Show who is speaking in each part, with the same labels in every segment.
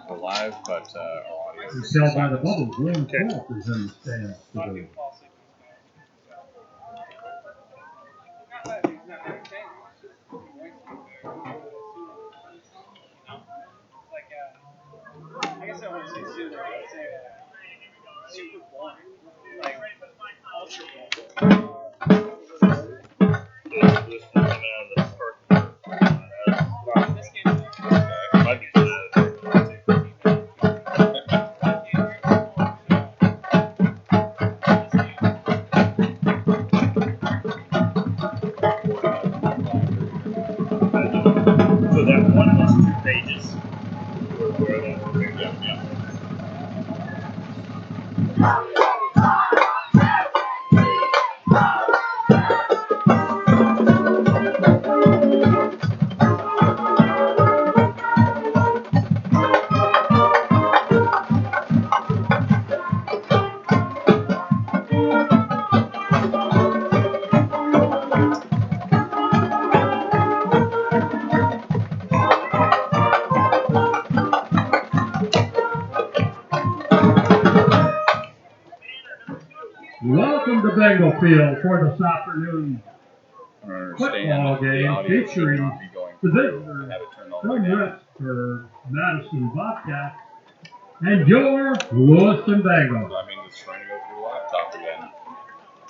Speaker 1: We're live, but our audio
Speaker 2: You can tell by the bubbles, William Clark is in the stands today.
Speaker 3: I guess I want to say Super. I'd say Super Bowl. Like Ultra Bowl. This one coming out of the park. This game might be coming out of the park too. So that one was 2 pages. Where that? Yeah.
Speaker 2: Welcome to Bengal Field for this afternoon football game featuring the visitors from West for Madison Bobcats and your Lewiston Bengals.
Speaker 1: I mean, it's trying to go through the laptop again.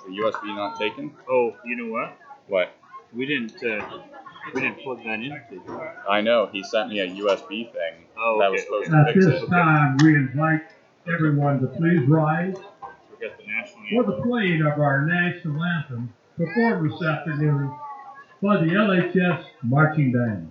Speaker 1: The USB not taken?
Speaker 3: Oh, you know what?
Speaker 1: What?
Speaker 3: We didn't plug that in.
Speaker 1: I know. He sent me a USB thing.
Speaker 3: Oh,
Speaker 1: that
Speaker 3: okay.
Speaker 1: was supposed to
Speaker 2: At
Speaker 1: fix
Speaker 2: this
Speaker 1: it.
Speaker 2: time, we invite everyone to please rise
Speaker 3: Forget the national
Speaker 2: for
Speaker 3: anthem.
Speaker 2: the playing of our national anthem performed this afternoon by the LHS Marching Band.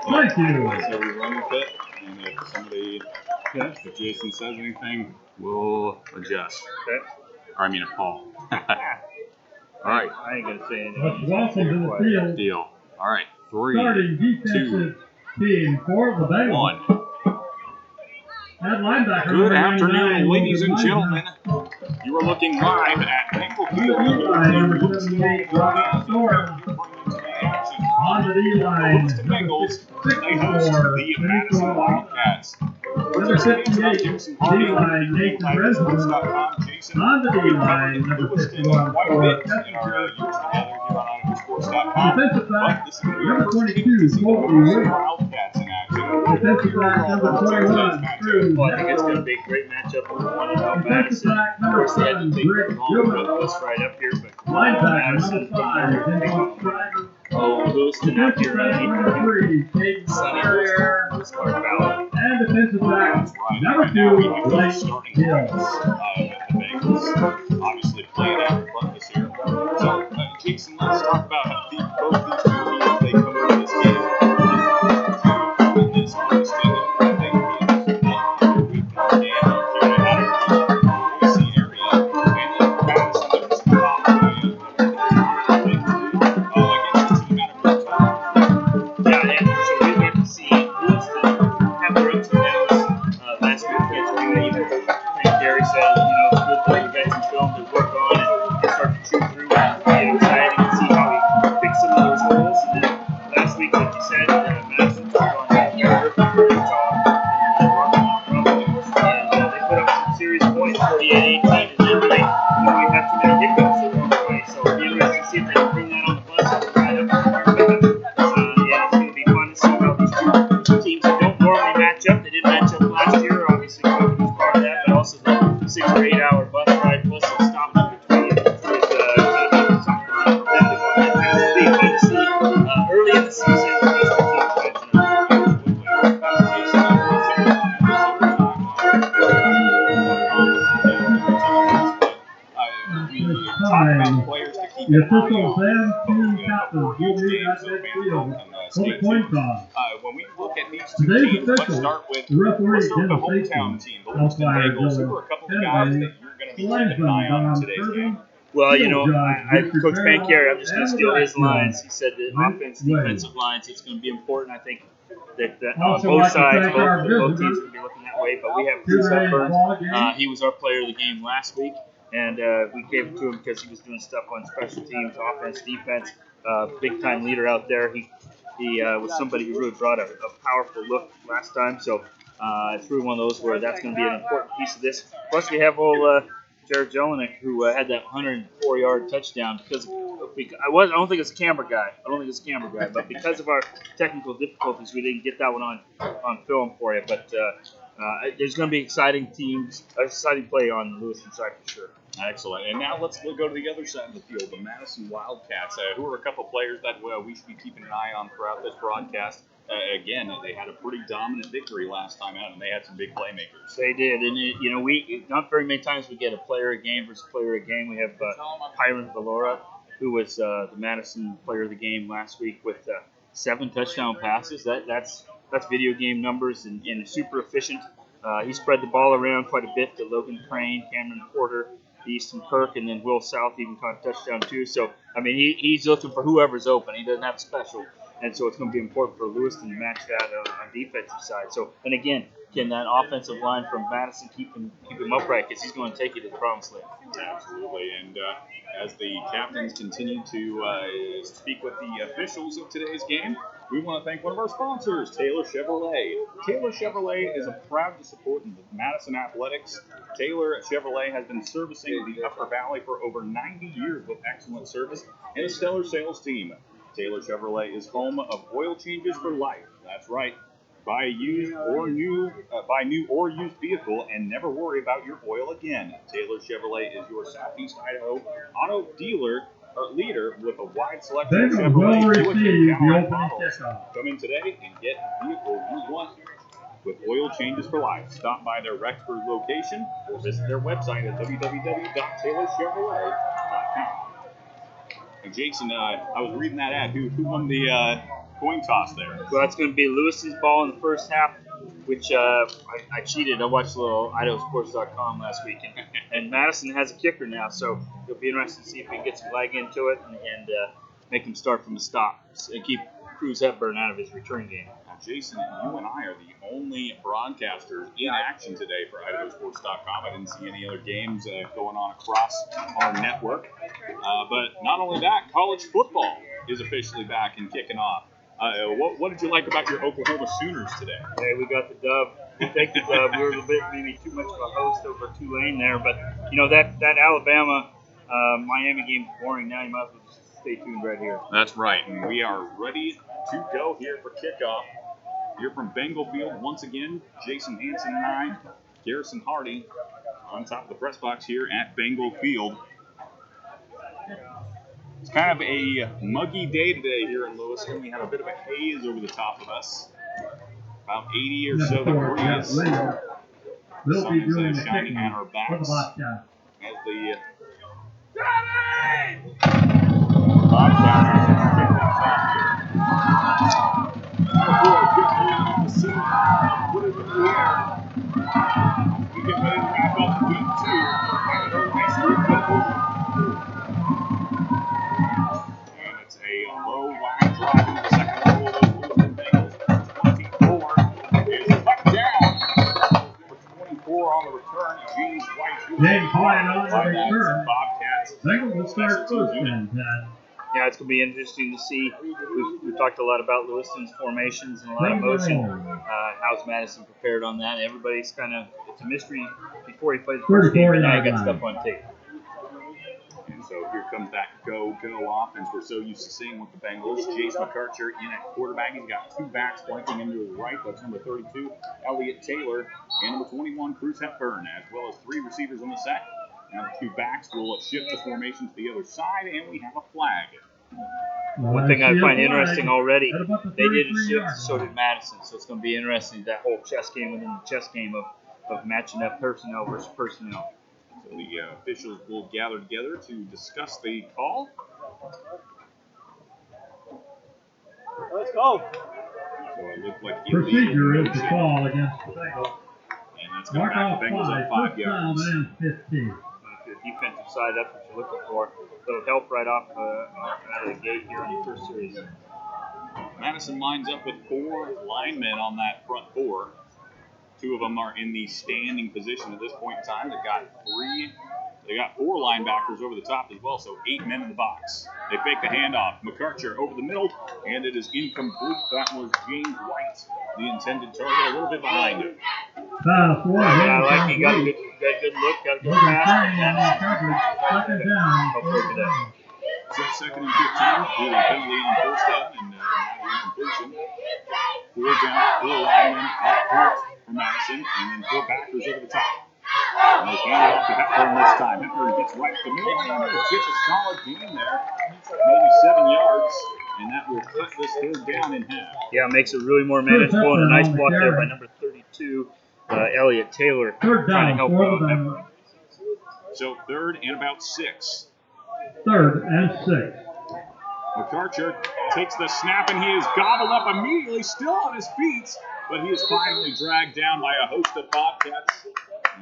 Speaker 2: Thank you.
Speaker 1: So we run with it, and if if Jason says anything, we'll adjust.
Speaker 3: Okay.
Speaker 1: Or I mean, a Paul. All right.
Speaker 3: I ain't gonna say anything.
Speaker 2: Let's welcome to the field,
Speaker 1: Deal. All right. 3,
Speaker 2: starting defensive team for the Bengals.
Speaker 1: 1.
Speaker 2: At linebacker,
Speaker 1: Good
Speaker 2: number
Speaker 1: afternoon,
Speaker 2: 99,
Speaker 1: ladies and
Speaker 2: Logan
Speaker 1: gentlemen. You are looking live at Bengal Field.
Speaker 2: D-line, number 78, Robert Storm. On the D-line,
Speaker 1: Lewiston
Speaker 2: number
Speaker 1: Bengals,
Speaker 2: 64,
Speaker 1: they host the Madison Wildcats.
Speaker 2: number 58, D-line, Nathan Resnick. On the D-line, number 51,
Speaker 1: quite a
Speaker 2: for
Speaker 1: bit in our
Speaker 2: Kessinger.
Speaker 1: years together here on IdahoSports.com.
Speaker 2: Defensive
Speaker 1: But
Speaker 2: back,
Speaker 1: this is going to be
Speaker 2: number
Speaker 1: our first
Speaker 2: 22,
Speaker 1: chance to see the
Speaker 2: Colby
Speaker 1: Madison
Speaker 2: Witt.
Speaker 1: Wildcats in action.
Speaker 2: Defensive back, number 21, Drew
Speaker 3: Well, I think it's gonna
Speaker 2: Hector.
Speaker 3: be a great matchup with 1-0
Speaker 2: Defensive
Speaker 3: Madison.
Speaker 2: back,
Speaker 3: Of
Speaker 2: number
Speaker 3: course, they had
Speaker 2: 7,
Speaker 3: to take
Speaker 2: Greg
Speaker 3: the long
Speaker 2: Gilbert.
Speaker 3: bus right up here, but
Speaker 2: Linebacker,
Speaker 3: Madison
Speaker 2: number 5, Denzel Strider.
Speaker 3: Oh, Lewiston out
Speaker 2: Defensive
Speaker 3: here
Speaker 2: back,
Speaker 3: in
Speaker 2: number 3, Caden
Speaker 3: sunny
Speaker 2: Carrier.
Speaker 3: Clark Valley.
Speaker 2: And defensive back, number 2, Blake Hill.
Speaker 1: The Bengals obviously playing out in front this year. So, Jason, let's talk about how both these two teams, they come into this game. It's understanding that they can be a week long game here in Boise area. And Madison, they're just top against the team out of
Speaker 3: Yeah, and so we got to see Lewiston have their ups and downs last week against BYU. I think Gary said, it's good that you guys can film to work on and start to chew through. It's exciting to see how he fixed some of those
Speaker 2: The officials and team captains will meet at midfield for the coin toss.
Speaker 1: When we look at these two
Speaker 2: Today's
Speaker 1: teams, let's
Speaker 2: officials,
Speaker 1: start with
Speaker 2: the referee,
Speaker 1: the
Speaker 2: Dennis
Speaker 1: hometown
Speaker 2: Safety,
Speaker 1: team, the Lewiston
Speaker 2: umpire
Speaker 1: Bengals. Who
Speaker 2: Dylan
Speaker 1: are a couple of guys that
Speaker 2: Kennedy,
Speaker 1: you're going to be keeping an eye on in today's game?
Speaker 3: Well, you know,
Speaker 2: Field judge
Speaker 3: Coach
Speaker 2: Richard
Speaker 3: Pancari,
Speaker 2: Farrell,
Speaker 3: I'm just going
Speaker 2: and
Speaker 3: to
Speaker 2: the
Speaker 3: steal his
Speaker 2: rec
Speaker 3: lines.
Speaker 2: judge,
Speaker 3: He said that
Speaker 2: Luke
Speaker 3: offense,
Speaker 2: Wade.
Speaker 3: defensive lines, it's going to be important. I think that on
Speaker 2: Also
Speaker 3: both
Speaker 2: like to
Speaker 3: sides,
Speaker 2: thank our
Speaker 3: both teams
Speaker 2: visitors.
Speaker 3: are going to be looking that way. But we have
Speaker 2: Today's
Speaker 3: Cruz Hepburn.
Speaker 2: ball game.
Speaker 3: He was our player of the game last week, and we gave it to him because he was doing stuff on special teams, offense, defense. Big time leader out there. He was somebody who really brought a powerful look last time. So it's really one of those where that's going to be an important piece of this. Plus, we have old Jared Jelinek, who had that 104-yard touchdown because I don't think it's a camera guy. But because of our technical difficulties, we didn't get that one on film for you. But there's going to be exciting play on the Lewiston side for sure.
Speaker 1: Excellent. And now let's go to the other side of the field, the Madison Wildcats, who are a couple players that we should be keeping an eye on throughout this broadcast. Again, they had a pretty dominant victory last time out, and they had some big playmakers.
Speaker 3: They did, and we not very many times we get a player a game versus player a game. We have Hiram Valora, who was the Madison player of the game last week with 7 touchdown passes. That's video game numbers and super efficient. He spread the ball around quite a bit to Logan Crane, Cameron Porter, Easton Kirk, and then Will South even caught a touchdown too. So, I mean, he's looking for whoever's open. He doesn't have a special. And so it's going to be important for Lewiston to match that on defensive side. So, and again, can that offensive line from Madison keep him upright because he's going to take you to the promised land.
Speaker 1: Absolutely. And as the captains continue to speak with the officials of today's game, we want to thank one of our sponsors, Taylor Chevrolet. Taylor Chevrolet is proud to support the Madison Athletics. Taylor Chevrolet has been servicing the Upper Valley for over 90 years with excellent service and a stellar sales team. Taylor Chevrolet is home of oil changes for life. That's right. Buy new or used vehicle and never worry about your oil again. Taylor Chevrolet is your Southeast Idaho auto dealer leader with a wide selection of Chevrolet Buick and Cadillac models. Come in today and get the vehicle you want with oil changes for life. Stop by their Rexford location or visit their website at www.taylorchevrolet.com. And Jason, I was reading that ad. Who won the coin toss there?
Speaker 3: Well, that's going to be Lewiston's ball in the first half, which I cheated. I watched a little IdahoSports.com last week, and Madison has a kicker now, so it'll be interesting to see if we can get some leg into it and make him start from the stop and keep Cruz Hepburn out of his return game.
Speaker 1: Now, Jason, you and I are the only broadcasters in action today for IdahoSports.com. I didn't see any other games going on across our network. But not only that, college football is officially back and kicking off. What did you like about your Oklahoma Sooners today?
Speaker 3: Hey, we got the dub. We take the dub. We were a bit maybe too much of a host over Tulane there, but that Alabama Miami game is boring. Now you might as well just stay tuned right here.
Speaker 1: That's right, and we are ready to go here for kickoff. Here from Bengal Field once again, Jason Hansen and I, Garrison Hardy, on top of the press box here at Bengal Field. It's kind of a muggy day today here in Lewiston. We have a bit of a haze over the top of us. About 80 or so degrees. The sun is shining on our backs as the Bobcats are kicking things off here. Put it in the air. We get ready to wrap up week 2 at high school football. And it's a low wide drive in the second level of those Lewiston Bengals. 24 is cut down for 24 on the return. James White.
Speaker 2: James White on the return.
Speaker 1: Bobcats.
Speaker 2: Bengals will start first then, Ted.
Speaker 3: Yeah, it's going to be interesting to see. We've talked a lot about Lewiston's formations and a lot of motion. How's Madison prepared on that? Everybody's it's a mystery before he plays the first game, but now he got stuff on tape.
Speaker 1: And so here comes that go offense we're so used to seeing with the Bengals. Jace McArcher in at quarterback. He's got 2 backs flanking him to his right. That's number 32, Elliott Taylor, and number 21, Cruz Hepburn, as well as 3 receivers in the set. Now the 2 backs will shift the formation to the other side, and we have a flag.
Speaker 3: One thing I find interesting already, they did a shift, so did Madison. So it's going to be interesting, that whole chess game within the chess game of matching up personnel versus personnel.
Speaker 1: So the officials will gather together to discuss the call.
Speaker 4: Let's go.
Speaker 1: So it looked like
Speaker 2: Procedure is the call against the Bengals.
Speaker 1: And that's going to back the Bengals up 5 yards.
Speaker 2: And 15.
Speaker 3: The defensive side, that's what you're looking for. It'll help right off out of the gate here in the first series.
Speaker 1: Madison lines up with 4 linemen on that front 4. 2 of them are in the standing position at this point in time. They got 4 linebackers over the top as well, so 8 men in the box. They fake the handoff. McArcher over the middle, and it is incomplete. That was James White, the intended target, a little bit behind him.
Speaker 3: I like he got a good look, got a good pass.
Speaker 2: Second down.
Speaker 1: So second and 15, due to a penalty on first down, and not incompletion. 4 down, 4 linemen up front for Madison, and then 4 backers over the top. And they hand it off to Hepburn this time. Hepburn gets right to the middle and gets a solid gain there, maybe 7 yards, and that will cut this third down in half.
Speaker 3: Yeah, makes it really more manageable, and a nice block there by number 32, Elliott Taylor, trying to help out Hepburn.
Speaker 1: So third and about 6.
Speaker 2: Third and 6.
Speaker 1: McArcher takes the snap, and he is gobbled up immediately, still on his feet, but he is finally dragged down by a host of Bobcats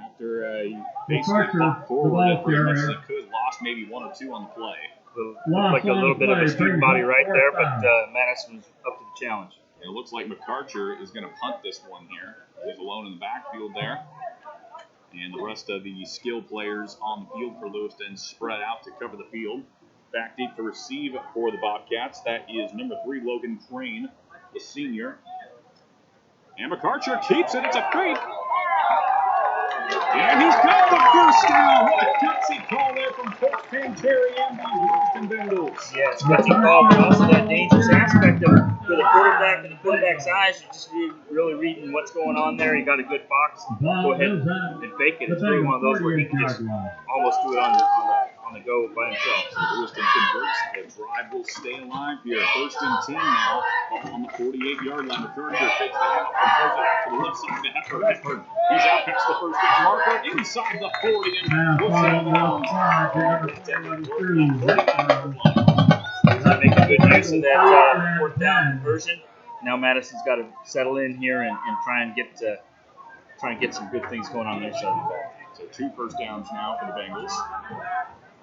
Speaker 1: after he basically popped forward as much as he could, lost maybe 1 or 2 on the play.
Speaker 3: Looked like a little bit of a student body right there, but Madison was up to the challenge.
Speaker 1: It looks like McArcher is going to punt this one here. He's alone in the backfield there. And the rest of the skill players on the field for Lewiston spread out to cover the field. Back deep to receive for the Bobcats. That is number 3, Logan Crane, the senior. And McArcher keeps it. It's a fake. And he's got the first down. What a gutsy call there from Coach Panteri and the Lewiston Bengals.
Speaker 3: Yeah, it's a gutsy call, but also that dangerous aspect of for the quarterback and the quarterback's eyes. You're just really reading what's going on there. You got a good box. Go ahead and fake it. It's really one of those where he can just almost do it on the go by himself.
Speaker 1: So Lewiston converts. The drive will stay alive here. First and 10 now on the 48-yard line. McArcher takes the handoff and throws it out to the left side to Hepburn. Hepburn, he's out past the first down marker inside the 40 and puts it out of
Speaker 3: bounds. Making good use of that fourth down conversion. Now Madison's got to settle in here and try and get some good things going on their side of the ball.
Speaker 1: So 2 first downs now for the Bengals.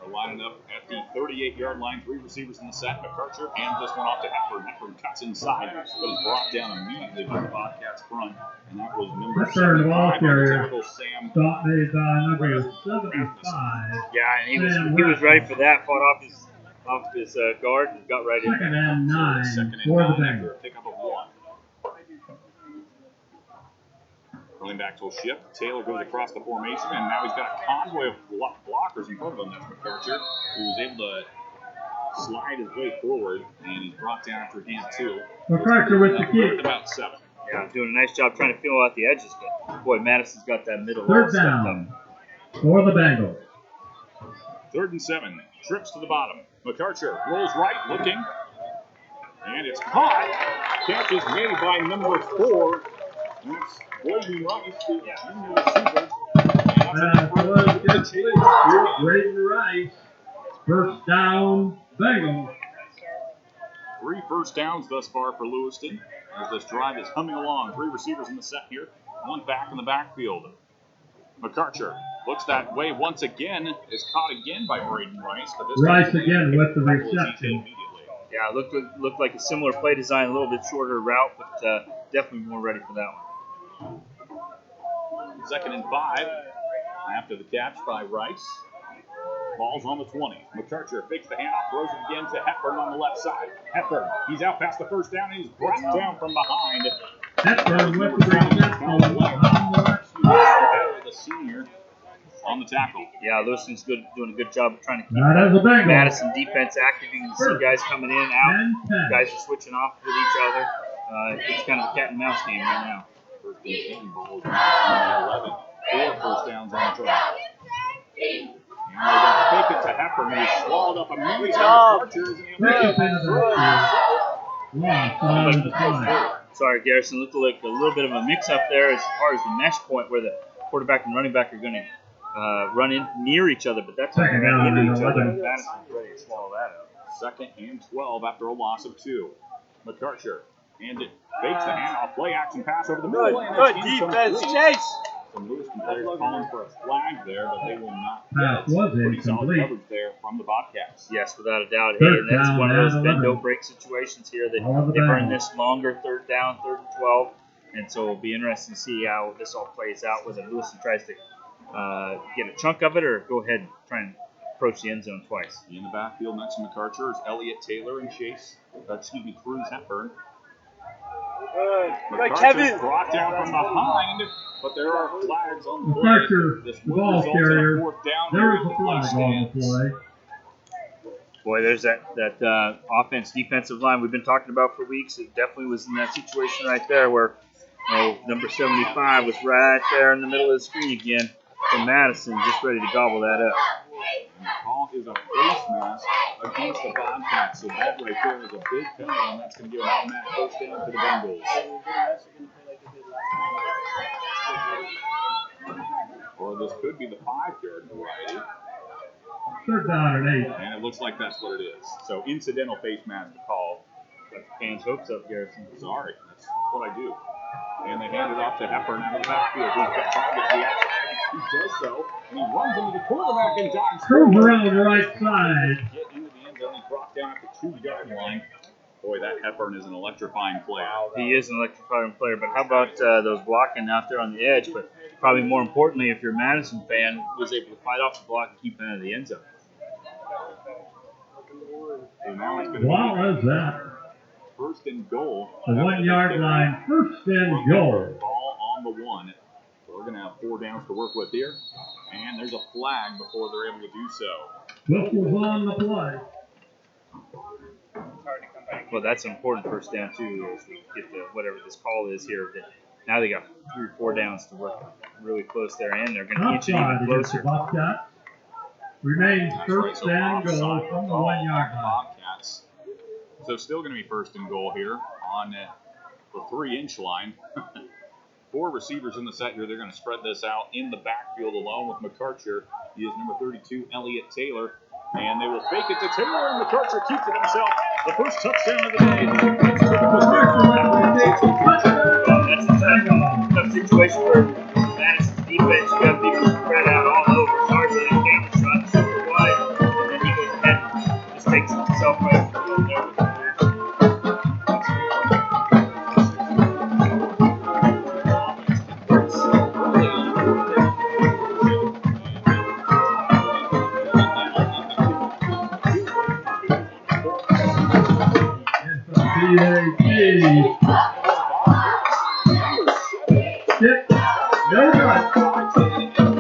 Speaker 1: Are lining up at the 38-yard line. 3 receivers in the set. McArcher hands this one off to Hepburn. Hepburn cuts inside, but is brought down immediately by the Bobcats front. And that was number 75 on the tackle, Sam.
Speaker 2: Stop made by number 75.
Speaker 3: Yeah, and he was ready for that. Fought off his guard and got right in.
Speaker 2: Second and 9
Speaker 1: Second and
Speaker 2: for the
Speaker 1: 9
Speaker 2: Bengals.
Speaker 1: after a pickup of 1. Going back to a shift, Taylor goes across the formation, and now he's got a convoy of blockers in front of him. That's McArcher, who was able to slide his way forward, and he's brought down after gain 2.
Speaker 2: McArcher with the kick.
Speaker 1: About 7.
Speaker 3: Yeah, doing a nice job trying to feel out the edges, but boy, Madison's got that middle.
Speaker 2: Third down for the Bengals.
Speaker 1: 3rd and 7, trips to the bottom. McArcher rolls right, looking, and it's caught. Catch is made by number 4. That's Braden Rice, the junior receiver.
Speaker 2: Braden Rice. First down, Bengals.
Speaker 1: 3 first downs thus far for Lewiston as this drive is humming along. 3 receivers in the set here, 1 back in the backfield. McArcher looks that way once again, is caught again by Braden Rice. But this
Speaker 2: Rice again with the reception.
Speaker 3: Yeah, looked like a similar play design, a little bit shorter route, but definitely more ready for that one.
Speaker 1: 2nd and 5 after the catch by Rice. Ball's on the 20. McArcher fakes the handoff, throws it again to Hepburn on the left side. Hepburn, he's out past the first down, and he's brought down from behind.
Speaker 2: Hepburn with the reception.
Speaker 1: The senior on the tackle.
Speaker 3: Yeah, Lewiston's doing a good job of trying to keep
Speaker 2: Madison
Speaker 3: defense active. You can see guys coming in and out. Guys are switching off with each other. It's kind of a cat and mouse game right now.
Speaker 1: First and 10 balls on 11. 4 first downs on the drive. And they're going to fake it to Hepburn. He's swallowed up immediately. McArcher isn't able
Speaker 3: Sorry, Garrison. Looked like a little bit of a mix-up there as far as the mesh point where the quarterback and running back are going to run in near each other, but that's not going to get into each other. Madison's ready to swallow that up.
Speaker 1: 2nd and 12 after a loss of 2. McArcher, and it fakes the handoff, play action pass over the middle.
Speaker 3: Good defense, Chase.
Speaker 1: Some Lewiston players calling for a flag there, but they will not
Speaker 2: Pass
Speaker 1: get
Speaker 2: was
Speaker 1: pretty solid
Speaker 2: incomplete.
Speaker 1: coverage there from the Bobcats.
Speaker 3: Yes, without a doubt. Hey,
Speaker 2: Third
Speaker 3: and that's
Speaker 2: down
Speaker 3: one of
Speaker 2: and
Speaker 3: those
Speaker 2: 11.
Speaker 3: bend-don't-break situations here that
Speaker 2: All the
Speaker 3: they've earned
Speaker 2: bounds.
Speaker 3: this longer 3rd down, 3rd and 12. And so it'll be interesting to see how this all plays out, whether Lewiston tries to get a chunk of it or go ahead and try and approach the end zone twice.
Speaker 1: In the backfield next to McArcher is Elliott Taylor and Cruz Hepburn. McArcher's brought down from behind, but there are flags on the play.
Speaker 2: McArcher,
Speaker 1: This
Speaker 2: the
Speaker 1: will
Speaker 2: ball
Speaker 1: result in a
Speaker 2: carrier.
Speaker 1: 4th down.
Speaker 2: There
Speaker 1: here
Speaker 2: is
Speaker 1: as
Speaker 2: a flag on the play.
Speaker 3: Boy, there's that offense-defensive line we've been talking about for weeks. It definitely was in that situation right there where number 75 was right there in the middle of the screen again for Madison, just ready to gobble that up.
Speaker 1: And the call is a face mask against the Bobcats. So that right there is a big penalty, and that's going to give an automatic first down to the Bengals. Or this could be the 5-yard variety.
Speaker 2: 3rd down and 8.
Speaker 1: And it looks like that's what it is. So incidental face mask to call.
Speaker 3: Got the fans' hopes up, Garrison.
Speaker 1: Sorry, that's what I do. And they hand it off to Hepburn out of the backfield. He's got target to the outside. He does so, and he runs into the quarterback and dives
Speaker 2: Curve
Speaker 1: forward.
Speaker 2: around the right side.
Speaker 1: Get into the end zone. He's brought down at the 2-yard line. Boy, that Hepburn is an electrifying player.
Speaker 3: He is an electrifying player, but how about those blocking out there on the edge? But probably more importantly, if you're a Madison fan, was able to fight off the block and keep it out of the end zone.
Speaker 1: So now it's going to
Speaker 2: Wow,
Speaker 1: be
Speaker 2: is that?
Speaker 1: 1st and goal.
Speaker 2: The 1-yard line, 1st and goal.
Speaker 1: Ball on the 1. So we're going to have 4 downs to work with here. And there's a flag before they're able to do so.
Speaker 2: Whistle's on the play.
Speaker 3: Well, that's an important first down, too, as we get to whatever this call is here. Now they got 3 or 4 downs to work really close there, and they're going to get you
Speaker 2: Outside
Speaker 3: even
Speaker 2: against the
Speaker 3: closer.
Speaker 2: Bobcats. Remains
Speaker 1: That's
Speaker 2: 1st
Speaker 1: right, so
Speaker 2: and goal
Speaker 1: offside
Speaker 2: from the
Speaker 1: call
Speaker 2: 1-yard
Speaker 1: on the
Speaker 2: line.
Speaker 1: Bobcats. So still going to be 1st and goal here on the 3-inch line. 4 receivers in the set here. They're going to spread this out in the backfield alone with McArcher. He is number 32, Elliott Taylor. And they will fake it to Taylor, and McArcher keeps it himself. The first touchdown of the day.
Speaker 3: That's a tough situation where Madison's defense, you got people spread out all over. Sargent and Cameron shot super wide, and then he goes ahead and just takes himself right from there with the match.
Speaker 2: Kick. No good.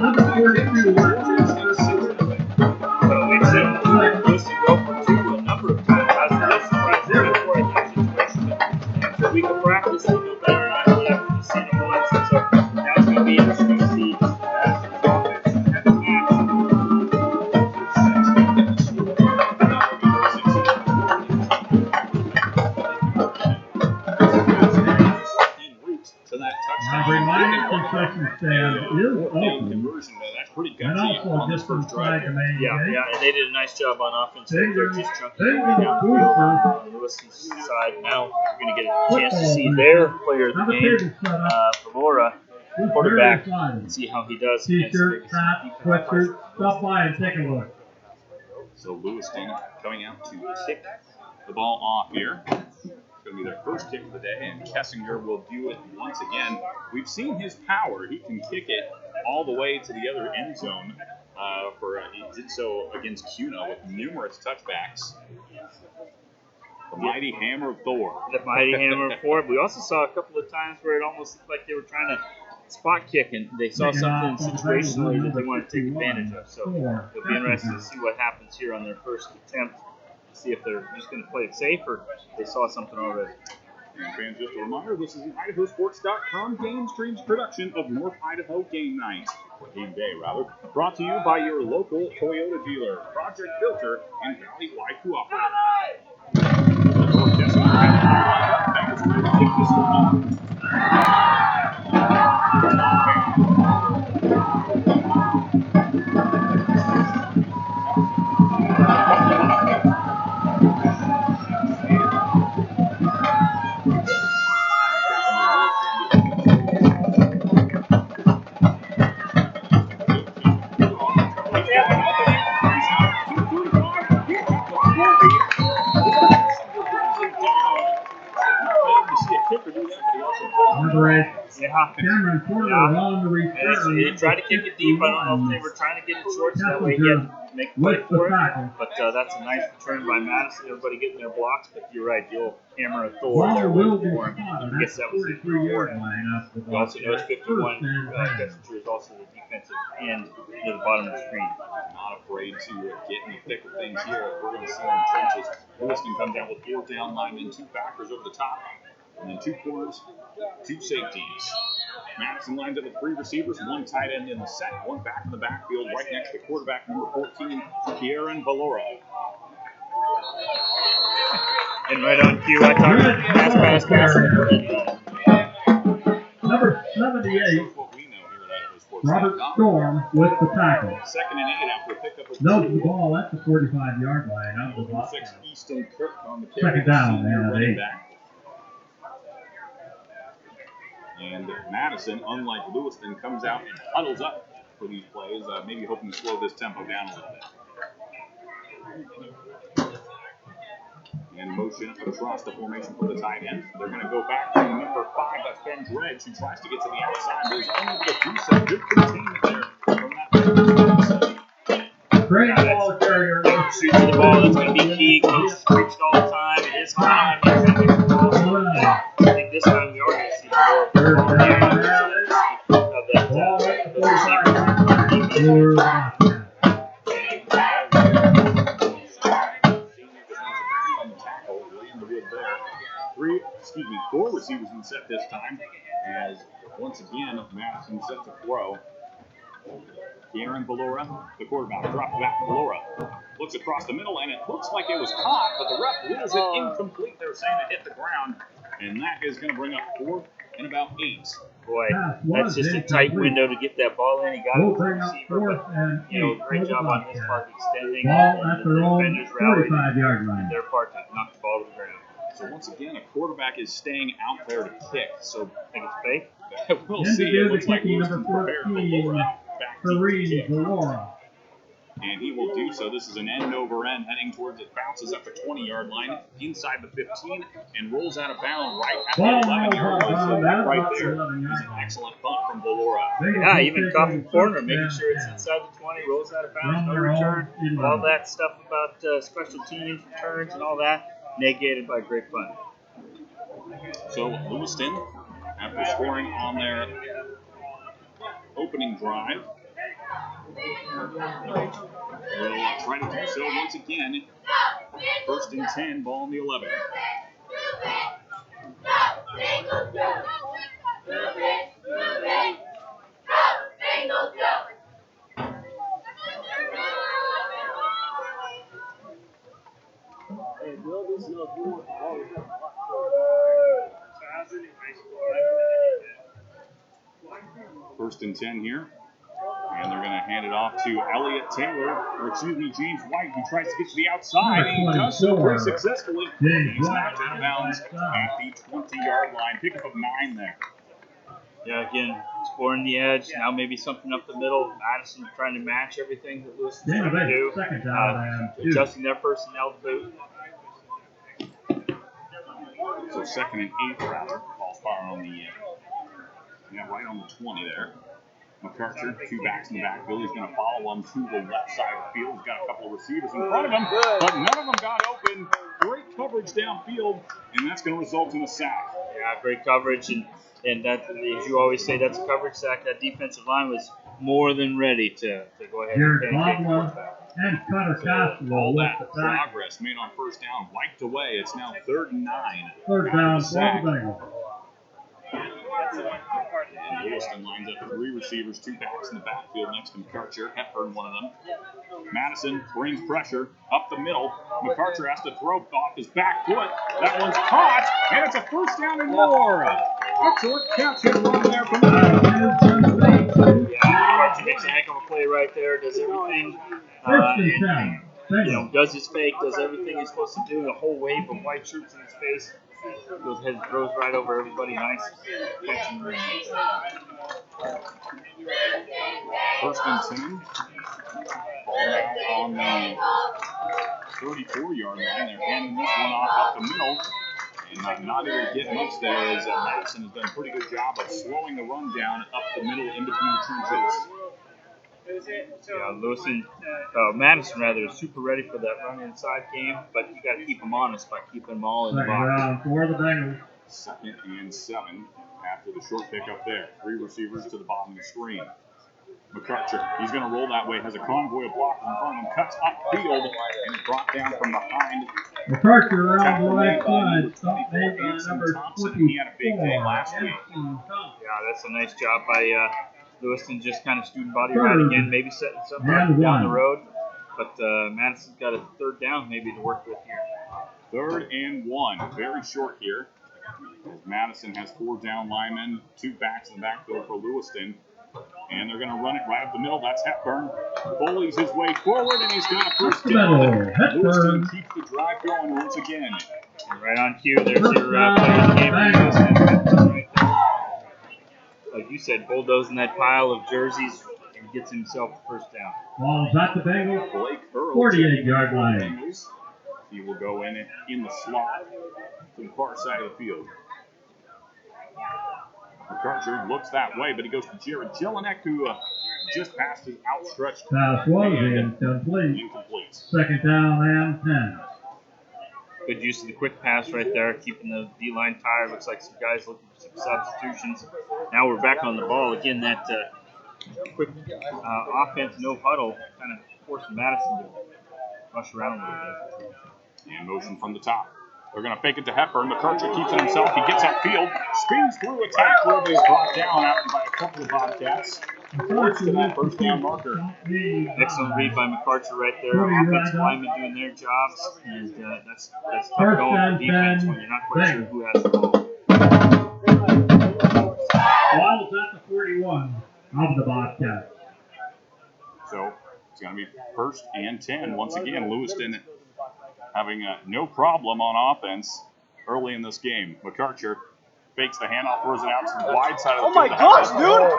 Speaker 2: Number 42.
Speaker 3: So we've seen Lewiston go for 2 a number of times. I was a little surprised there before in that situation. But after a week of practice, they feel better, and I would have just seen them once. And so now it's going to be interesting to see Madison's offense have a match.
Speaker 1: To that touchdown.
Speaker 2: Reminder concession stand is open.
Speaker 1: Conversion, but that's pretty
Speaker 2: And
Speaker 1: gutsy
Speaker 2: also
Speaker 1: on this
Speaker 2: just
Speaker 1: first
Speaker 2: inside
Speaker 1: drive.
Speaker 2: the main
Speaker 3: Yeah,
Speaker 2: gate.
Speaker 3: and they did a nice job on offense. They're just chunking
Speaker 2: Finger
Speaker 3: it down the field
Speaker 2: Cooper.
Speaker 3: on Lewiston's side. Now you're going to get a chance to see their player of the
Speaker 2: Now the
Speaker 3: game,
Speaker 2: table set up.
Speaker 3: Valora,
Speaker 2: Who's
Speaker 3: quarterback,
Speaker 2: very excited.
Speaker 3: and see how he does against
Speaker 2: T-shirt,
Speaker 3: the
Speaker 2: hat, sweatshirt. Stop by and take a look.
Speaker 1: So Lewiston coming out to kick the ball off here. It's going to be their first kick of the day, and Kessinger will do it once again. We've seen his power. He can kick it all the way to the other end zone. He did so against Cuna with numerous touchbacks. The mighty hammer of Thor.
Speaker 3: The mighty hammer of Thor. We also saw a couple of times where it almost looked like they were trying to spot kick, and they saw something situationally that they wanted to take advantage of. So it'll be interesting to see what happens here on their first attempt. See if they're just going to play it safe or if they saw something already.
Speaker 1: And fans, just a reminder, this is an IdahoSports.com game streams production of North Idaho Game Night, or Game Day rather, brought to you by your local Toyota dealer, Project Filter, and Valley Wide Cooperative.
Speaker 2: Cameron Porter on the return.
Speaker 3: They tried to kick it deep. I don't know if they were trying to get it short so that way he had to make a play for it. But that's a nice return by Madison. Everybody getting their blocks. But you're right, the old hammer of Thor there waiting for him. I guess that was the 43-yard line. You also notice 51 Kessinger is also the defensive end near the bottom of the screen.
Speaker 1: Not afraid to get in the thick of things here. We're going to see in the trenches. Lewiston comes out with 4 down linemen, 2 backers over the top, and then 2 corners, 2 safeties. Madison lines up with 3 receivers, 1 tight end in the set, 1 back in the backfield, right next to quarterback number 14, Kieran Valora.
Speaker 3: And right on cue, I talked pass.
Speaker 2: Number 78. Robert Storm with the tackle.
Speaker 1: 2nd and 8 after a pickup of 2.
Speaker 2: Knows the ball at the 45-yard line. Out of the box.
Speaker 1: 6 Easton Kirk on the
Speaker 2: second down and 8.
Speaker 1: And Madison, unlike Lewiston, comes out and huddles up for these plays, maybe hoping to slow this tempo down a little bit. And motion across the formation for the tight end. They're going to go back to number 5, that's Ben Dredge, who tries to get to the outside. There's only the 2 set. Good containment there from that.
Speaker 2: Great ball carrier.
Speaker 3: Shoots the ball. That's going to be key. Coach preached all the time. It is high. He's going to get the ball. I think this time we are going to see more of that.
Speaker 1: Four receivers in the set this time, as once again Madison set to throw. Kieran Valora, the quarterback, drops back. Valora looks across the middle, and it looks like it was caught, but the ref rules it incomplete. They're saying it hit the ground, and that is going to bring up 4th and about 8.
Speaker 3: Boy, that's just a tight window to get that ball in. He got it to the receiver, but great job on his part extending.
Speaker 2: Ball at their own 45-yard line.
Speaker 3: Their part to knock the ball to the ground.
Speaker 1: So once again, a quarterback is staying out there to kick. So
Speaker 3: I think it's fake.
Speaker 1: We'll see. It looks like Lewiston prepared Valora back to kick. And he will do so. This is an end over end heading towards it. Bounces up the 20-yard line inside the 15 and rolls out of bounds right at the 11-yard line. So that right there is an excellent punt from Valora.
Speaker 3: Yeah, even caught the corner, making sure it's inside the 20, rolls out of bounds, no return. All that stuff about special teams, returns, and all that. Negated by a great punt.
Speaker 1: So Lewiston, after scoring on their opening drive, will try to do so once again. 1st and 10, ball on the 11. First and 10 here. And they're going to hand it off to Elliott Taylor, James White, who tries to get to the outside. And he does so pretty successfully. He's knocked out of bounds at the 20-yard line. Pickup of 9 there.
Speaker 3: Yeah, again, exploring the edge. Now maybe something up the middle. Madison trying to match everything that Lewiston's trying to do. Adjusting their personnel to boot.
Speaker 1: So 2nd and 8 rather. Ball's far on the right on the 20 there. McArthur, 2 backs in the backfield. He's going to follow him to the left side of the field. He's got a couple of receivers in front of him, but none of them got open. Great coverage downfield, and that's going to result in a sack.
Speaker 3: Yeah, great coverage, and that, as you always say, that's a coverage sack. That defensive line was more than ready to go ahead and pancake the quarterback.
Speaker 2: And Cutter Castle.
Speaker 1: All that progress made on 1st down wiped away. It's now 3rd and 9.
Speaker 2: 3rd down for the Bengals.
Speaker 1: And Lewiston lines up 3 receivers, 2 backs in the backfield next to McArthur. Hepburn, one of them. Madison brings pressure up the middle. McArthur has to throw off his back foot. That one's caught, and it's a 1st down and more. Excellent catch and run there from the
Speaker 3: McArthur makes a heck of a play right there. Does everything. Does his fake, does everything he's supposed to do. A whole wave of white shirts in his face. Goes ahead and throws right over everybody. Nice catch and run.
Speaker 1: 1st and 10. Ball now on the 34-yard line. They're handing this one off up the middle. And not able to get much there as Madison has done a pretty good job of slowing the run down up the middle in between the trenches.
Speaker 3: Yeah, Lewiston, Madison rather, is super ready for that run inside game, but you got to keep them honest by keeping them all in the box.
Speaker 2: For the Bengals.
Speaker 1: 2nd and 7 after the short pickup there. 3 receivers to the bottom of the screen. McCartcher, he's going to roll that way, has a convoy of blockers in front of him, cuts upfield, and is brought down from behind.
Speaker 2: McCartcher around the right side, stopped
Speaker 1: by
Speaker 2: number
Speaker 1: Thompson.
Speaker 2: 24.
Speaker 1: He had a big day last week.
Speaker 3: Yeah, that's a nice job by Lewiston, just kind of student body right again, maybe setting something up down the road. But Madison's got a 3rd down maybe to work with here.
Speaker 1: 3rd and 1, very short here. As Madison has 4 down linemen, 2 backs in the backfield for Lewiston. And they're going to run it right up the middle. That's Hepburn. Bullies his way forward, and he's got a first down. Lewiston keeps the drive going once again.
Speaker 3: And right on cue, there's your player of the game for Lewiston. Right there. Like you said, bulldozing that pile of jerseys and gets himself the first down.
Speaker 2: Ball's at the Bengals.
Speaker 1: Blake Earl,
Speaker 2: 48-yard line.
Speaker 1: He will go in the slot to the far side of the field. McCartcher looks that way, but he goes to Jared Jelinek, who just passed his outstretched
Speaker 2: pass was incomplete. 2nd down and 10.
Speaker 3: Good use of the quick pass right there, keeping the D-line tired. Looks like some guys looking for some substitutions. Now we're back on the ball. Again, that quick offense, no huddle, kind of forcing Madison to rush around a little bit.
Speaker 1: And motion from the top. They're going to fake it to Hepburn. McCartcher keeps it himself. He gets upfield, spins through a tackler, but he's brought down after by a couple of Bobcats. Forced to that first down marker.
Speaker 3: Excellent read by McCartcher right there. Offensive linemen doing their jobs, and that's tough going for defense when you're not quite sure who has the ball.
Speaker 2: Ball's at the 41 of the Bobcats.
Speaker 1: So it's going to be 1st and 10. Once again, Lewiston having no problem on offense early in this game. McCartcher fakes the handoff, throws it out to the wide side of the field. Oh my gosh, dude!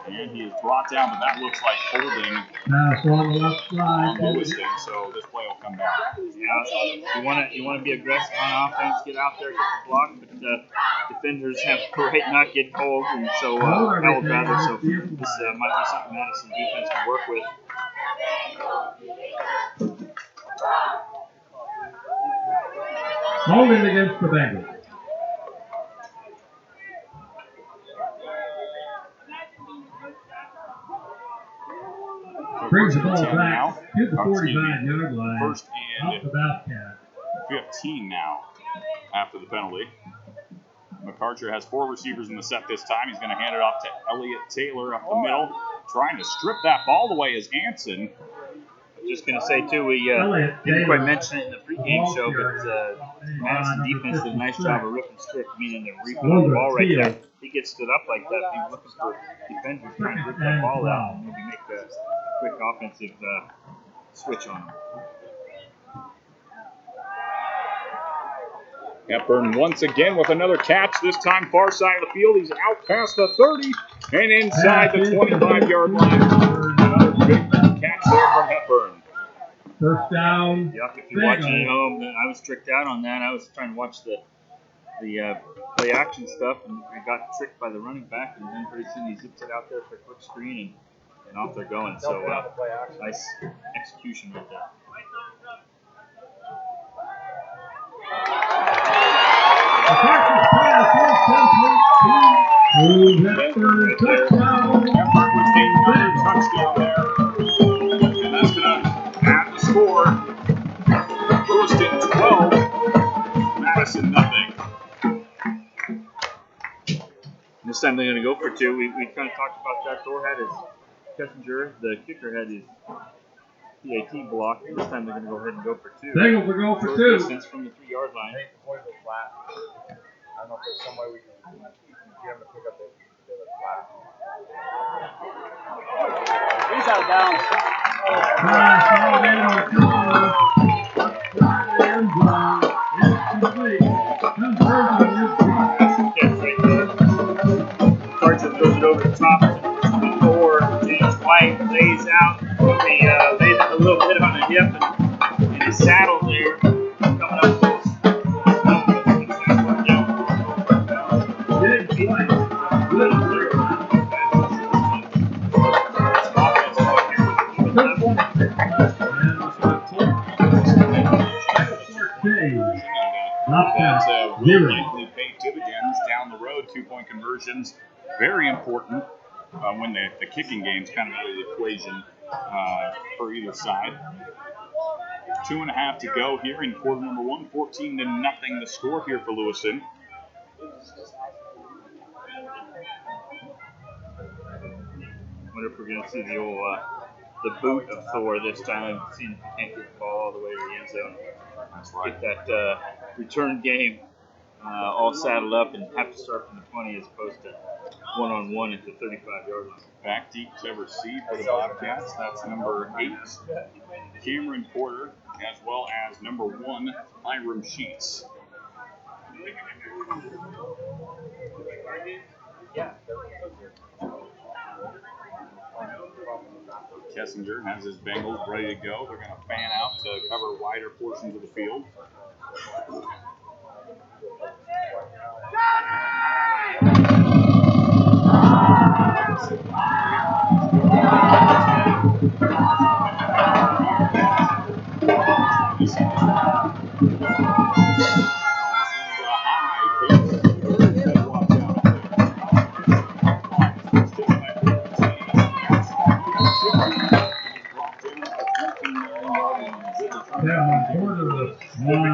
Speaker 1: And he is brought down, but that looks like holding on Lewiston, so this play will come back.
Speaker 3: Yeah, you want to be aggressive on offense, get out there, get the block, but defenders have right not get called, and so held rather. So this might be something Madison defense can work with.
Speaker 2: Holding against the Bengals. Brings the ball back to the 45-yard line.
Speaker 1: 1st and
Speaker 2: the Bobcat.
Speaker 1: 15 now after the penalty. McCartcher has 4 receivers in the set this time. He's going to hand it off to Elliott Taylor up the middle. Trying to strip that ball away is Anson.
Speaker 3: Just going to say, too, we didn't quite mention it in the pregame show, but Madison defense did a nice job of ripping strip, meaning they're reaping the ball right there. He gets stood up like that. He's looking for defenders trying to rip that ball out and maybe make a quick offensive switch on him.
Speaker 1: Hepburn once again with another catch, this time far side of the field. He's out past the 30 and inside the 25-yard line. Another big catch there from Hepburn.
Speaker 2: 1st down.
Speaker 3: Yep, if you're watching at home, I was tricked out on that. I was trying to watch the play action stuff, and I got tricked by the running back, and then pretty soon he zips it out there for a quick screen, and off they're going. So nice execution right there.
Speaker 1: Hepburn would take another touchdown there, and that's going to add the score. Lewiston 12, Madison nothing.
Speaker 3: This time they're going to go for 2. We kind of talked about that. Thor had his Kessinger, the kicker had his PAT block. This time they're going to go ahead and go for 2.
Speaker 2: Bengals will go for 2.
Speaker 3: Distance from the 3-yard line.
Speaker 4: I don't know if there's some way we can get him to pick up the flat. He's out of bounds.
Speaker 3: Carter throws it over the top to Thor. James White lays out. They laid a little bit on the hip and his saddle there. Coming up close.
Speaker 1: that will likely pay dividends down the road. 2-point conversions, very important when the kicking game's kind of out of the equation for either side. 2.5 to go here in quarter number 1. 14-0 the score here for Lewiston.
Speaker 3: Wonder if we're going to see the old the boot of Thor this time, seeing if he can't get the ball all the way to the end zone.
Speaker 1: That's right.
Speaker 3: Get that return game all saddled up and have to start from the 20 as opposed to one-on-one at the 35-yard line.
Speaker 1: Back deep to receive for the Bobcats. That's number 8, Cameron Porter, as well as number 1, Hiram Sheets. Kessinger has his Bengals ready to go. They're going to fan out to cover wider portions of the field.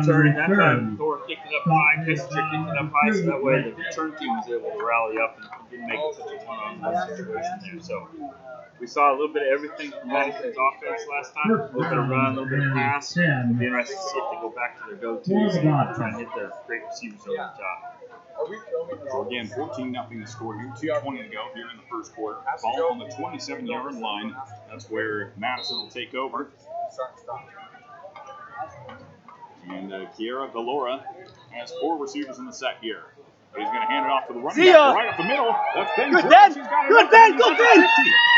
Speaker 3: Returning that time, Thor kicked it up high, Kissinger kicked it up high, so that way the return team was able to rally up and didn't make it such a one-on-one situation there. So we saw a little bit of everything from Madison's offense last time. A little bit of run, a little bit of pass. It'll be interesting to see if they go back to their go-tos and try and hit their great receivers over the top.
Speaker 1: So again, 14-0 the score here. 2:20 to go here in the first quarter. Ball on the 27-yard line. That's where Madison will take over. And Kiera Valora has 4 receivers in the set here. He's going to hand it off to the running back right up the middle. That's Ben. Good Ben! Good Ben! Good Ben!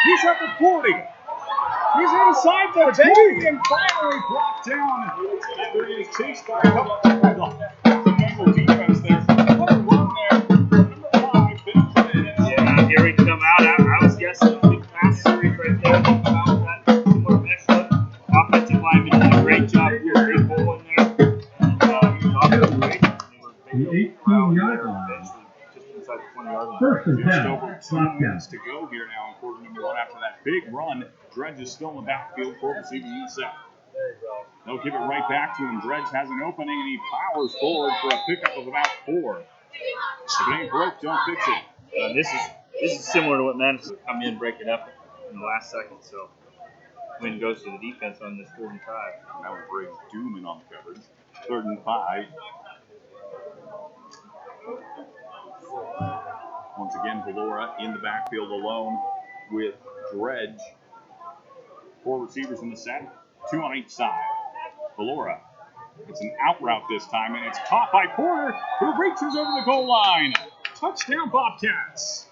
Speaker 1: He's at the 40. He's inside the 20 and finally brought down. After he was chased by a couple of the Bengal defense there. What a run there. Number 5, Ben.
Speaker 3: Yeah, here we come out. I was guessing a big pass series right there. That similar mesh look. Offensive lineman did a great job here. Big hole in there.
Speaker 2: The 18-yard line.
Speaker 3: Just inside the 20-yard line.
Speaker 2: First and 10.
Speaker 1: Just over 2 minutes to go here now in quarter number 1 after that big run. Dredge is still in the backfield, 4 receivers in the set. They'll give it right back to him. Dredge has an opening and he powers forward for a pickup of about 4. If it ain't broke, don't fix it.
Speaker 3: This is similar to what Madison come in, break it up in the last second. So win goes to the defense on this 3rd and 5.
Speaker 1: That was Briggs Dooman on the coverage. 3rd and 5. Once again, Valora in the backfield alone with Dredge. 4 receivers in the set, 2 on each side. Valora, it's an out route this time, and it's caught by Porter, who reaches over the goal line. Touchdown, Bobcats.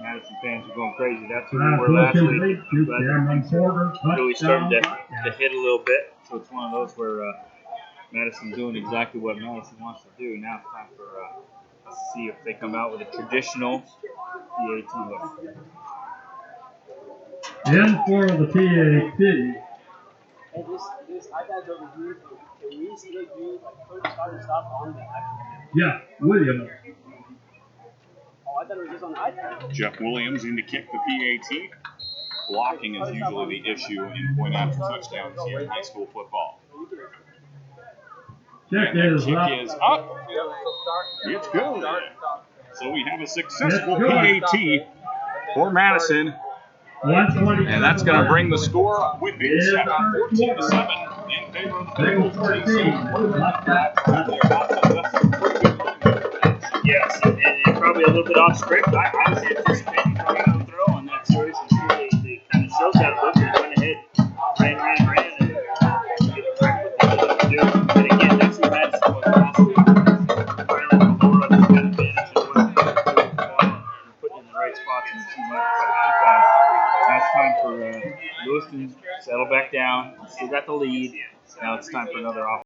Speaker 3: Madison fans are going crazy. That's what we were last week. Really starting to hit a little bit. So it's one of those where Madison's doing exactly what Madison wants to do. Now it's time for us to see if they come out with a traditional PAT look.
Speaker 2: In for the PAT.
Speaker 5: Hey, this iPad's over here. Can we still do like start and stop on the actual?
Speaker 2: Yeah, Williams.
Speaker 5: Oh, I thought it was just on the iPad.
Speaker 1: Jeff Williams in to kick the PAT. Blocking is usually the issue in point after touchdowns here in high school football.
Speaker 2: Kick
Speaker 1: is up. It's good. So we have a successful PAT for Madison. And that's going to bring the score within 7, 14-7 in favor of the Bengals.
Speaker 3: Yes, and probably a little bit off script. I was anticipating coming out and throw on that series. They kind of showed that a little bit. Went ahead, ran, and get back what they wanted to do. And again, that's what Madison was last week. Finally, Valora took advantage of what they were doing and putting in the right spots and see what to keep on. Now it's time for Lewiston to settle back down. Still got the lead. Now it's time for another offense.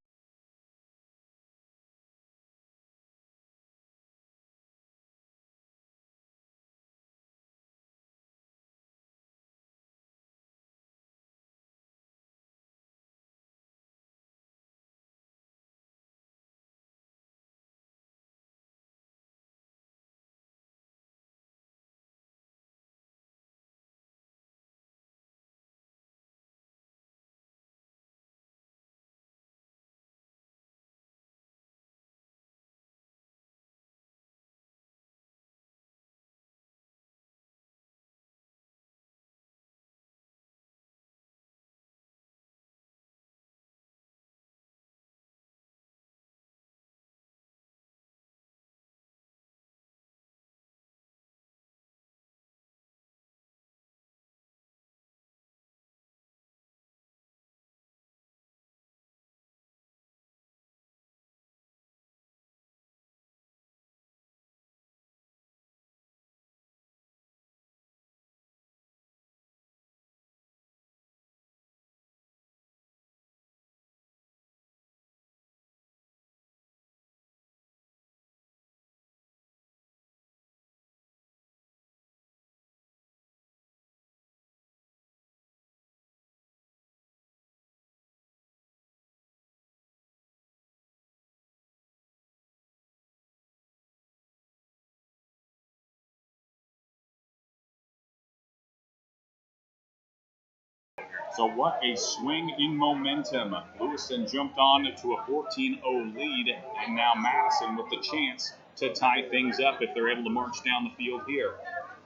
Speaker 1: So what a swing in momentum. Lewiston jumped on to a 14-0 lead, and now Madison with the chance to tie things up if they're able to march down the field here.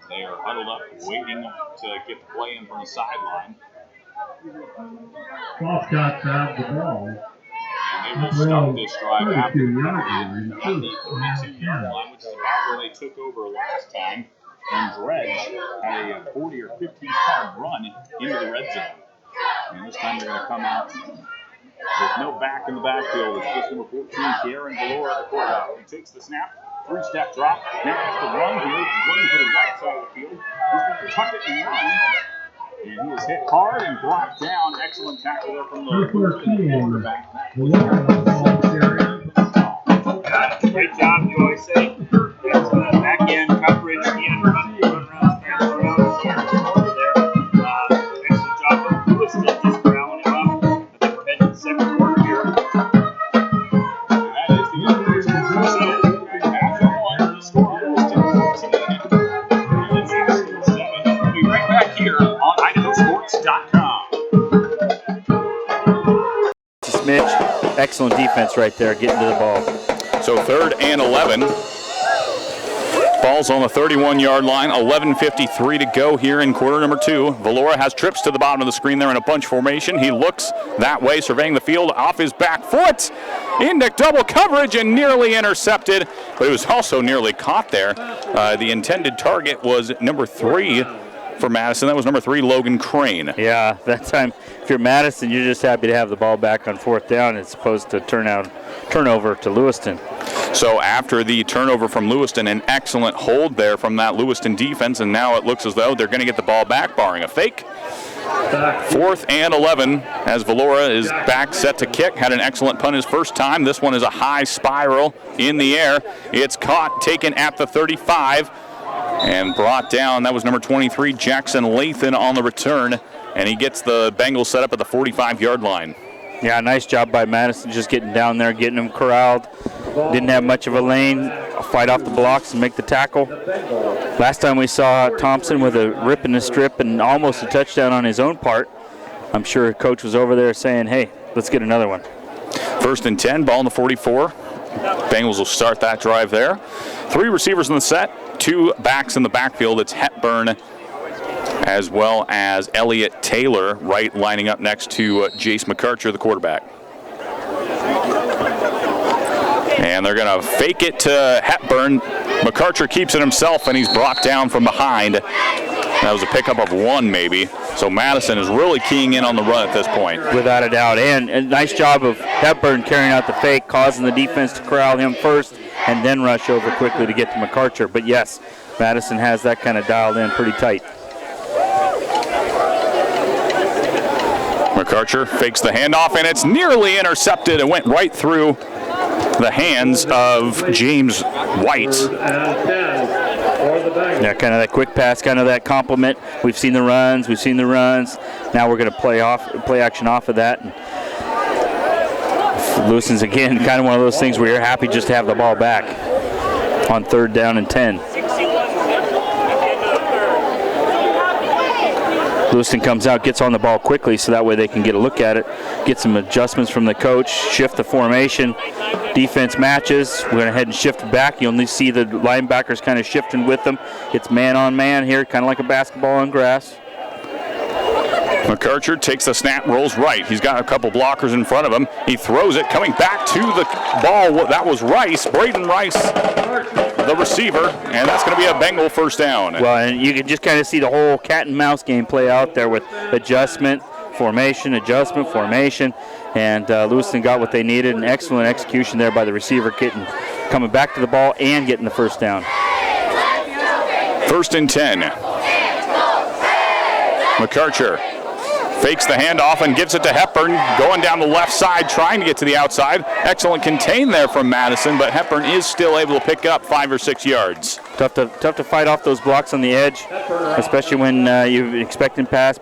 Speaker 1: They are huddled up, waiting to get the play in from the sideline.
Speaker 2: Bobcats have the ball.
Speaker 1: And they will start this drive after the 32-yard line, which is about where they took over last time. And Dredge had a 40 or 50-yard run into the red zone. And this time they're going to come out with no back in the backfield. It's just number 14, Kieran Valora, the quarterback. He takes the snap, 3-step drop. Now has to run here, running to the right side of the field. He's going to tuck it and run. And he is hit hard and blocked down. Excellent tackle there from the quarterback.
Speaker 3: Great job, you always say. That's back end coverage, the end run around, transfer out over there. Excellent job of Lewiston just rallying him up. I think we're heading to the second quarter here.
Speaker 1: And that is the end of the first quarter. The score on Lewiston 14. We'll be right back here on IdahoSports.com.
Speaker 3: Mitch, excellent defense right there, getting to the ball.
Speaker 1: So 3rd and 11. Ball's on the 31-yard line. 11:53 to go here in quarter number 2. Valora has trips to the bottom of the screen there in a bunch formation. He looks that way, surveying the field off his back foot into double coverage and nearly intercepted, but it was also nearly caught there. The intended target was number 3 for Madison. That was number 3, Logan Crane.
Speaker 3: Yeah, that time, if you're Madison, you're just happy to have the ball back on 4th down as opposed to turnover to Lewiston.
Speaker 1: So after the turnover from Lewiston, an excellent hold there from that Lewiston defense, and now it looks as though they're going to get the ball back, barring a fake. 4th and 11 as Valora is back set to kick. Had an excellent punt his first time. This one is a high spiral in the air. It's caught, taken at the 35. And brought down, that was number 23, Jackson Lathan on the return. And he gets the Bengals set up at the 45-yard line.
Speaker 3: Yeah, nice job by Madison just getting down there, getting them corralled. Didn't have much of a lane, fight off the blocks and make the tackle. Last time we saw Thompson with a rip in the strip and almost a touchdown on his own part. I'm sure coach was over there saying, hey, let's get another one.
Speaker 1: 1st and 10, ball in the 44. Bengals will start that drive there. 3 receivers in the set. 2 backs in the backfield. It's Hepburn as well as Elliott Taylor right lining up next to Jace McArcher, the quarterback. And they're going to fake it to Hepburn. McArcher keeps it himself, and he's brought down from behind. That was a pickup of 1 maybe. So Madison is really keying in on the run at this point.
Speaker 3: Without a doubt. And a nice job of Hepburn carrying out the fake, causing the defense to corral him first and then rush over quickly to get to McArcher. But yes, Madison has that kind of dialed in pretty tight.
Speaker 1: McArcher fakes the handoff, and it's nearly intercepted and went right through the hands of James White.
Speaker 3: Yeah, kind of that quick pass, kind of that compliment. We've seen the runs. Now we're going to play action off of that. And Lewiston's, again, kind of one of those things where you're happy just to have the ball back on 3rd down and 10. Lewiston comes out, gets on the ball quickly so that way they can get a look at it, get some adjustments from the coach, shift the formation. Defense matches. We're going to head and shift back. You'll only see the linebackers kind of shifting with them. It's man on man here, kind of like a basketball on grass.
Speaker 1: McArcher takes the snap, rolls right. He's got a couple blockers in front of him. He throws it, coming back to the ball. That was Rice, Braden Rice, the receiver, and that's going to be a Bengal 1st down.
Speaker 3: Well, and you can just kind of see the whole cat and mouse game play out there with adjustment, formation, and Lewiston got what they needed. An excellent execution there by the receiver, coming back to the ball and getting the 1st down.
Speaker 1: 1st and 10. McArcher fakes the handoff and gives it to Hepburn, going down the left side, trying to get to the outside. Excellent contain there from Madison, but Hepburn is still able to pick up 5 or 6 yards.
Speaker 3: Tough to fight off those blocks on the edge, especially when you're expecting pass,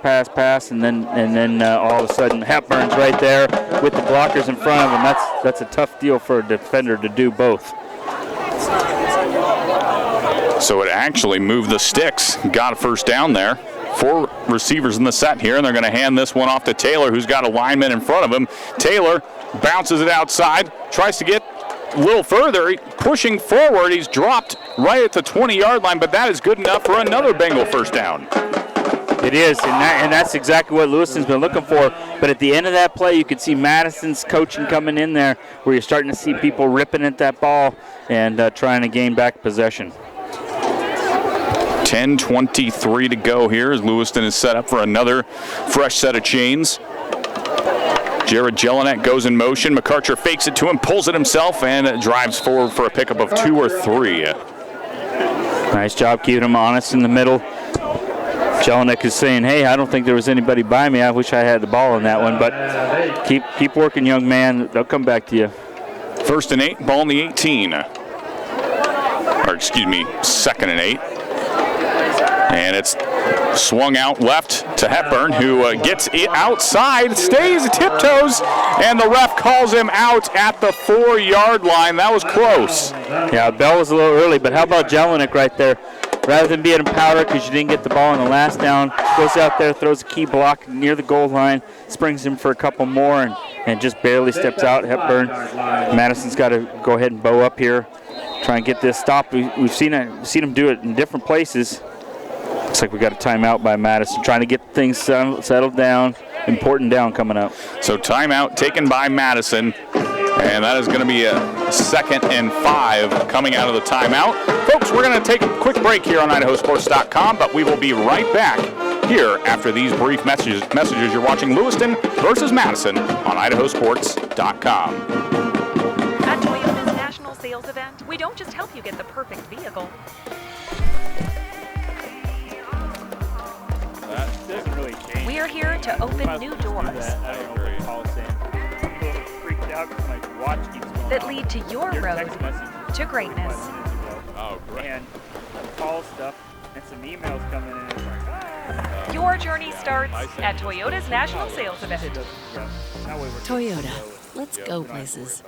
Speaker 3: and then all of a sudden Hepburn's right there with the blockers in front of him. That's a tough deal for a defender to do both.
Speaker 1: So it actually moved the sticks, got a 1st down there. 4 receivers in the set here, and they're going to hand this one off to Taylor, who's got a lineman in front of him. Taylor bounces it outside, tries to get a little further, pushing forward. He's dropped right at the 20-yard line, but that is good enough for another Bengal first down.
Speaker 3: It is, and that's exactly what Lewiston's been looking for. But at the end of that play, you could see Madison's coaching coming in there, where you're starting to see people ripping at that ball and trying to gain back possession.
Speaker 1: 10:23 to go here as Lewiston is set up for another fresh set of chains. Jared Jelinek goes in motion. McArcher fakes it to him, pulls it himself, and drives forward for a pickup of 2 or 3.
Speaker 3: Nice job keeping him honest in the middle. Jelinek is saying, hey, I don't think there was anybody by me. I wish I had the ball on that one, but keep working, young man. They'll come back to you.
Speaker 1: 1st and 8, ball in the 18. Or excuse me, 2nd and 8. And it's swung out left to Hepburn, who gets it outside, stays tiptoes, and the ref calls him out at the 4-yard line. That was close.
Speaker 3: Yeah, bell was a little early, but how about Jelinek right there? Rather than being a powder because you didn't get the ball on the last down, goes out there, throws a key block near the goal line, springs him for a couple more, and just barely steps out. Hepburn. Madison's got to go ahead and bow up here, try and get this stopped. We've seen him do it in different places. Looks like we got a timeout by Madison, trying to get things settled down. Important down coming up.
Speaker 1: So timeout taken by Madison, and that is going to be a 2nd and 5 coming out of the timeout. Folks, we're going to take a quick break here on IdahoSports.com, but we will be right back here after these brief messages. You're watching Lewiston versus Madison on IdahoSports.com.
Speaker 6: At Toyota's National Sales Event, we don't just help you get the perfect vehicle.
Speaker 3: Doesn't really change.
Speaker 6: We are here to open new doors
Speaker 3: I don't know what Paul's saying. I'm a little freaked out because my watch keeps going
Speaker 6: that
Speaker 3: off.
Speaker 6: lead to your
Speaker 3: Your
Speaker 6: road
Speaker 3: text message
Speaker 6: to greatness.
Speaker 3: 5 minutes ago.
Speaker 1: Oh, great.
Speaker 3: And call stuff and some emails coming in. It's like,
Speaker 6: Your journey starts at Toyota's National Sales Event.
Speaker 7: Toyota, let's go places.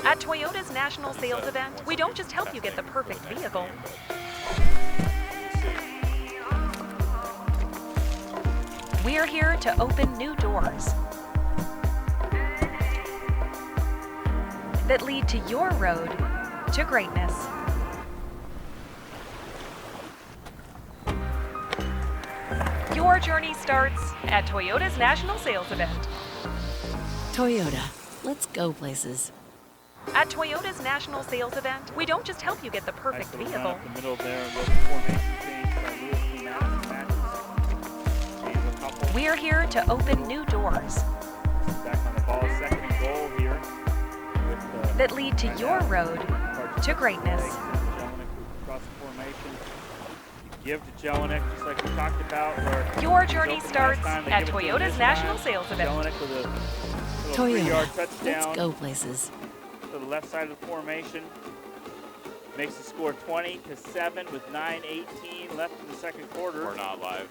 Speaker 6: At Toyota's National Sales Event, we don't just help you get the perfect vehicle. We are here to open new doors that lead to your road to greatness. Your journey starts at Toyota's National Sales Event.
Speaker 7: Toyota, let's go places.
Speaker 6: At Toyota's National Sales Event, we don't just help you get the perfect vehicle.
Speaker 3: Up the middle there, a little formation change by Lewiston matches.
Speaker 6: We are here to open new doors
Speaker 3: Back on the ball, 2nd and goal here. With,
Speaker 6: that lead to your road to greatness.
Speaker 3: Cross formation. You give to Jelinek, just like we talked about. Where
Speaker 6: Your journey starts at Toyota's National Sales Event.
Speaker 3: Jelinek with a little 3-yard
Speaker 7: Toyota,
Speaker 3: touchdown
Speaker 7: let's go places.
Speaker 3: to the left side of the formation. Makes the score 20-7 with 9:18 left in the 2nd quarter.
Speaker 1: We're not live.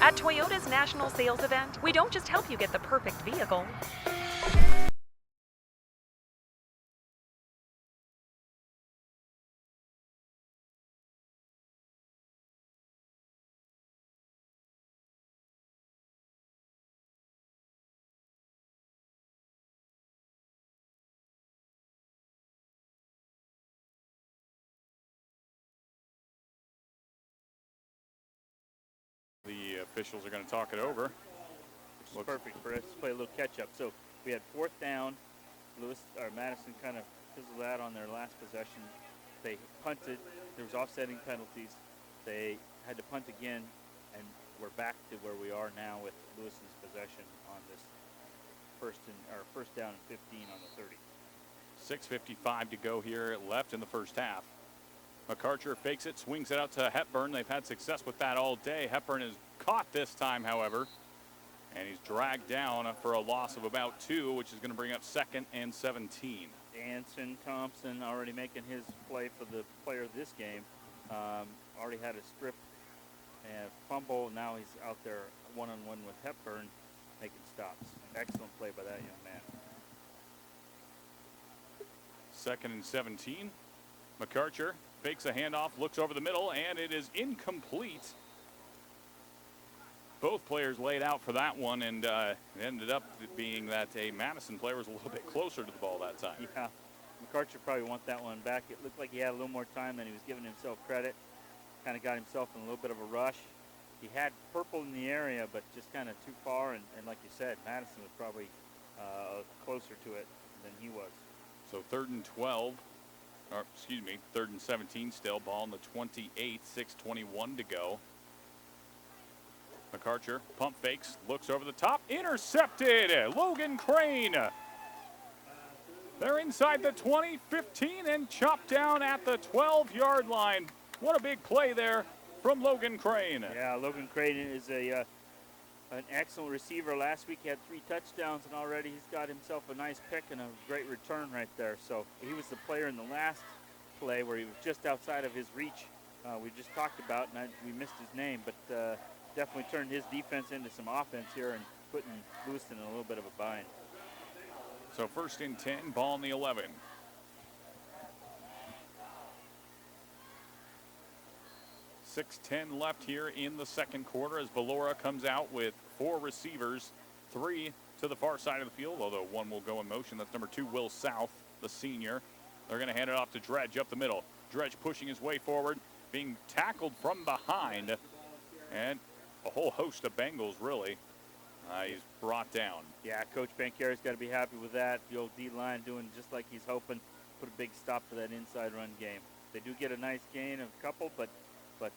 Speaker 6: At Toyota's national sales event, we don't just help you get the perfect vehicle.
Speaker 1: The officials are going to talk it over.
Speaker 3: Which is perfect for us to play a little catch-up. So we had 4th down. Madison kind of fizzled out on their last possession. They punted. There was offsetting penalties. They had to punt again, and we're back to where we are now with Lewiston's possession on this first down and 15 on the 30.
Speaker 1: 6:55 to go here left in the first half. McArcher fakes it, swings it out to Hepburn. They've had success with that all day. Hepburn is caught this time, however, and he's dragged down for a loss of about 2, which is going to bring up 2nd and 17.
Speaker 3: Danson Thompson already making his play for the player of this game. Already had a strip and fumble. Now he's out there one-on-one with Hepburn making stops. Excellent play by that young man.
Speaker 1: 2nd and 17. McArcher fakes a handoff, looks over the middle, and it is incomplete. Both players laid out for that one, and it ended up being that a Madison player was a little bit closer to the ball that time.
Speaker 3: Yeah, McArcher probably want that one back. It looked like he had a little more time than he was giving himself credit. Kind of got himself in a little bit of a rush. He had purple in the area, but just kind of too far, and like you said, Madison was probably closer to it than he was.
Speaker 1: So 3rd and 12. Or, excuse me, 3rd and 17 still. Ball on the 28, 6:21 to go. McArcher pump fakes, looks over the top, intercepted. Logan Crane. They're inside the 20, 15, and chopped down at the 12-yard line. What a big play there from Logan Crane.
Speaker 3: Yeah, Logan Crane is an excellent receiver. Last week he had 3 touchdowns, and already he's got himself a nice pick and a great return right there. So he was the player in the last play where he was just outside of his reach. We just talked about, and we missed his name, but definitely turned his defense into some offense here and putting Lewiston in a little bit of a bind.
Speaker 1: So 1st and 10, ball on the 11. .6:10 left here in the second quarter as Valora comes out with 4 receivers, 3 to the far side of the field, although 1 will go in motion. That's number 2, Will South, the senior. They're going to hand it off to Dredge up the middle. Dredge pushing his way forward, being tackled from behind, and a whole host of Bengals, really. He's brought down.
Speaker 3: Yeah, Coach Bancare's got to be happy with that. The old D-line doing just like he's hoping, put a big stop to that inside run game. They do get a nice gain of a couple, but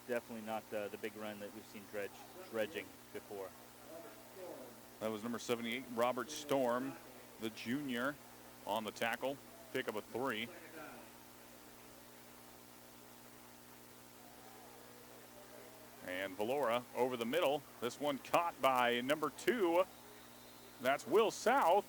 Speaker 3: definitely not the big run that we've seen dredging before.
Speaker 1: That was number 78, Robert Storm, the junior, on the tackle. Pick up a 3. And Valora over the middle. This one caught by number 2. That's Will South.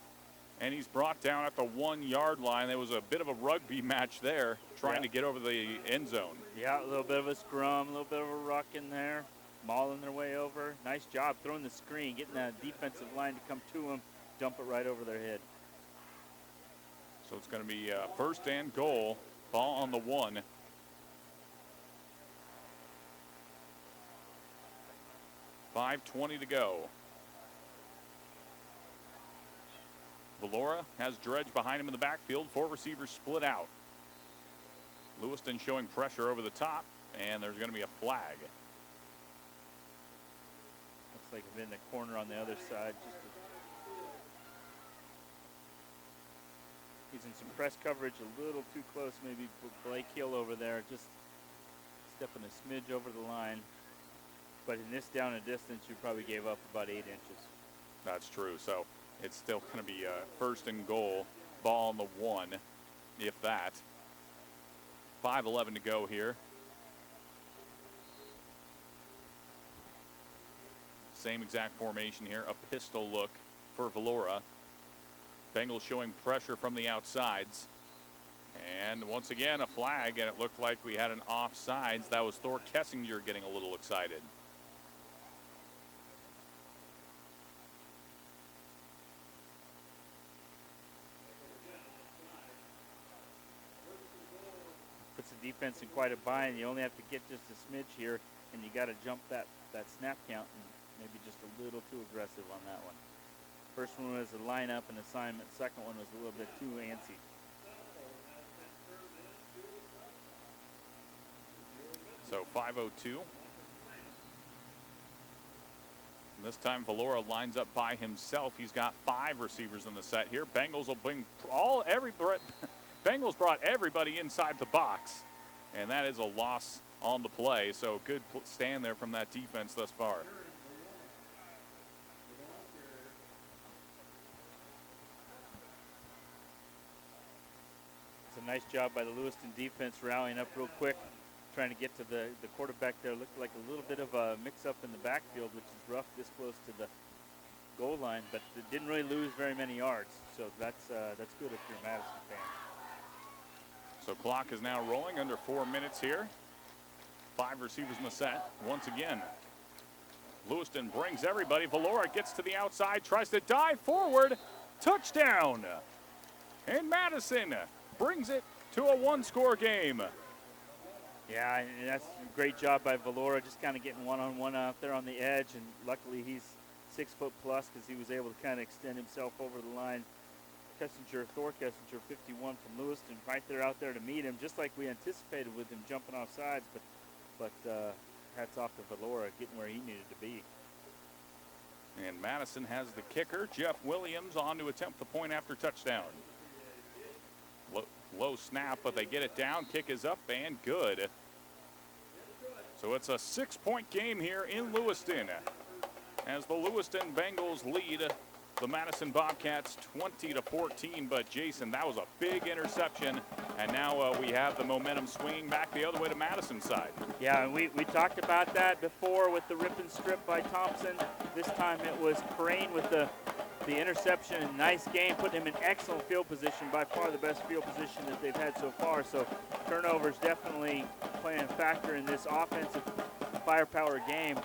Speaker 1: And he's brought down at the 1-yard line. There was a bit of a rugby match there, trying to get over the end zone.
Speaker 3: Yeah, a little bit of a scrum, a little bit of a ruck in there, mauling their way over. Nice job throwing the screen, getting that defensive line to come to them, dump it right over their head.
Speaker 1: So it's going to be 1st and goal, ball on the 1. .520 to go. Valora has Dredge behind him in the backfield. 4 receivers split out. Lewiston showing pressure over the top, and there's going to be a flag.
Speaker 3: Looks like I'm in the corner on the other side. He's in some press coverage, a little too close, maybe Blake Hill over there, just stepping a smidge over the line. But in this down and distance, you probably gave up about 8 inches.
Speaker 1: That's true. So it's still going to be 1st and goal, ball on the 1, if that. 5:11 to go here. Same exact formation here, a pistol look for Valora. Bengals showing pressure from the outsides. And once again, a flag, and it looked like we had an offsides. That was Thor Kessinger getting a little excited.
Speaker 3: puts the defense in quite a bind. You only have to get just a smidge here, and you got to jump that snap count, and maybe just a little too aggressive on that one. First one was a lineup and assignment. Second one was a little bit too antsy.
Speaker 8: So 5:02. This time Valora lines up by himself. He's got 5 receivers in the set here. Bengals will bring Bengals brought everybody inside the box, and that is a loss on the play. So good stand there from that defense thus far.
Speaker 3: It's a nice job by the Lewiston defense rallying up real quick, trying to get to the quarterback there. Looked like a little bit of a mix-up in the backfield, which is rough this close to the goal line, but it didn't really lose very many yards. So that's good if you're a Madison fan.
Speaker 8: So clock is now rolling, under 4 minutes here. 5 receivers in the set. Once again, Lewiston brings everybody. Valora gets to the outside, tries to dive forward. Touchdown! And Madison brings it to a 1-score game.
Speaker 3: Yeah, and that's a great job by Valora, just kind of getting one-on-one out there on the edge, and luckily he's 6 foot plus because he was able to kind of extend himself over the line. Thor Kessinger, 51 from Lewiston, right there out there to meet him, just like we anticipated with him jumping off sides, but hats off to Valora getting where he needed to be.
Speaker 8: And Madison has the kicker, Jeff Williams, on to attempt the point after touchdown. Low snap, but they get it down. Kick is up and good. So it's a 6-point game here in Lewiston, as the Lewiston Bengals lead the Madison Bobcats 20-14. But Jason, that was a big interception, and now we have the momentum swinging back the other way to Madison's side.
Speaker 3: Yeah, and we talked about that before with the rip and strip by Thompson. This time it was Crane with the interception. Nice game, putting him in excellent field position, by far the best field position that they've had so far. So turnovers definitely playing a factor in this offensive firepower game.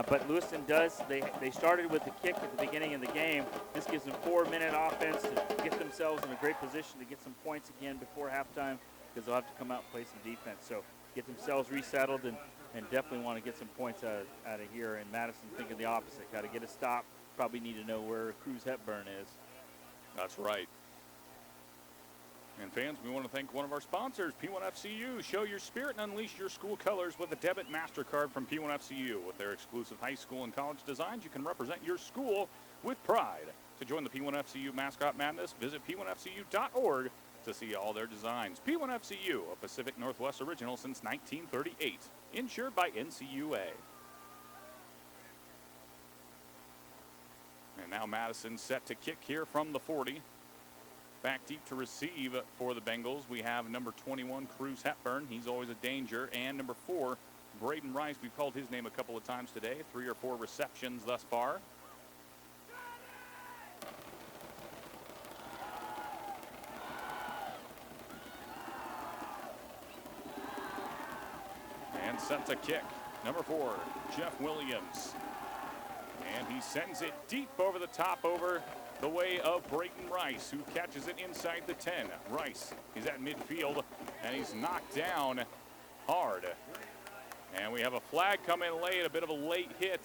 Speaker 3: But Lewiston does, they started with the kick at the beginning of the game. This gives them 4-minute offense to get themselves in a great position to get some points again before halftime, because they'll have to come out and play some defense. So get themselves resettled and definitely want to get some points out of here. And Madison thinking the opposite, got to get a stop. Probably need to know where Cruz Hepburn is.
Speaker 8: That's right. And fans, we want to thank one of our sponsors, P1FCU. Show your spirit and unleash your school colors with a debit MasterCard from P1FCU. With their exclusive high school and college designs, you can represent your school with pride. To join the P1FCU Mascot Madness, visit P1FCU.org to see all their designs. P1FCU, a Pacific Northwest original since 1938. Insured by NCUA. And now Madison set to kick here from the 40. Back deep to receive for the Bengals. We have number 21, Cruz Hepburn. He's always a danger. And number 4, Braden Rice. We've called his name a couple of times today. 3 or 4 receptions thus far. And set to kick. Number 4, Jeff Williams. And he sends it deep over the top, over the way of Brayton Rice, who catches it inside the 10. Rice is at midfield, and he's knocked down hard. And we have a flag coming late, a bit of a late hit,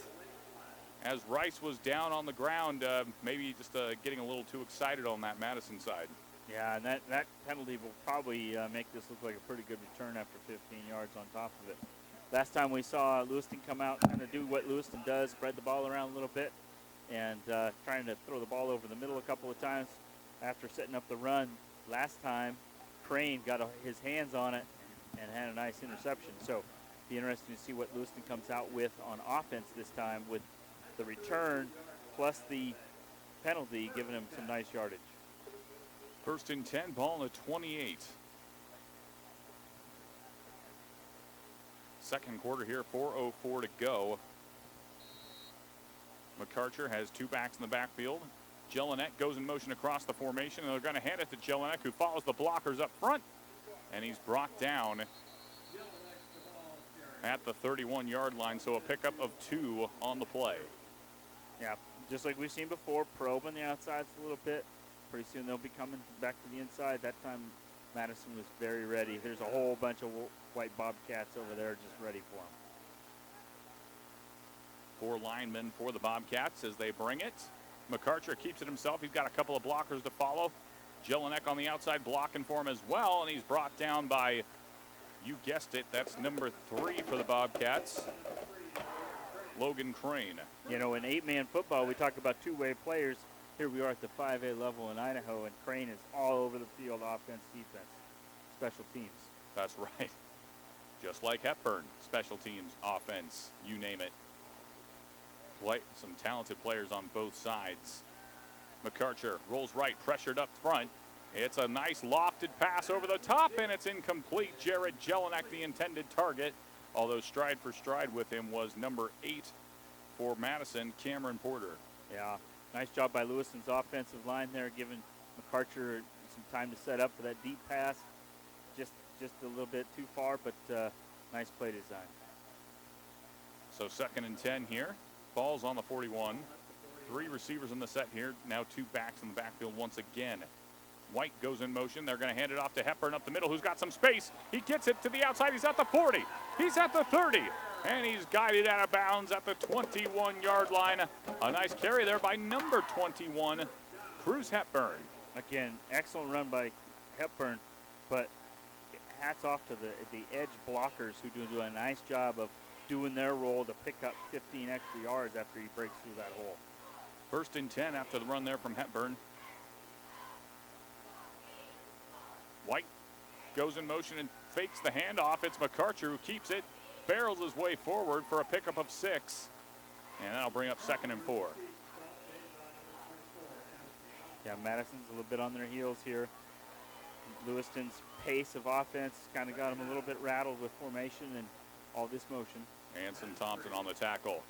Speaker 8: as Rice was down on the ground, maybe just getting a little too excited on that Madison side.
Speaker 3: Yeah, and that penalty will probably make this look like a pretty good return after 15 yards on top of it. Last time we saw Lewiston come out and kind of do what Lewiston does, spread the ball around a little bit, and trying to throw the ball over the middle a couple of times after setting up the run. Last time, Crane got his hands on it and had a nice interception. So be interesting to see what Lewiston comes out with on offense this time, with the return plus the penalty giving him some nice yardage.
Speaker 8: 1st and 10, ball on the 28. Second quarter here, 4:04 to go. McArcher has 2 backs in the backfield. Jelinek goes in motion across the formation, and they're going to hand it to Jelinek, who follows the blockers up front, and he's brought down at the 31-yard line, so a pickup of 2 on the play.
Speaker 3: Yeah, just like we've seen before, probing the outsides a little bit. Pretty soon they'll be coming back to the inside. That time Madison was very ready. There's a whole bunch of white Bobcats over there just ready for him.
Speaker 8: 4 linemen for the Bobcats as they bring it. McArcher keeps it himself. He's got a couple of blockers to follow. Jelinek on the outside blocking for him as well, and he's brought down by, you guessed it, that's number 3 for the Bobcats, Logan Crane.
Speaker 3: You know, in 8-man football, we talk about two-way players. Here we are at the 5A level in Idaho, and Crane is all over the field, offense, defense, special teams.
Speaker 8: That's right. Just like Hepburn, special teams, offense, you name it. Some talented players on both sides. McArcher rolls right, pressured up front. It's a nice lofted pass over the top, and it's incomplete. Jared Jelinek, the intended target, although stride for stride with him was number 8 for Madison, Cameron Porter.
Speaker 3: Yeah, nice job by Lewiston's offensive line there, giving McArcher some time to set up for that deep pass. Just a little bit too far, but nice play design.
Speaker 8: So 2nd and 10 here. Ball's on the 41. 3 receivers in the set here. Now 2 backs in the backfield once again. White goes in motion. They're going to hand it off to Hepburn up the middle, who's got some space. He gets it to the outside. He's at the 40. He's at the 30. And he's guided out of bounds at the 21-yard line. A nice carry there by number 21, Cruz Hepburn.
Speaker 3: Again, excellent run by Hepburn, but hats off to the edge blockers who do a nice job of doing their role to pick up 15 extra yards after he breaks through that hole.
Speaker 8: 1st and 10 after the run there from Hepburn. White goes in motion and fakes the handoff. It's McArcher who keeps it, barrels his way forward for a pickup of 6. And that'll bring up 2nd and 4.
Speaker 3: Yeah, Madison's a little bit on their heels here. Lewiston's pace of offense kind of got him a little bit rattled with formation and all this motion.
Speaker 8: Anson Thompson on the tackle.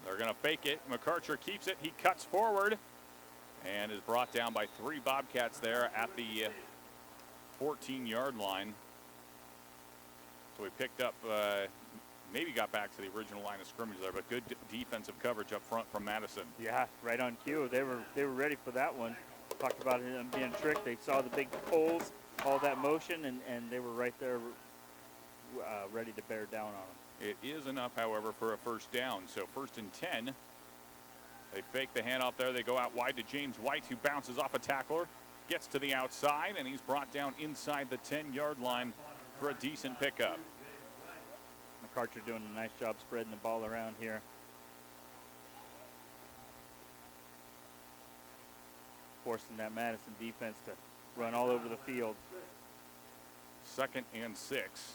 Speaker 8: They're going to fake it. McArcher keeps it. He cuts forward and is brought down by 3 Bobcats there at the 14-yard line. So we picked up, maybe got back to the original line of scrimmage there, but good defensive coverage up front from Madison.
Speaker 3: Yeah, right on cue. They were ready for that one. Talked about him being tricked. They saw the big poles, all that motion, and they were right there ready to bear down on him.
Speaker 8: It is enough, however, for a 1st down. So 1st and 10. They fake the handoff there. They go out wide to James White, who bounces off a tackler, gets to the outside, and he's brought down inside the 10-yard line for a decent pickup.
Speaker 3: McArcher doing a nice job spreading the ball around here. Forcing that Madison defense to run all over the field.
Speaker 8: 2nd and 6.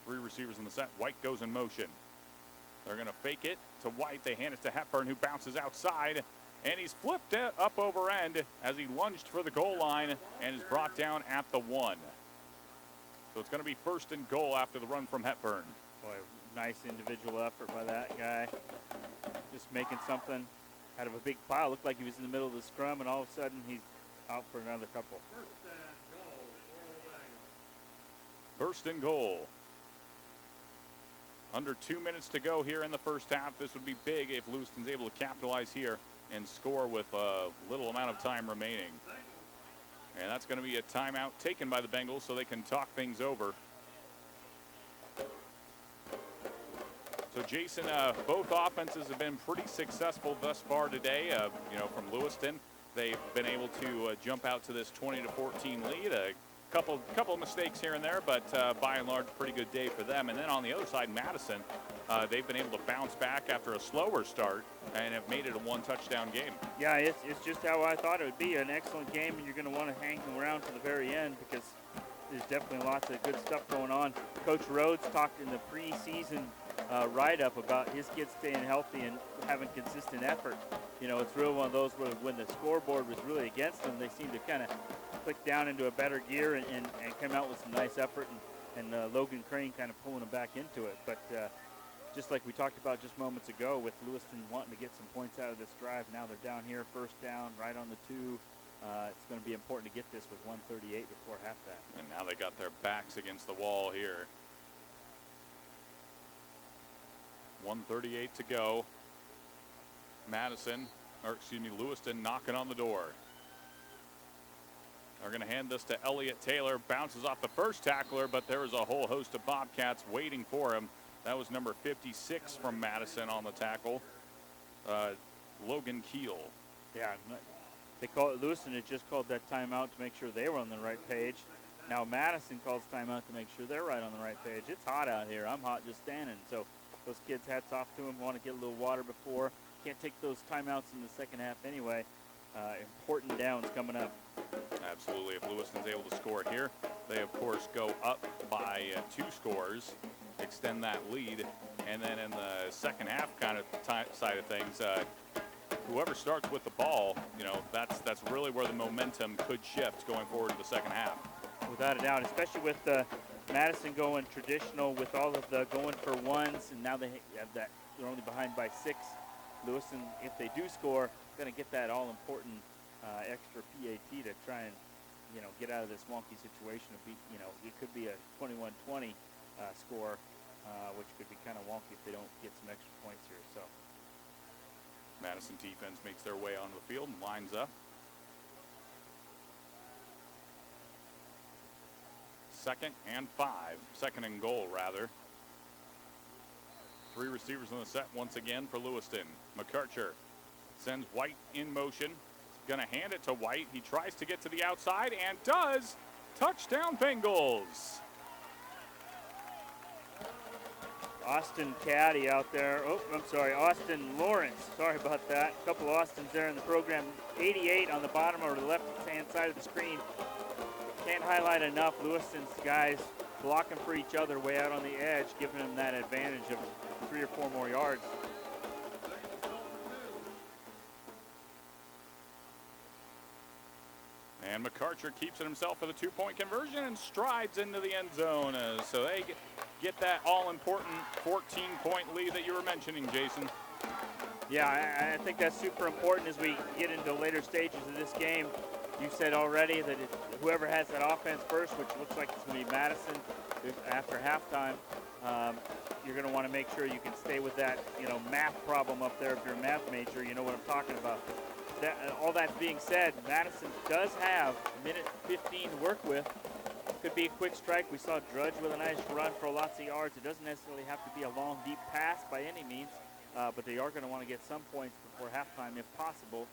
Speaker 8: 3 receivers in the set. White goes in motion. They're going to fake it to White. They hand it to Hepburn, who bounces outside. And he's flipped up over end as he lunged for the goal line and is brought down at the 1. So it's going to be 1st and goal after the run from Hepburn.
Speaker 3: Boy, nice individual effort by that guy. Just making something out of a big pile. Looked like he was in the middle of the scrum, and all of a sudden he's out for another couple.
Speaker 8: 1st and goal. Under 2 minutes to go here in the 1st half. This would be big if Lewiston's able to capitalize here and score with a little amount of time remaining. And that's going to be a timeout taken by the Bengals so they can talk things over. So, Jason, both offenses have been pretty successful thus far today. From Lewiston, they've been able to jump out to this 20-14 lead. A couple of mistakes here and there, but by and large, pretty good day for them. And then on the other side, Madison, they've been able to bounce back after a slower start and have made it a 1-touchdown game.
Speaker 3: Yeah, it's just how I thought it would be. An excellent game, and you're going to want to hang around to the very end because there's definitely lots of good stuff going on. Coach Rhodes talked in the preseason write-up about his kids staying healthy and having consistent effort. You know, it's really one of those where when the scoreboard was really against them, they seemed to kind of click down into a better gear and come out with some nice effort, and Logan Crane kind of pulling them back into it. But just like we talked about just moments ago with Lewiston wanting to get some points out of this drive, now they're down here, 1st down, right on the 2. It's going to be important to get this with 1:38 before halftime.
Speaker 8: And now they got their backs against the wall here. 1:38 to go. Lewiston knocking on the door. They're going to hand this to Elliott Taylor. Bounces off the first tackler, but there is a whole host of Bobcats waiting for him. That was number 56 from Madison on the tackle, Logan Keel.
Speaker 3: Yeah, they call it. Lewiston had just called that timeout to make sure they were on the right page. Now Madison calls timeout to make sure they're right on the right page. It's hot out here. I'm hot just standing. So those kids, hats off to them. Want to get a little water before. Can't take those timeouts in the second half anyway. Important downs coming up.
Speaker 8: Absolutely. If Lewiston's able to score here, they of course go up by 2 scores, extend that lead, and then in the second half kind of side of things, whoever starts with the ball, you know, that's really where the momentum could shift going forward to the second half.
Speaker 3: Without a doubt, especially with Madison going traditional with all of the going for ones, and now they have that, they're only behind by 6. Lewiston, if they do score, going to get that all-important extra PAT to try and, you know, get out of this wonky situation. Of you know, it could be a 21-20 score, which could be kind of wonky if they don't get some extra points here. So
Speaker 8: Madison defense makes their way onto the field and lines up. Second and 5. Second and goal, rather. 3 receivers in the set once again for Lewiston. McArcher sends White in motion. Going to hand it to White. He tries to get to the outside and does. Touchdown Bengals.
Speaker 3: Austin Caddy out there. Oh, I'm sorry, Austin Lawrence. Sorry about that. A couple Austins there in the program. 88 on the bottom or the left-hand side of the screen. Can't highlight enough. Lewiston's guys blocking for each other way out on the edge, giving them that advantage of 3 or 4 more yards.
Speaker 8: And McArcher keeps it himself for the 2-point conversion and strides into the end zone. So they get that all-important 14-point lead that you were mentioning, Jason.
Speaker 3: Yeah, I think that's super important as we get into later stages of this game. You said already that whoever has that offense first, which looks like it's going to be Madison after halftime, you're going to want to make sure you can stay with that, you know, math problem up there. If you're a math major, you know what I'm talking about. All that being said, Madison does have a minute 15 to work with. Could be a quick strike. We saw Drudge with a nice run for lots of yards. It doesn't necessarily have to be a long, deep pass by any means, but they are going to want to get some points before halftime if possible.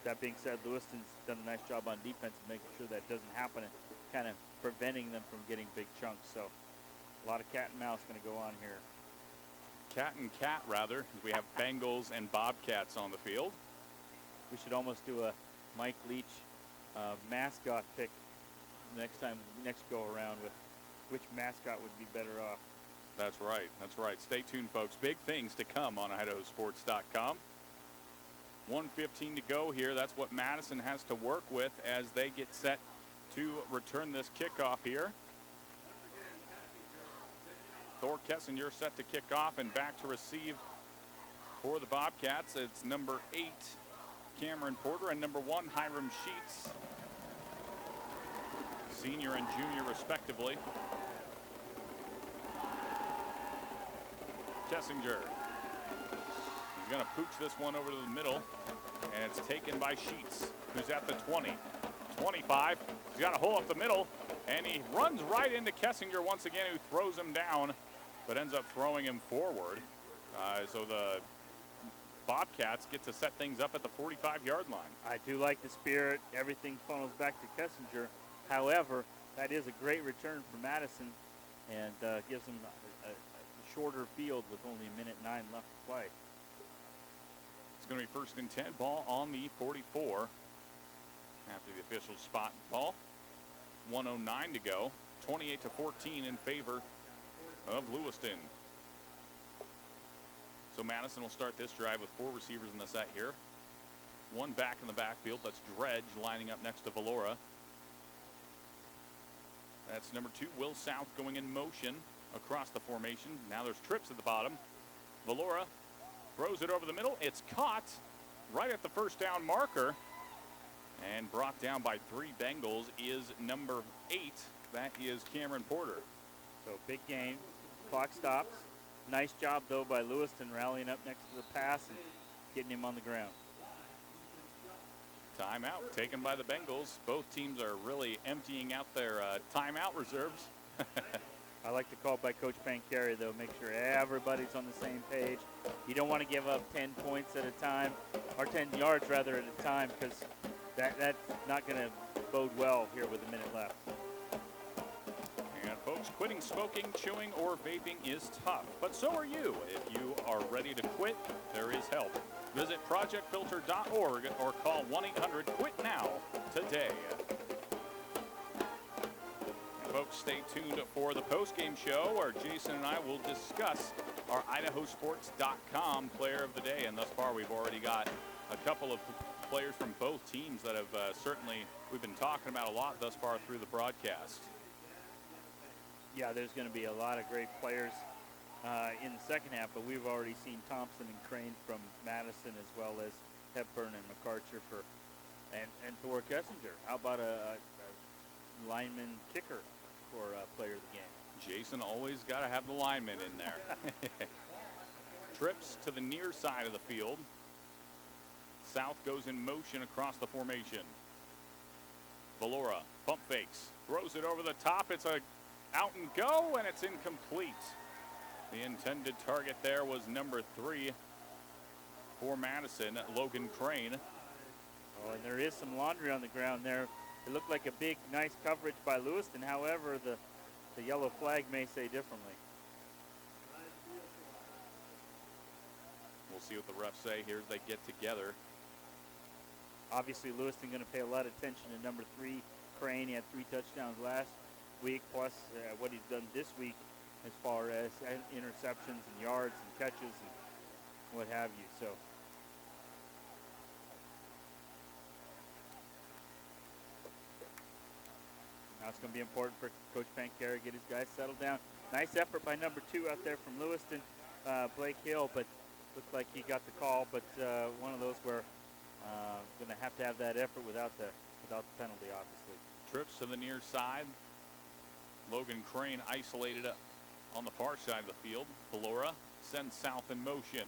Speaker 3: That being said, Lewiston's done a nice job on defense of making sure that doesn't happen and kind of preventing them from getting big chunks. So a lot of cat and mouse going to go on here.
Speaker 8: Cat and cat, rather. We have Bengals and Bobcats on the field.
Speaker 3: We should almost do a Mike Leach mascot pick next go around with which mascot would be better off.
Speaker 8: That's right. That's right. Stay tuned, folks. Big things to come on IdahoSports.com. 1:15 to go here. That's what Madison has to work with as they get set to return this kickoff here. Thor Kessinger set to kick off and back to receive for the Bobcats. It's number 8, Cameron Porter, and number 1, Hiram Sheets. Senior and junior, respectively. Kessinger. He's going to pooch this one over to the middle, and it's taken by Sheets, who's at the 20. 25. He's got a hole up the middle, and he runs right into Kessinger once again, who throws him down, but ends up throwing him forward. So the Bobcats get to set things up at the 45-yard line.
Speaker 3: I do like the spirit. Everything funnels back to Kessinger. However, that is a great return for Madison and gives them a shorter field with only a minute 9 left to play.
Speaker 8: It's going to be 1st and 10. Ball on the 44. After the official spot ball. 1:09 to go. 28-14 in favor of Lewiston. So Madison will start this drive with 4 receivers in the set here. 1 back in the backfield. That's Dredge lining up next to Valora. That's number 2, Will South, going in motion across the formation. Now there's trips at the bottom. Valora throws it over the middle. It's caught right at the first down marker. And brought down by 3 Bengals is number 8. That is Cameron Porter.
Speaker 3: So big game. Clock stops. Nice job, though, by Lewiston rallying up next to the pass and getting him on the ground.
Speaker 8: Timeout taken by the Bengals. Both teams are really emptying out their timeout reserves.
Speaker 3: I like the call by Coach Pancari, though. Make sure everybody's on the same page. You don't want to give up 10 points at a time, or 10 yards rather at a time, because that's not going to bode well here with a minute left.
Speaker 8: And folks, quitting smoking, chewing, or vaping is tough, but so are you. If you are ready to quit, there is help. Visit projectfilter.org or call 1-800-QUIT-NOW today. Folks, stay tuned for the post-game show where Jason and I will discuss our IdahoSports.com player of the day. And thus far, we've already got a couple of players from both teams that have we've been talking about a lot thus far through the broadcast.
Speaker 3: Yeah, there's going to be a lot of great players in the second half, but we've already seen Thompson and Crane from Madison, as well as Hepburn and McArcher and Thor Kessinger. How about a lineman kicker for player of the game?
Speaker 8: Jason always got to have the lineman in there. Trips to the near side of the field. South goes in motion across the formation. Valora pump fakes, throws it over the top. It's a out and go, and it's incomplete. The intended target there was number 3 for Madison, Logan Crane.
Speaker 3: Oh, and there is some laundry on the ground there. It looked like a big, nice coverage by Lewiston. However, the yellow flag may say differently.
Speaker 8: We'll see what the refs say here as they get together.
Speaker 3: Obviously, Lewiston going to pay a lot of attention to number 3, Crane. He had 3 touchdowns last week, plus what he's done this week as far as interceptions and yards and catches and what have you. So now it's going to be important for Coach Pancari to get his guys settled down. Nice effort by number 2 out there from Lewiston, Blake Hill, but looked like he got the call, but one of those where going to have that effort without the penalty, obviously.
Speaker 8: Trips to the near side. Logan Crane isolated on the far side of the field. Valora sends south in motion.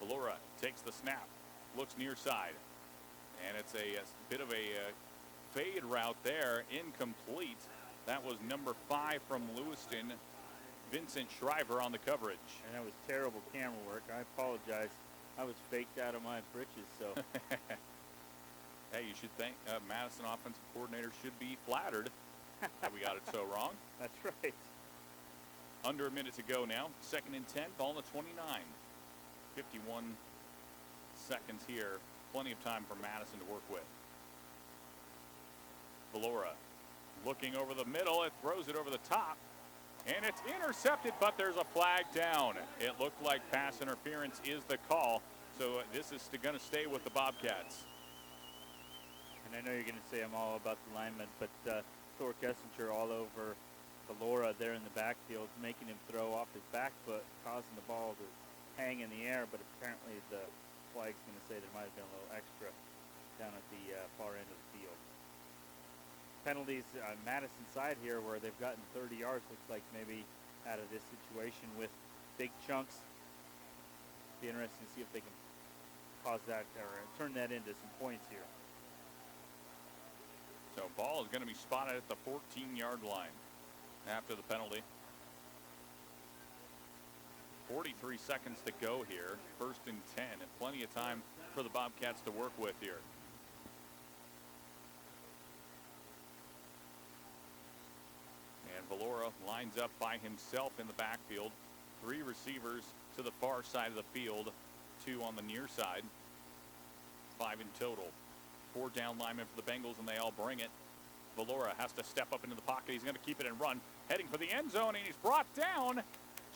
Speaker 8: Valora takes the snap, looks near side, and it's a bit of a fade route there, incomplete. That was number 5 from Lewiston, Vincent Shriver, on the coverage.
Speaker 3: And that was terrible camera work. I apologize. I was faked out of my britches, so.
Speaker 8: Hey, you should think Madison offensive coordinator should be flattered that we got it so wrong.
Speaker 3: That's right.
Speaker 8: Under a minute to go now. 2nd and 10, ball on the 29. 51 seconds here. Plenty of time for Madison to work with. Valora looking over the middle. It throws it over the top. And it's intercepted, but there's a flag down. It looked like pass interference is the call. So this is going to stay with the Bobcats.
Speaker 3: And I know you're going to say I'm all about the lineman, but Thor Kessinger all over Valora there in the backfield, making him throw off his back foot, causing the ball to hang in the air. But apparently the flag's going to say there might have been a little extra down at the far end of the field. Penalties on Madison's side here where they've gotten 30 yards. Looks like maybe out of this situation with big chunks. Be interesting to see if they can cause that or turn that into some points here.
Speaker 8: So ball is going to be spotted at the 14-yard line after the penalty. 43 seconds to go here. 1st and 10, and plenty of time for the Bobcats to work with here. And Valora lines up by himself in the backfield. 3 receivers to the far side of the field, 2 on the near side. 5 in total. 4 down linemen for the Bengals, and they all bring it. Valora has to step up into the pocket. He's going to keep it and run. Heading for the end zone, and he's brought down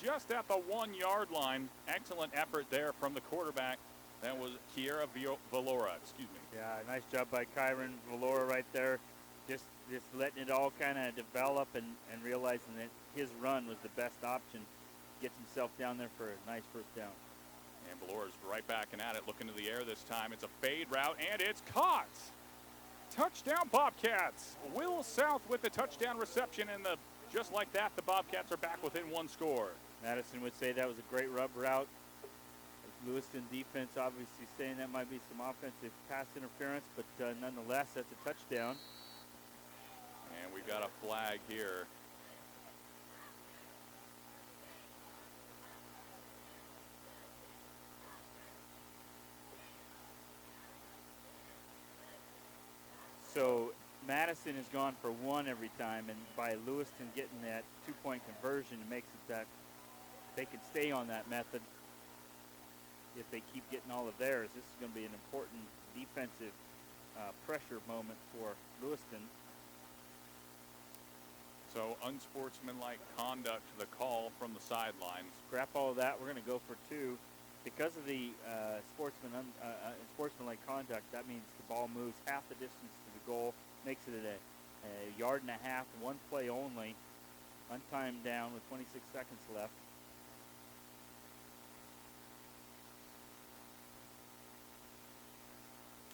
Speaker 8: just at the 1-yard line. Excellent effort there from the quarterback. That was Kiera Valora, excuse me.
Speaker 3: Yeah, nice job by Kyron Valora right there. Just letting it all kind of develop and realizing that his run was the best option. Gets himself down there for a nice 1st down.
Speaker 8: And Valora's right back and at it, looking to the air this time. It's a fade route, and it's caught. Touchdown, Bobcats. Will South with the touchdown reception, and just like that, the Bobcats are back within 1 score.
Speaker 3: Madison would say that was a great rub route. Lewiston defense obviously saying that might be some offensive pass interference, but nonetheless, that's a touchdown.
Speaker 8: And we've got a flag here.
Speaker 3: So Madison has gone for 1 every time, and by Lewiston getting that 2-point conversion, it makes it that they can stay on that method if they keep getting all of theirs. This is going to be an important defensive pressure moment for Lewiston.
Speaker 8: So unsportsmanlike conduct, the call from the sidelines.
Speaker 3: Scrap all of that. We're going to go for 2. Because of the sportsmanlike conduct, that means the ball moves half the distance to the goal, makes it a yard and a half, 1 play only, untimed down with 26 seconds left.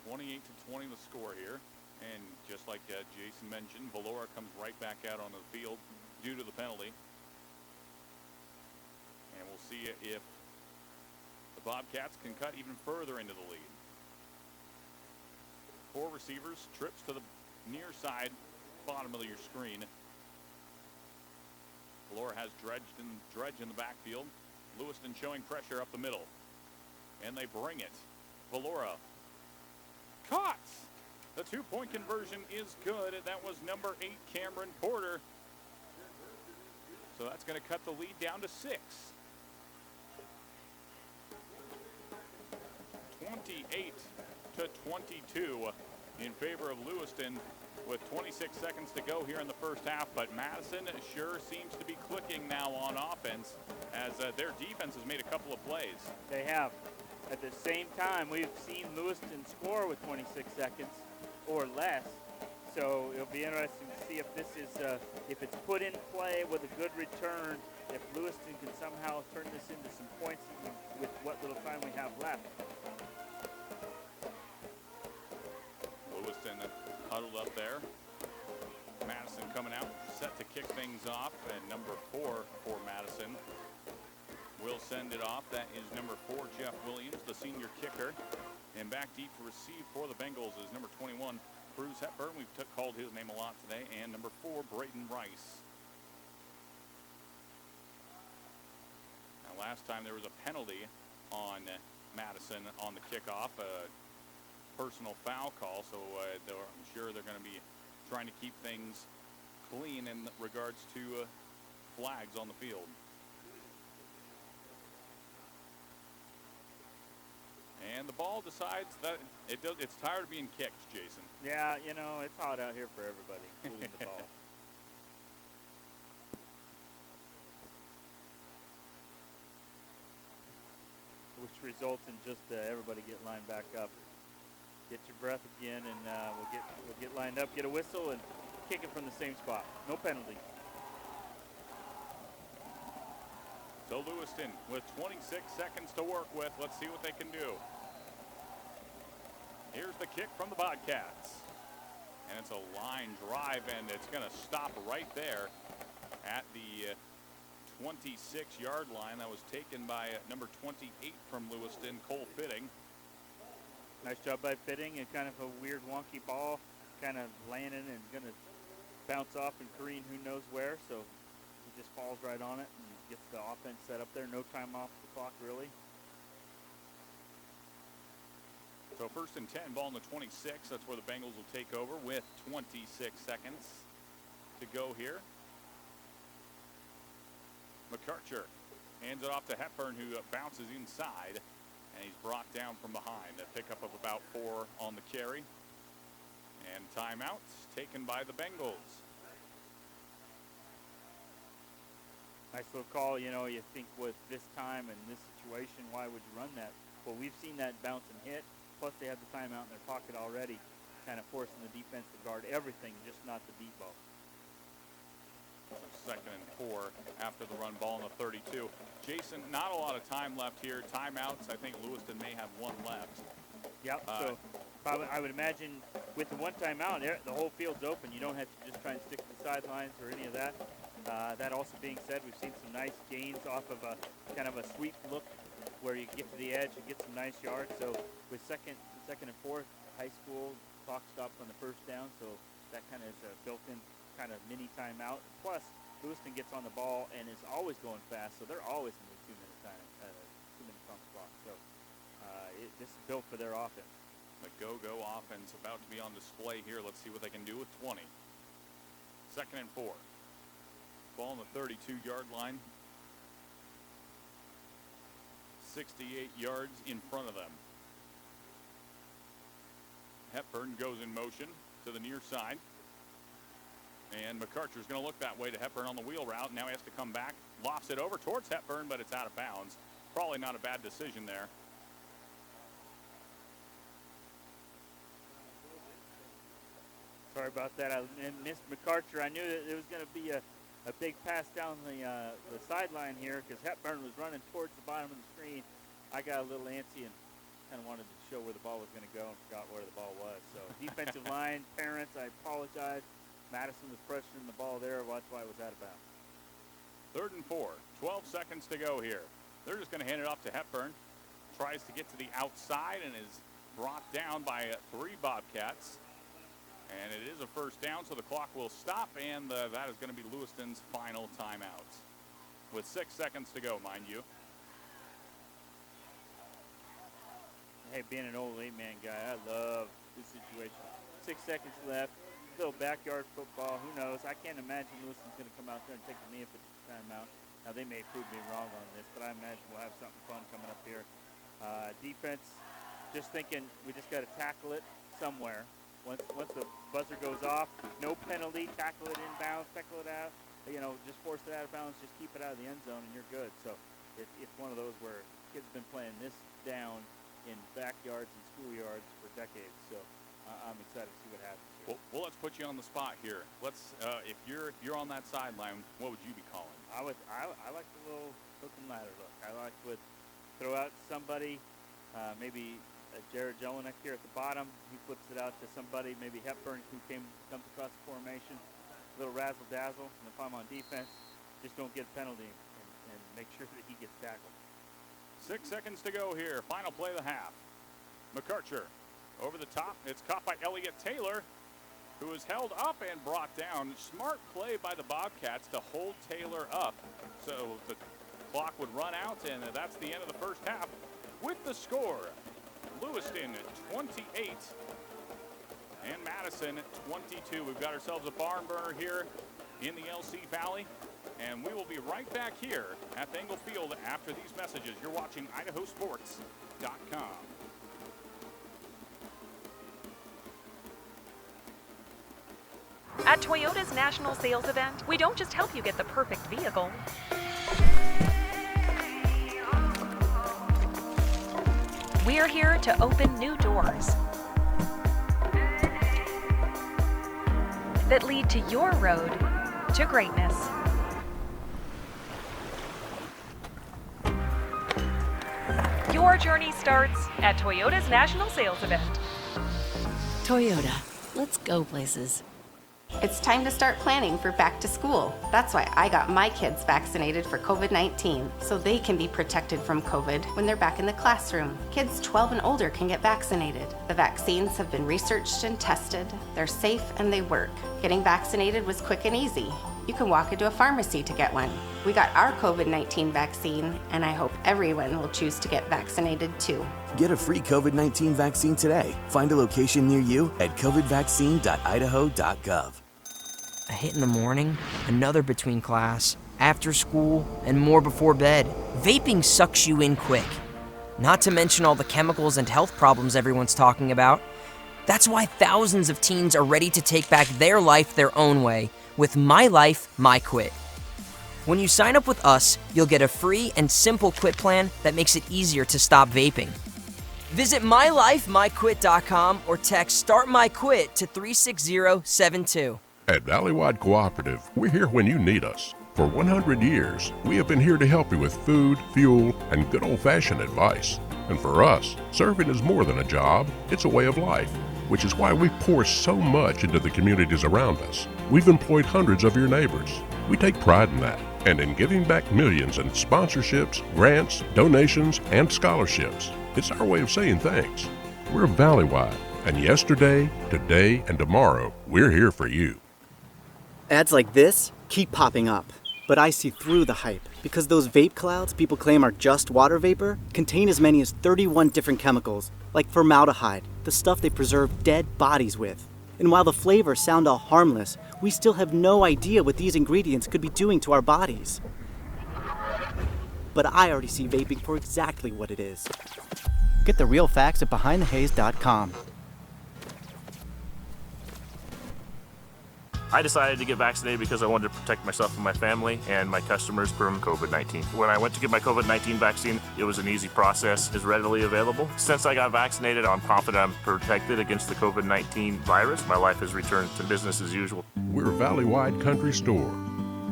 Speaker 8: (28-20) the score here. And just like Jason mentioned, Valora comes right back out onto the field due to the penalty. And we'll see if the Bobcats can cut even further into the lead. 4 receivers, trips to the near side, bottom of your screen. Valora has Dredge in the backfield. Lewiston showing pressure up the middle. And they bring it. Valora caught. The 2-point conversion is good. That was number 8, Cameron Porter. So that's going to cut the lead down to 6. 28-22 in favor of Lewiston with 26 seconds to go here in the first half. But Madison sure seems to be clicking now on offense as their defense has made a couple of plays.
Speaker 3: They have. At the same time, we've seen Lewiston score with 26 seconds or less. So it'll be interesting to see if this is, if it's put in play with a good return, if Lewiston can somehow turn this into some points with what little time we have left.
Speaker 8: Lewiston huddled up there. Madison coming out, set to kick things off, and number 4 for Madison will send it off. That is number 4, Jeff Williams, the senior kicker. And back deep to receive for the Bengals is number 21, Bruce Hepburn. We've called his name a lot today. And number 4, Braden Rice. Now, last time there was a penalty on Madison on the kickoff, a personal foul call. So I'm sure they're going to be trying to keep things clean in regards to flags on the field. And the ball decides that it's tired of being kicked, Jason.
Speaker 3: Yeah, you know, it's hot out here for everybody, including the ball. Which results in just everybody get lined back up. Get your breath again, and we'll get lined up, get a whistle, and kick it from the same spot. No penalty.
Speaker 8: So Lewiston with 26 seconds to work with. Let's see what they can do. Here's the kick from the Bobcats. And it's a line drive, and it's going to stop right there at the 26-yard line. That was taken by number 28 from Lewiston, Cole Fitting.
Speaker 3: Nice job by Fitting, and kind of a weird wonky ball, kind of landing and going to bounce off and careen who knows where. So he just falls right on it and gets the offense set up there. No time off the clock, really.
Speaker 8: So 1st and 10, ball in the 26. That's where the Bengals will take over with 26 seconds to go here. McArcher hands it off to Hepburn, who bounces inside, and he's brought down from behind. A pickup of about 4 on the carry. And timeout taken by the Bengals.
Speaker 3: Nice little call. You know, you think with this time and this situation, why would you run that? Well, we've seen that bounce and hit. Plus, they had the timeout in their pocket already, kind of forcing the defense to guard everything, just not the deep ball.
Speaker 8: 2nd and 4 after the run, ball in the 32. Jason, not a lot of time left here. Timeouts, I think Lewiston may have 1 left.
Speaker 3: Yep, so I would imagine with the 1 timeout, the whole field's open. You don't have to just try and stick to the sidelines or any of that. That also being said, we've seen some nice gains off of a kind of a sweep look where you get to the edge and get some nice yards. So with second and fourth, high school, clock stops on the first down, so that kind of is a built-in kind of mini timeout. Plus, Lewiston gets on the ball and is always going fast, so they're always in the 2 minute time, 2 minutes on the clock. So this is built for their offense.
Speaker 8: The go-go offense about to be on display here. Let's see what they can do with 20. Second and 4. Ball on the 32-yard line. 68 yards in front of them. Hepburn goes in motion to the near side. And McArcher's going to look that way to Hepburn on the wheel route. Now he has to come back. Lofts it over towards Hepburn, but it's out of bounds. Probably not a bad decision there.
Speaker 3: Sorry about that. I missed McArcher. I knew that there was going to be a big pass down the sideline here because Hepburn was running towards the bottom of the screen. I got a little antsy and kind of wanted to show where the ball was going to go and forgot where the ball was. So defensive line, parents, I apologize. Madison was pressuring the ball there. That's why it was out of bounds.
Speaker 8: Third and 4. 12 seconds to go here. They're just going to hand it off to Hepburn. Tries to get to the outside and is brought down by 3 Bobcats. And it is a first down, so the clock will stop, and that is going to be Lewiston's final timeout. With 6 seconds to go, mind you.
Speaker 3: Hey, being an old 8-man guy, I love this situation. 6 seconds left, little backyard football, who knows? I can't imagine Lewiston's going to come out there and take the knee if it's a timeout. Now, they may prove me wrong on this, but I imagine we'll have something fun coming up here. Defense, just thinking we just got to tackle it somewhere. Once the buzzer goes off, no penalty, tackle it inbounds, tackle it out, just force it out of bounds, just keep it out of the end zone, and you're good. So it's one of those where kids have been playing this down in backyards and schoolyards for decades. So I'm excited to see what happens here.
Speaker 8: Well, let's put you on the spot here. Let's if you're on that sideline, what would you be calling?
Speaker 3: I like the little hook and ladder look. I like to throw out somebody, maybe Jared Jelinek here at the bottom. He flips it out to somebody, maybe Hepburn, who comes across the formation. A little razzle-dazzle. And if I'm on defense, just don't get a penalty and make sure that he gets tackled.
Speaker 8: 6 seconds to go here. Final play of the half. McArcher over the top. It's caught by Elliott Taylor, who is held up and brought down. Smart play by the Bobcats to hold Taylor up. So the clock would run out, and that's the end of the first half. With the score, Lewiston 28 and Madison 22. We've got ourselves a barn burner here in the LC Valley, and we will be right back here at Bengal Field after these messages. You're watching IdahoSports.com.
Speaker 6: At Toyota's National Sales Event, we don't just help you get the perfect vehicle. We're here to open new doors that lead to your road to greatness. Your journey starts at Toyota's National Sales Event.
Speaker 7: Toyota, let's go places.
Speaker 9: It's time to start planning for back to school. That's why I got my kids vaccinated for COVID-19, so they can be protected from COVID when they're back in the classroom. Kids 12 and older can get vaccinated. The vaccines have been researched and tested. They're safe and they work. Getting vaccinated was quick and easy. You can walk into a pharmacy to get one. We got our COVID-19 vaccine, and I hope everyone will choose to get vaccinated too.
Speaker 10: Get a free COVID-19 vaccine today. Find a location near you at covidvaccine.idaho.gov.
Speaker 11: A hit in the morning, another between class, after school, and more before bed. Vaping sucks you in quick. Not to mention all the chemicals and health problems everyone's talking about. That's why thousands of teens are ready to take back their life their own way with My Life, My Quit. When you sign up with us, you'll get a free and simple quit plan that makes it easier to stop vaping. Visit mylifemyquit.com or text Start My Quit to 36072.
Speaker 12: At Valleywide Cooperative, we're here when you need us. For 100 years, we have been here to help you with food, fuel, and good old-fashioned advice. And for us, serving is more than a job, it's a way of life, which is why we pour so much into the communities around us. We've employed hundreds of your neighbors. We take pride in that. and in giving back millions in sponsorships, grants, donations, and scholarships. It's our way of saying thanks. We're Valleywide, and yesterday, today, and tomorrow, we're here for you.
Speaker 13: Ads like this keep popping up, but I see through the hype because those vape clouds people claim are just water vapor contain as many as 31 different chemicals, like formaldehyde, the stuff they preserve dead bodies with. And while the flavors sound all harmless, we still have no idea what these ingredients could be doing to our bodies. But I already see vaping for exactly what it is. Get the real facts at BehindTheHaze.com.
Speaker 14: I decided to get vaccinated because I wanted to protect myself and my family and my customers from COVID-19. When I went to get my COVID-19 vaccine, it was an easy process, is readily available. Since I got vaccinated, I'm confident I'm protected against the COVID-19 virus. My life has returned to business as usual.
Speaker 12: We're Valleywide Country Store.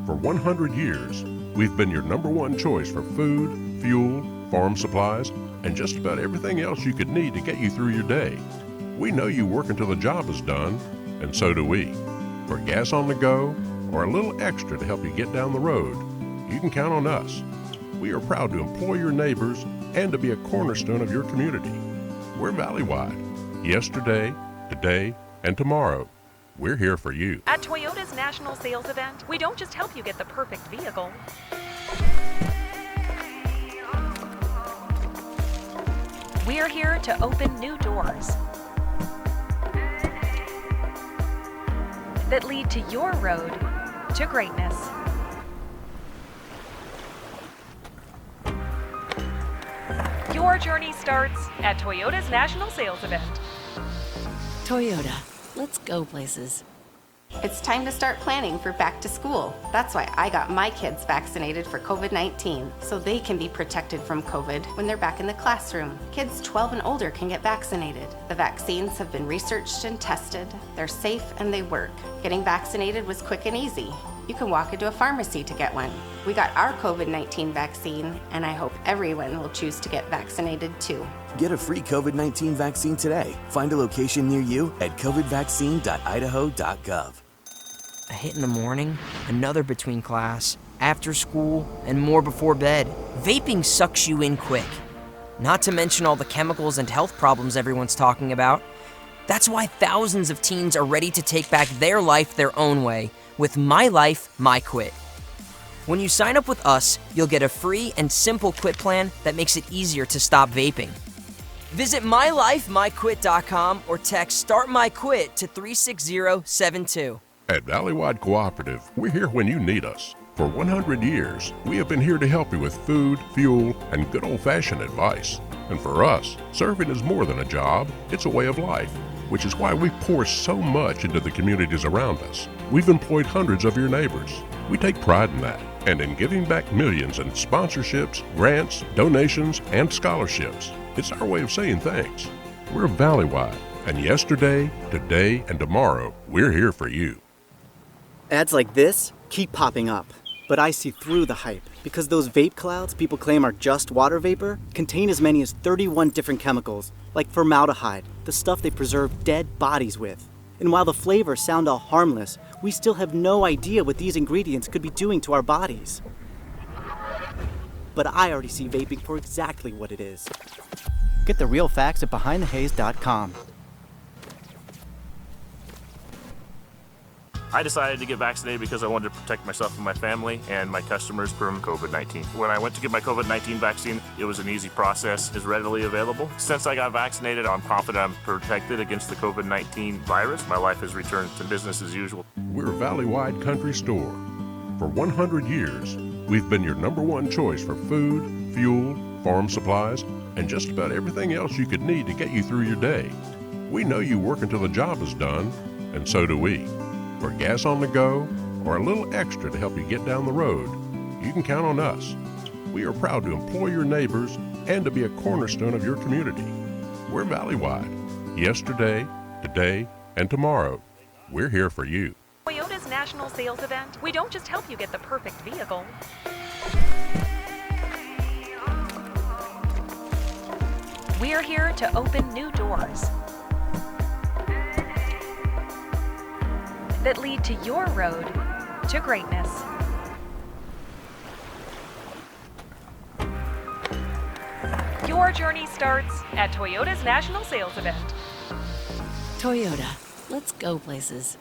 Speaker 12: For 100 years, we've been your #1 choice for food, fuel, farm supplies, and just about everything else you could need to get you through your day. We know you work until the job is done, and so do we. For gas on the go, or a little extra to help you get down the road, you can count on us. We are proud to employ your neighbors and to be a cornerstone of your community. We're Valleywide. Yesterday, today, and tomorrow, we're here for you.
Speaker 6: At Toyota's national sales event, we don't just help you get the perfect vehicle. We're here to open new doors that lead to your road to greatness. Your journey starts at Toyota's national sales event.
Speaker 7: Toyota, let's go places.
Speaker 9: It's time to start planning for back to school. That's why I got my kids vaccinated for COVID-19, so they can be protected from COVID when they're back in the classroom. Kids 12 and older can get vaccinated. The vaccines have been researched and tested. They're safe and they work. Getting vaccinated was quick and easy. You can walk into a pharmacy to get one. We got our COVID-19 vaccine, and I hope everyone will choose to get vaccinated too.
Speaker 10: Get a free COVID-19 vaccine today. Find a location near you at covidvaccine.idaho.gov.
Speaker 11: A hit in the morning, another between class, after school, and more before bed. Vaping sucks you in quick. Not to mention all the chemicals and health problems everyone's talking about. That's why thousands of teens are ready to take back their life their own way with My Life, My Quit. When you sign up with us, you'll get a free and simple quit plan that makes it easier to stop vaping. Visit mylifemyquit.com or text Start My Quit to 36072.
Speaker 12: At Valleywide Cooperative, we're here when you need us. For 100 years, we have been here to help you with food, fuel, and good old-fashioned advice. And for us, serving is more than a job, it's a way of life, which is why we pour so much into the communities around us. We've employed hundreds of your neighbors. We take pride in that, and in giving back millions in sponsorships, grants, donations, and scholarships. It's our way of saying thanks. We're Valleywide, and yesterday, today, and tomorrow, we're here for you.
Speaker 13: Ads like this keep popping up, but I see through the hype because those vape clouds people claim are just water vapor contain as many as 31 different chemicals, like formaldehyde, the stuff they preserve dead bodies with. And while the flavors sound all harmless, we still have no idea what these ingredients could be doing to our bodies. But I already see vaping for exactly what it is. Get the real facts at BehindTheHaze.com.
Speaker 14: I decided to get vaccinated because I wanted to protect myself and my family and my customers from COVID-19. When I went to get my COVID-19 vaccine, it was an easy process, is readily available. Since I got vaccinated, I'm confident I'm protected against the COVID-19 virus. My life has returned to business as usual.
Speaker 12: We're Valleywide Country Store. For 100 years, we've been your #1 choice for food, fuel, farm supplies, and just about everything else you could need to get you through your day. We know you work until the job is done, and so do we. For gas on the go, or a little extra to help you get down the road, you can count on us. We are proud to employ your neighbors and to be a cornerstone of your community. We're Valleywide. Yesterday, today, and tomorrow, we're here for you.
Speaker 6: Toyota's national sales event, we don't just help you get the perfect vehicle. We're here to open new doors that lead to your road to greatness. Your journey starts at Toyota's National Sales Event.
Speaker 7: Toyota, let's go places.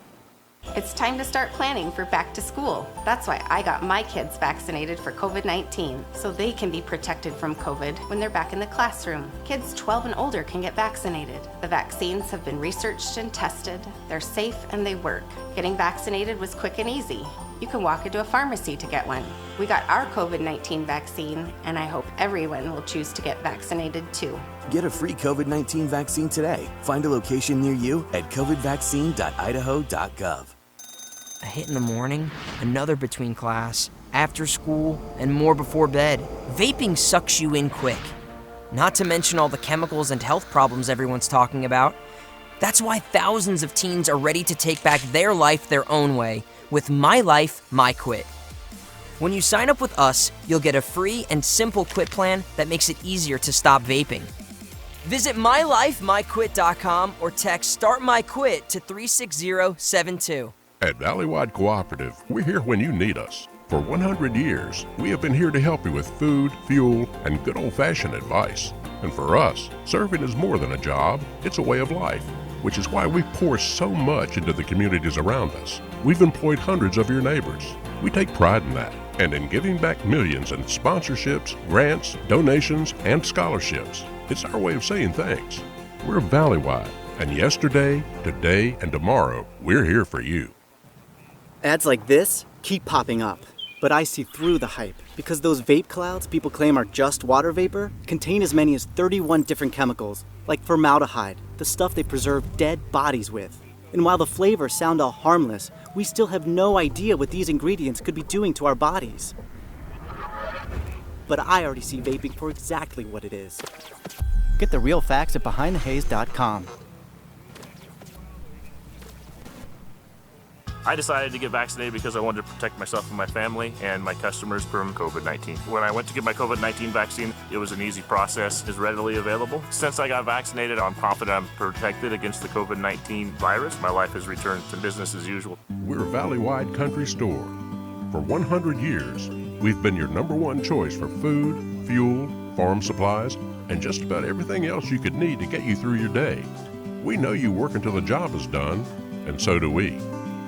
Speaker 9: It's time to start planning for back to school. That's why I got my kids vaccinated for COVID-19, so they can be protected from COVID when they're back in the classroom. Kids 12 and older can get vaccinated. The vaccines have been researched and tested. They're safe and they work. Getting vaccinated was quick and easy. You can walk into a pharmacy to get one. We got our COVID-19 vaccine, and I hope everyone will choose to get vaccinated too.
Speaker 10: Get a free COVID-19 vaccine today. Find a location near you at covidvaccine.idaho.gov.
Speaker 11: A hit in the morning, another between class, after school, and more before bed. Vaping sucks you in quick. Not to mention all the chemicals and health problems everyone's talking about. That's why thousands of teens are ready to take back their life their own way with My Life, My Quit. When you sign up with us, you'll get a free and simple quit plan that makes it easier to stop vaping. Visit mylifemyquit.com or text Start My Quit to 36072.
Speaker 12: At Valleywide Cooperative, we're here when you need us. For 100 years, we have been here to help you with food, fuel, and good old-fashioned advice. And for us, serving is more than a job, it's a way of life, which is why we pour so much into the communities around us. We've employed hundreds of your neighbors. We take pride in that, and in giving back millions in sponsorships, grants, donations, and scholarships. It's our way of saying thanks. We're Valleywide, and yesterday, today, and tomorrow, we're here for you.
Speaker 13: Ads like this keep popping up, but I see through the hype because those vape clouds people claim are just water vapor contain as many as 31 different chemicals, like formaldehyde, the stuff they preserve dead bodies with. And while the flavors sound all harmless, we still have no idea what these ingredients could be doing to our bodies. But I already see vaping for exactly what it is. Get the real facts at BehindTheHaze.com.
Speaker 14: I decided to get vaccinated because I wanted to protect myself and my family and my customers from COVID-19. When I went to get my COVID-19 vaccine, it was an easy process. It's readily available. Since I got vaccinated, I'm confident I'm protected against the COVID-19 virus. My life has returned to business as usual.
Speaker 12: We're a Valleywide country store. For 100 years, we've been your #1 choice for food, fuel, farm supplies, and just about everything else you could need to get you through your day. We know you work until the job is done, and so do we.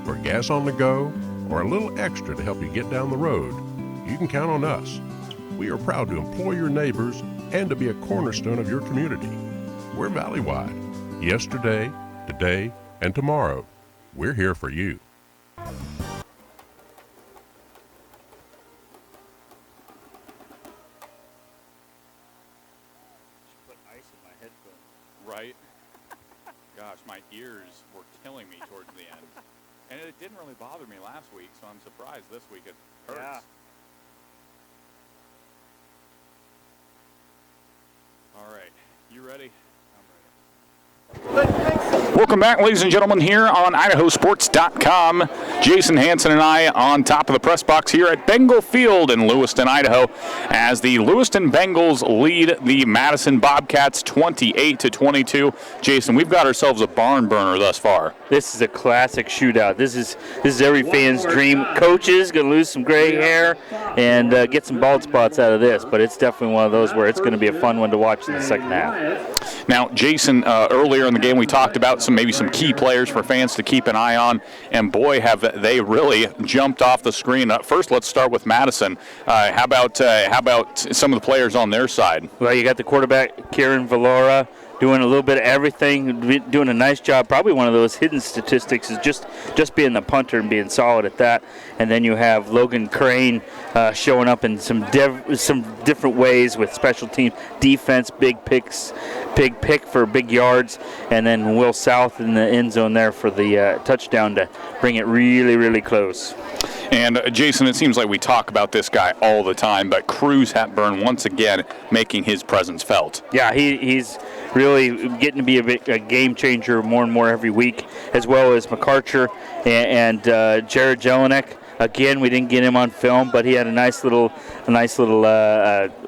Speaker 12: For gas on the go, or a little extra to help you get down the road, you can count on us. We are proud to employ your neighbors and to be a cornerstone of your community. We're Valleywide. Yesterday, today, and tomorrow, we're here for you.
Speaker 3: Put ice in my headphones.
Speaker 8: Right? Gosh, my ears were killing me towards the end. And it didn't really bother me last week, so I'm surprised this week it hurts.
Speaker 3: Yeah.
Speaker 8: All right, you ready?
Speaker 1: Welcome back, ladies and gentlemen, here on IdahoSports.com. Jason Hansen and I on top of the press box here at Bengal Field in Lewiston, Idaho, as the Lewiston Bengals lead the Madison Bobcats 28-22. Jason, we've got ourselves a barn burner thus far.
Speaker 3: This is a classic shootout. This is every fan's dream. Coaches gonna lose some gray hair and get some bald spots out of this, but it's definitely one of those where it's going to be a fun one to watch in the second half.
Speaker 1: Now, Jason, earlier in the game we talked about maybe some key players for fans to keep an eye on, and boy, have they really jumped off the screen. First, let's start with Madison. How about some of the players on their side?
Speaker 3: Well, you got the quarterback, Kieran Valora, doing a little bit of everything, doing a nice job. Probably one of those hidden statistics is just being the punter and being solid at that. And then you have Logan Crane showing up in some different ways with special teams, defense, big picks, big pick for big yards, and then Will South in the end zone there for the touchdown to bring it really, really close.
Speaker 1: And Jason, it seems like we talk about this guy all the time, but Cruz Hepburn once again making his presence felt.
Speaker 3: Yeah, he's really getting to be a game changer more and more every week, as well as McArcher and Jared Jelinek. Again, we didn't get him on film, but he had a nice little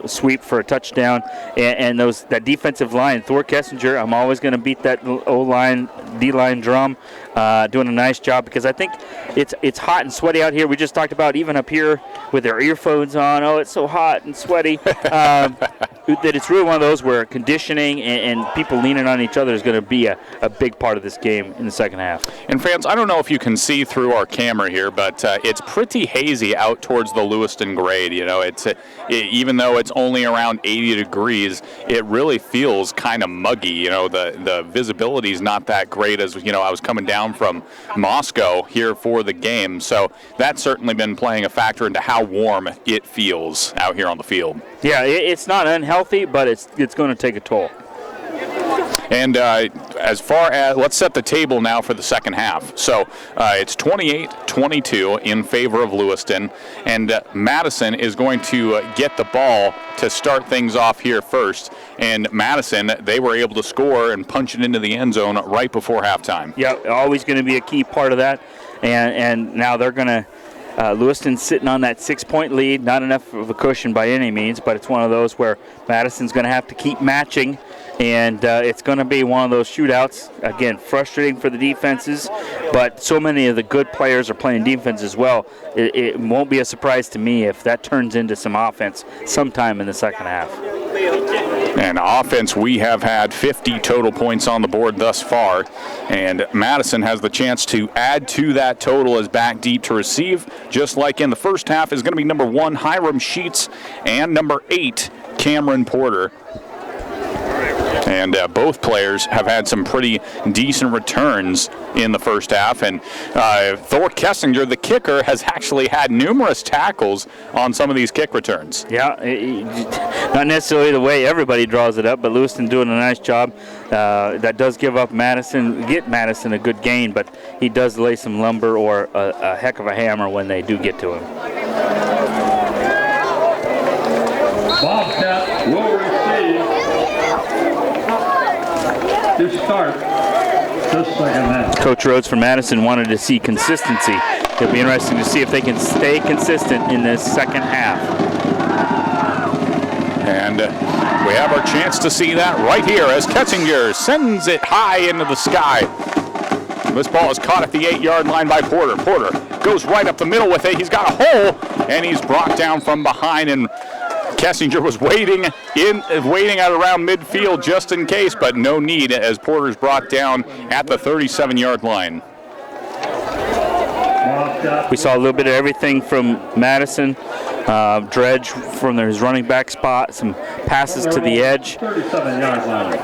Speaker 3: sweep for a touchdown. And that defensive line, Thor Kessinger, I'm always going to beat that O-line D-line drum, doing a nice job, because I think it's hot and sweaty out here. We just talked about even up here with their earphones on. Oh, it's so hot and sweaty. That it's really one of those where conditioning and people leaning on each other is going to be a big part of this game in the second half.
Speaker 1: And fans, I don't know if you can see through our camera here, but it's pretty hazy out towards the Lewiston grade. You know, even though it's only around 80 degrees, it really feels kind of muggy. You know, the visibility is not that great as, you know, I was coming down from Moscow here for the game. So that's certainly been playing a factor into how warm it feels out here on the field.
Speaker 3: Yeah, it's not unhealthy, but it's going to take a toll.
Speaker 1: And as far as, let's set the table now for the second half. So it's 28-22 in favor of Lewiston, and Madison is going to get the ball to start things off here first. And Madison, they were able to score and punch it into the end zone right before halftime.
Speaker 3: Yeah, always going to be a key part of that. And now they're going to, Lewiston's sitting on that 6-point lead, not enough of a cushion by any means, but it's one of those where Madison's going to have to keep matching. And it's going to be one of those shootouts. Again, frustrating for the defenses, but so many of the good players are playing defense as well. It won't be a surprise to me if that turns into some offense sometime in the second half.
Speaker 1: And offense, we have had 50 total points on the board thus far, and Madison has the chance to add to that total as back deep to receive, just like in the first half, is going to be number 1, Hiram Sheets, and number 8, Cameron Porter. And both players have had some pretty decent returns in the first half. And Thor Kessinger, the kicker, has actually had numerous tackles on some of these kick returns.
Speaker 3: Yeah, not necessarily the way everybody draws it up, but Lewiston doing a nice job. That does get Madison a good gain, but he does lay some lumber or a heck of a hammer when they do get to him.
Speaker 2: Bobcat will receive to start the second half.
Speaker 3: Coach Rhodes from Madison wanted to see consistency. It'll be interesting to see if they can stay consistent in this second half.
Speaker 1: And we have our chance to see that right here as Ketzinger sends it high into the sky. This ball is caught at the 8-yard line by Porter. Porter goes right up the middle with it. He's got a hole, and he's brought down from behind, and Kessinger was waiting at around midfield just in case, but no need as Porter's brought down at the 37-yard line.
Speaker 3: We saw a little bit of everything from Madison. Dredge from his running back spot, some passes to the edge.
Speaker 2: 37-yard line.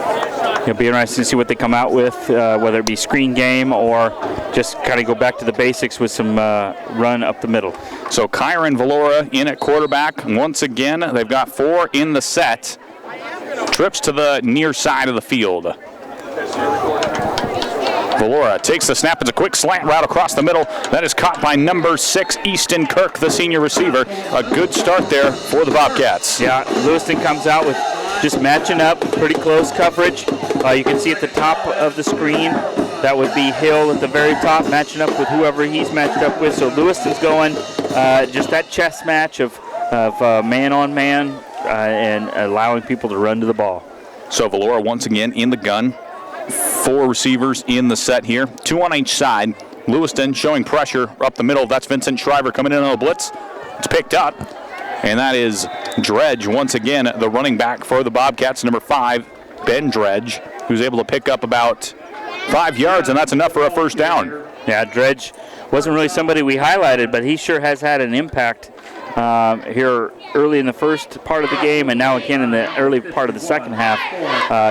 Speaker 3: It'll be interesting to see what they come out with, whether it be screen game or just kind of go back to the basics with some run up the middle.
Speaker 1: So Kyron Valora in at quarterback. Once again, they've got 4 in the set. Trips to the near side of the field. Valora takes the snap. It's a quick slant route across the middle. That is caught by number 6, Easton Kirk, the senior receiver. A good start there for the Bobcats.
Speaker 3: Yeah, Lewiston comes out with just matching up, pretty close coverage. You can see at the top of the screen, that would be Hill at the very top, matching up with whoever he's matched up with. So Lewiston's going just that chess match of man-on-man and allowing people to run to the ball.
Speaker 1: So Valora once again in the gun. 4 receivers in the set here, 2 on each side. Lewiston showing pressure up the middle. That's Vincent Shriver coming in on a blitz. It's picked up, and that is Dredge once again, the running back for the Bobcats, number 5, Ben Dredge, who's able to pick up about 5 yards, and that's enough for a first down.
Speaker 3: Yeah, Dredge wasn't really somebody we highlighted, but he sure has had an impact here early in the first part of the game, and now again in the early part of the second half,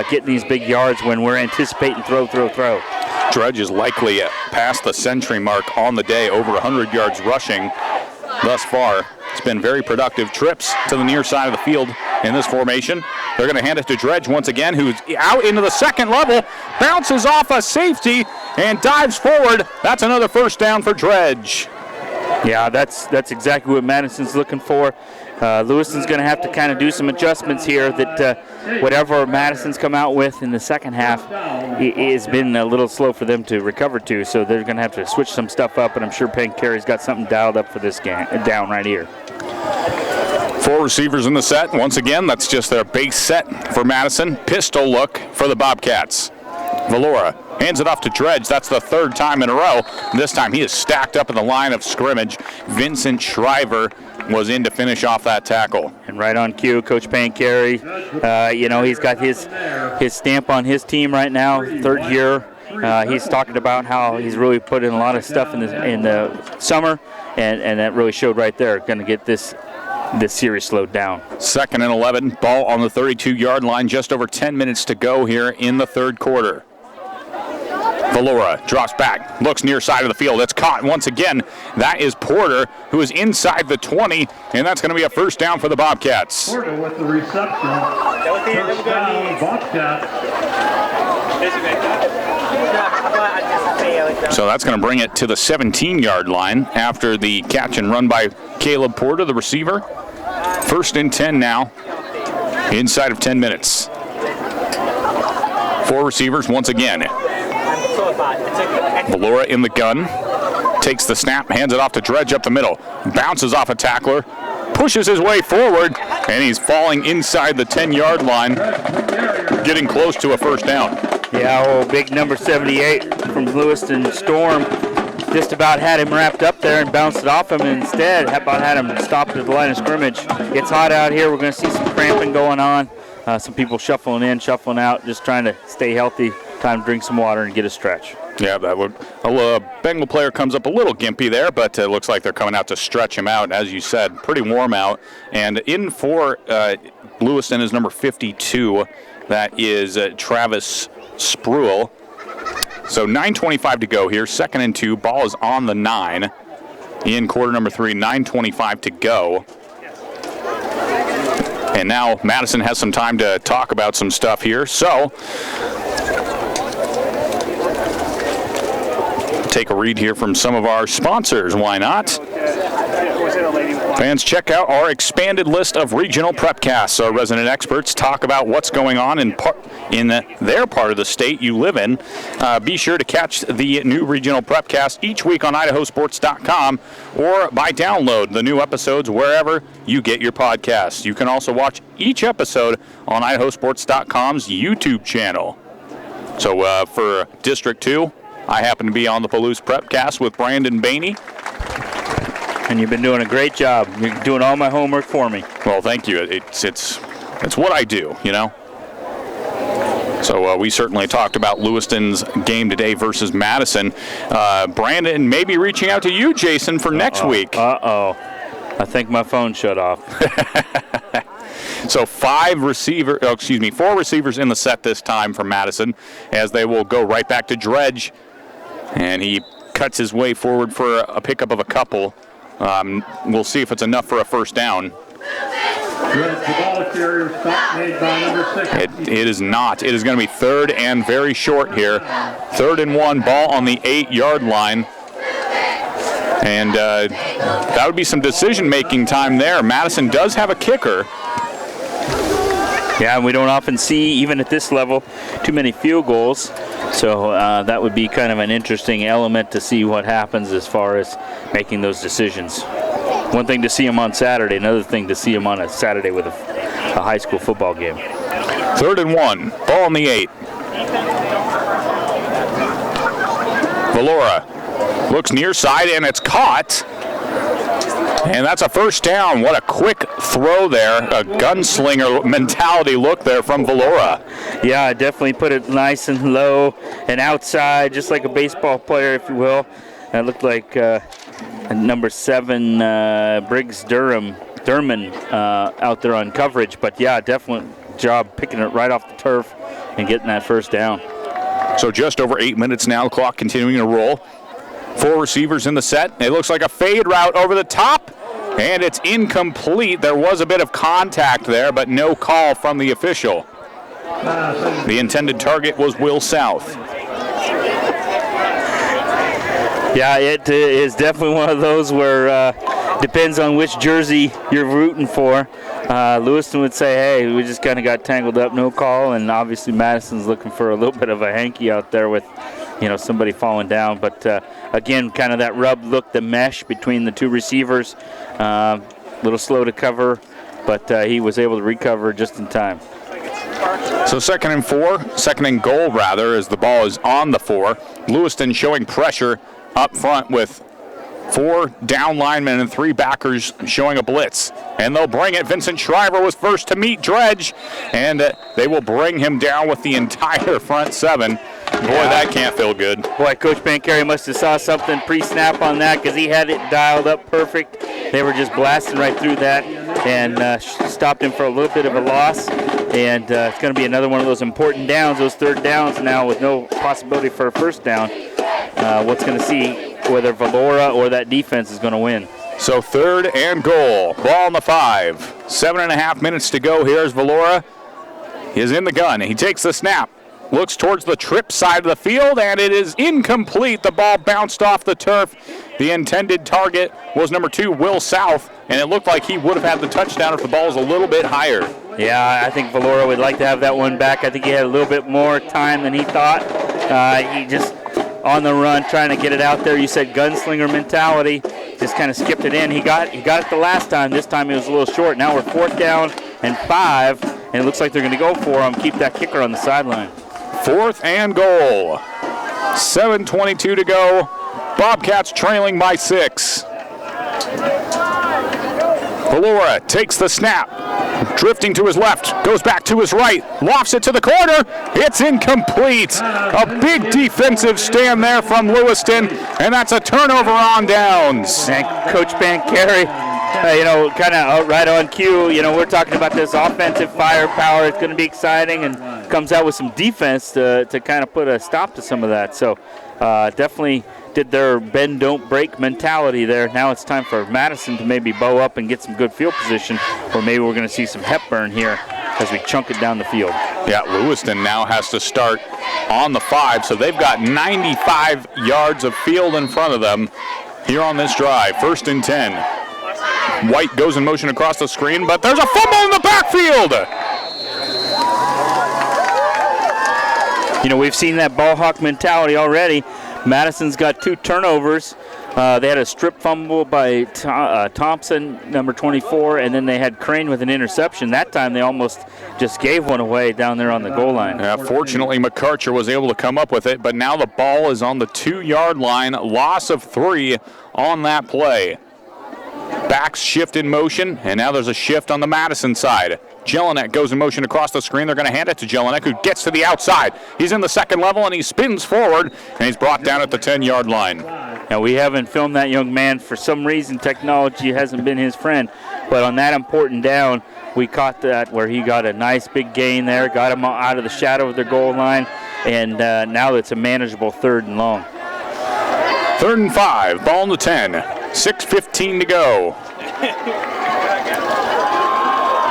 Speaker 3: getting these big yards when we're anticipating throw.
Speaker 1: Dredge is likely past the century mark on the day, over 100 yards rushing thus far. It's been very productive. Trips to the near side of the field in this formation. They're going to hand it to Dredge once again, who's out into the second level, bounces off a safety, and dives forward. That's another first down for Dredge.
Speaker 3: Yeah, that's exactly what Madison's looking for. Lewiston's going to have to kind of do some adjustments here that whatever Madison's come out with in the second half has been a little slow for them to recover to, so they're going to have to switch some stuff up, and I'm sure Penn Carey's got something dialed up for this game, down right here.
Speaker 1: 4 receivers in the set. Once again, that's just their base set for Madison. Pistol look for the Bobcats. Valora hands it off to Dredge. That's the third time in a row. This time he is stacked up in the line of scrimmage. Vincent Shriver was in to finish off that tackle.
Speaker 3: And right on cue, Coach Pancari, he's got his stamp on his team right now, third year. He's talking about how he's really put in a lot of stuff in the summer, and that really showed right there. Going to get this series slowed down. 2nd and
Speaker 1: 11, ball on the 32-yard line, just over 10 minutes to go here in the third quarter. Valora drops back, looks near side of the field. It's caught once again. That is Porter, who is inside the 20, and that's going to be a first down for the Bobcats.
Speaker 2: Porter with the reception. First down, Bobcats.
Speaker 1: So that's going to bring it to the 17-yard line after the catch and run by Caleb Porter, the receiver. 1st and 10 now, inside of 10 minutes. 4 receivers once again. Valora in the gun, takes the snap, hands it off to Dredge up the middle, bounces off a tackler, pushes his way forward, and he's falling inside the 10-yard line, getting close to a first down.
Speaker 3: Yeah, big number 78 from Lewiston Storm just about had him wrapped up there and bounced it off him, and instead about had him stopped at the line of scrimmage. It's hot out here. We're going to see some cramping going on. Some people shuffling in, shuffling out, just trying to stay healthy. Time to drink some water and get a stretch.
Speaker 1: Yeah, that would. A Bengal player comes up a little gimpy there, but it looks like they're coming out to stretch him out. As you said, pretty warm out. And in for Lewiston is number 52. That is Travis Spruill. So 9:25 to go here. 2nd and 2. Ball is on the 9. In quarter number 3, 9:25 to go. And now Madison has some time to talk about some stuff here. So take a read here from some of our sponsors. Why not? Fans, check out our expanded list of regional prepcasts. Our resident experts talk about what's going on in their part of the state you live in. Be sure to catch the new regional prepcast each week on IdahoSports.com or by download the new episodes wherever you get your podcasts. You can also watch each episode on IdahoSports.com's YouTube channel. So for District 2, I happen to be on the Palouse Prepcast with Brandon Bainey.
Speaker 3: And you've been doing a great job. You're doing all my homework for me.
Speaker 1: Well, thank you. It's what I do, you know. So we certainly talked about Lewiston's game today versus Madison. Brandon may be reaching out to you, Jason, for next week.
Speaker 3: I think my phone shut off.
Speaker 1: So 4 receivers in the set this time for Madison, as they will go right back to Dredge. And he cuts his way forward for a pickup of a couple. We'll see if it's enough for a first down. It is not. It is going to be 3rd and very short here. 3rd and 1, ball on the 8-yard line. And that would be some decision-making time there. Madison does have a kicker.
Speaker 3: Yeah, we don't often see, even at this level, too many field goals. So that would be kind of an interesting element to see what happens as far as making those decisions. One thing to see him on Saturday, another thing to see him on a Saturday with a high school football game.
Speaker 1: 3rd and 1, ball on the 8. Valora looks near side, and it's caught. And that's a first down. What a quick throw there. A gunslinger mentality look there from Valora.
Speaker 3: Yeah, definitely put it nice and low and outside, just like a baseball player, if you will. It looked like number 7, Briggs Durman out there on coverage. But, yeah, definitely job picking it right off the turf and getting that first down.
Speaker 1: So just over 8 minutes now. Clock continuing to roll. 4 receivers in the set. It looks like a fade route over the top, and it's incomplete. There was a bit of contact there, but no call from the official. The intended target was Will South.
Speaker 3: Yeah, it is definitely one of those where depends on which jersey you're rooting for. Lewiston would say, hey, we just kind of got tangled up, no call, and obviously Madison's looking for a little bit of a hanky out there with somebody falling down. But again, kind of that rub look, the mesh between the 2 receivers. A little slow to cover, but he was able to recover just in time.
Speaker 1: So second and goal rather, as the ball is on the 4. Lewiston showing pressure up front with 4 down linemen and 3 backers showing a blitz. And they'll bring it. Vincent Shriver was first to meet Dredge, and they will bring him down with the entire front 7. Boy, that can't feel good.
Speaker 3: Boy, Coach Bancari must have saw something pre-snap on that because he had it dialed up perfect. They were just blasting right through that and stopped him for a little bit of a loss. And it's going to be another one of those important downs, those third downs now with no possibility for a first down. What's going to see whether Valora or that defense is going to win.
Speaker 1: So third and goal. Ball on the 5. 7.5 minutes to go. Here's Valora. He is in the gun. He takes the snap. Looks towards the trip side of the field, and it is incomplete. The ball bounced off the turf. The intended target was number 2, Will South, and it looked like he would have had the touchdown if the ball was a little bit higher.
Speaker 3: Yeah, I think Valora would like to have that one back. I think he had a little bit more time than he thought. He just on the run, trying to get it out there. You said gunslinger mentality. Just kind of skipped it in. He got it the last time. This time he was a little short. Now we're 4th down and 5, and it looks like they're going to go for him. Keep that kicker on the sideline.
Speaker 1: 4th and goal. 7:22 to go. Bobcats trailing by 6. Valora takes the snap. Drifting to his left, goes back to his right, lofts it to the corner. It's incomplete. A big defensive stand there from Lewiston, and that's a turnover on downs.
Speaker 3: And Coach Bancari, kind of right on cue. We're talking about this offensive firepower. It's going to be exciting, and comes out with some defense to kind of put a stop to some of that. So definitely did their bend, don't break mentality there. Now it's time for Madison to maybe bow up and get some good field position, or maybe we're going to see some Hepburn here as we chunk it down the field.
Speaker 1: Yeah, Lewiston now has to start on the 5, so they've got 95 yards of field in front of them here on this drive. 1st and 10. White goes in motion across the screen, but there's a fumble in the backfield.
Speaker 3: We've seen that ball hawk mentality already. Madison's got 2 turnovers. They had a strip fumble by Thompson, number 24, and then they had Crane with an interception. That time they almost just gave one away down there on the goal line.
Speaker 1: Fortunately, McArcher was able to come up with it, but now the ball is on the 2-yard line. Loss of 3 on that play. Backs shift in motion, and now there's a shift on the Madison side. Jelinek goes in motion across the screen. They're going to hand it to Jelinek, who gets to the outside. He's in the second level, and he spins forward, and he's brought down at the 10-yard line.
Speaker 3: Now, we haven't filmed that young man. For some reason, technology hasn't been his friend. But on that important down, we caught that where he got a nice big gain there, got him out of the shadow of their goal line, and now it's a manageable 3rd and long.
Speaker 1: 3rd and 5, ball on the 10. 6:15 to go.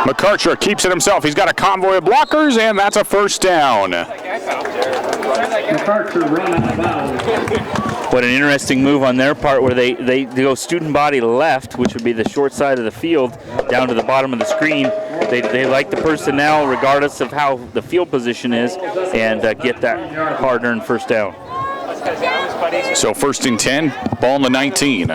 Speaker 1: McArcher keeps it himself. He's got a convoy of blockers, and that's a 1st down.
Speaker 2: McArcher run out of bounds.
Speaker 3: What an interesting move on their part, where they go student body left, which would be the short side of the field, down to the bottom of the screen. They like the personnel regardless of how the field position is, and get that hard-earned 1st down.
Speaker 1: So 1st and 10, ball on the 19.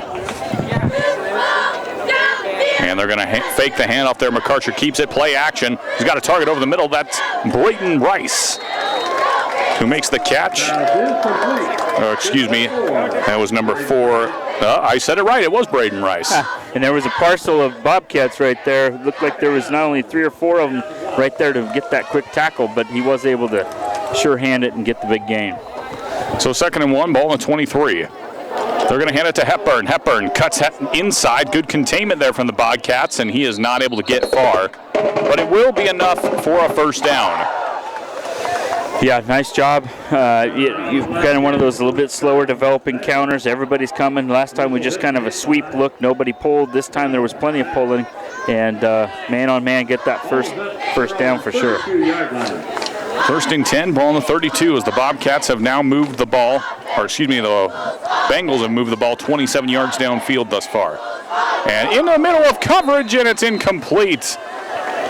Speaker 1: And they're going to fake the handoff there. McArcher keeps it, play action. He's got a target over the middle. That's Brayton Rice, who makes the catch. Excuse me, that was number 4. I said it right, it was Brayton Rice.
Speaker 3: And there was a parcel of Bobcats right there. It looked like there was not only 3 or 4 of them right there to get that quick tackle, but he was able to sure hand it and get the big gain.
Speaker 1: So 2nd and 1, ball on 23. They're going to hand it to Hepburn. Hepburn cuts inside. Good containment there from the Bobcats, and he is not able to get far. But it will be enough for a 1st down.
Speaker 3: Yeah, nice job. You've kind of one of those a little bit slower developing counters. Everybody's coming. Last time we just kind of a sweep look. Nobody pulled. This time there was plenty of pulling. And man on man, get that first down for sure.
Speaker 1: 1st and 10, ball on the 32 as the Bobcats have now moved the ball, the Bengals have moved the ball 27 yards downfield thus far. And in the middle of coverage, and it's incomplete.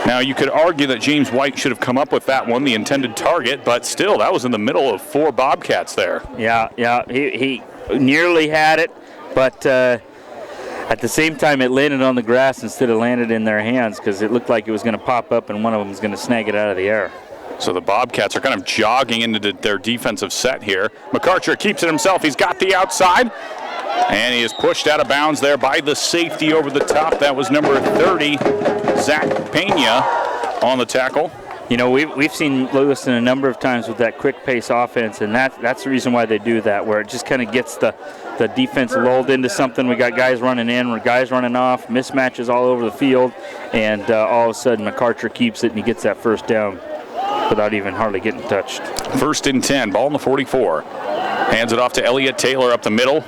Speaker 1: Now, you could argue that James White should have come up with that one, the intended target, but still, that was in the middle of 4 Bobcats there.
Speaker 3: Yeah, he nearly had it, but at the same time, it landed on the grass instead of landed in their hands, because it looked like it was going to pop up and one of them was going to snag it out of the air.
Speaker 1: So the Bobcats are kind of jogging into their defensive set here. McArcher keeps it himself. He's got the outside. And he is pushed out of bounds there by the safety over the top. That was number 30, Zach Pena, on the tackle.
Speaker 3: You know, we've seen Lewiston a number of times with that quick pace offense, and that's the reason why they do that, where it just kind of gets the defense lulled into something. We got guys running in, guys running off, mismatches all over the field, and all of a sudden McArcher keeps it and he gets that first down without even hardly getting touched.
Speaker 1: 1st and 10, ball in the 44. Hands it off to Elliott Taylor up the middle,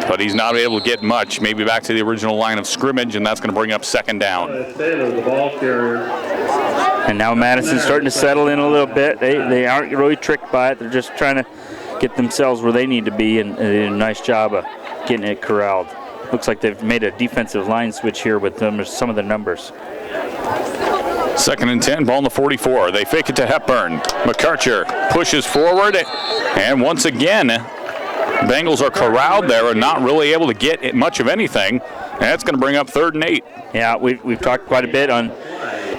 Speaker 1: but he's not able to get much. Maybe back to the original line of scrimmage, and that's going to bring up 2nd down.
Speaker 2: Taylor, the ball carrier.
Speaker 3: And now Madison's starting to settle in a little bit. They aren't really tricked by it. They're just trying to get themselves where they need to be, and they did a nice job of getting it corralled. Looks like they've made a defensive line switch here with some of the numbers.
Speaker 1: 2nd and 10, ball in the 44. They fake it to Hepburn. McArcher pushes forward, and once again, Bengals are corralled there and not really able to get much of anything. And that's going to bring up 3rd and 8.
Speaker 3: Yeah, we've talked quite a bit on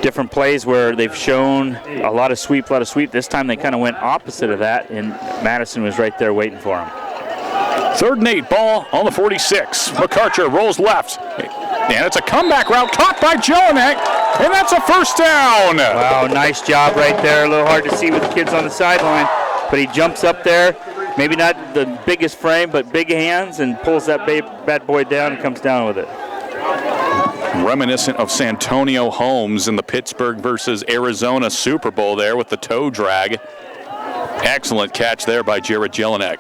Speaker 3: different plays where they've shown a lot of sweep. This time they kind of went opposite of that, and Madison was right there waiting for him.
Speaker 1: 3rd and 8, ball on the 46. McArcher rolls left, and it's a comeback route caught by Jelinek, and that's a 1st down.
Speaker 3: Wow, nice job right there. A little hard to see with the kids on the sideline, but he jumps up there. Maybe not the biggest frame, but big hands, and pulls that bad boy down and comes down with it.
Speaker 1: Reminiscent of Santonio Holmes in the Pittsburgh versus Arizona Super Bowl there with the toe drag. Excellent catch there by Jared Jelinek.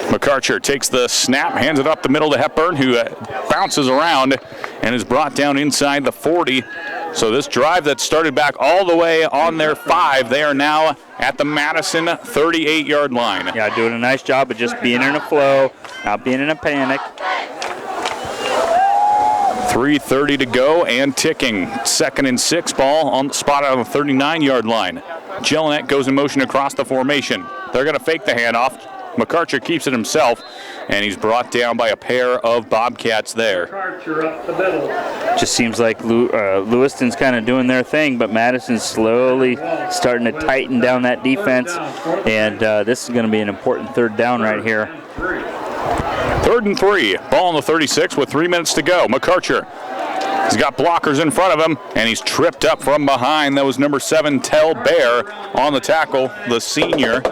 Speaker 1: McArcher takes the snap, hands it up the middle to Hepburn, who bounces around and is brought down inside the 40. So this drive that started back all the way on their 5, they are now at the Madison 38-yard line.
Speaker 3: Yeah, doing a nice job of just being in a flow, not being in a panic.
Speaker 1: 3:30 to go and ticking. 2nd and 6, ball on the spot on the 39-yard line. Jelinek goes in motion across the formation. They're going to fake the handoff. McArcher keeps it himself, and he's brought down by a pair of Bobcats there.
Speaker 2: McArcher up the middle.
Speaker 3: Just seems like Lewiston's kind of doing their thing, but Madison's slowly starting to tighten down that defense, and this is going to be an important 3rd down right here.
Speaker 1: 3rd and 3, ball on the 36 with 3 minutes to go. McArcher, he's got blockers in front of him, and he's tripped up from behind. That was number 7, Tell Bear, on the tackle, the senior.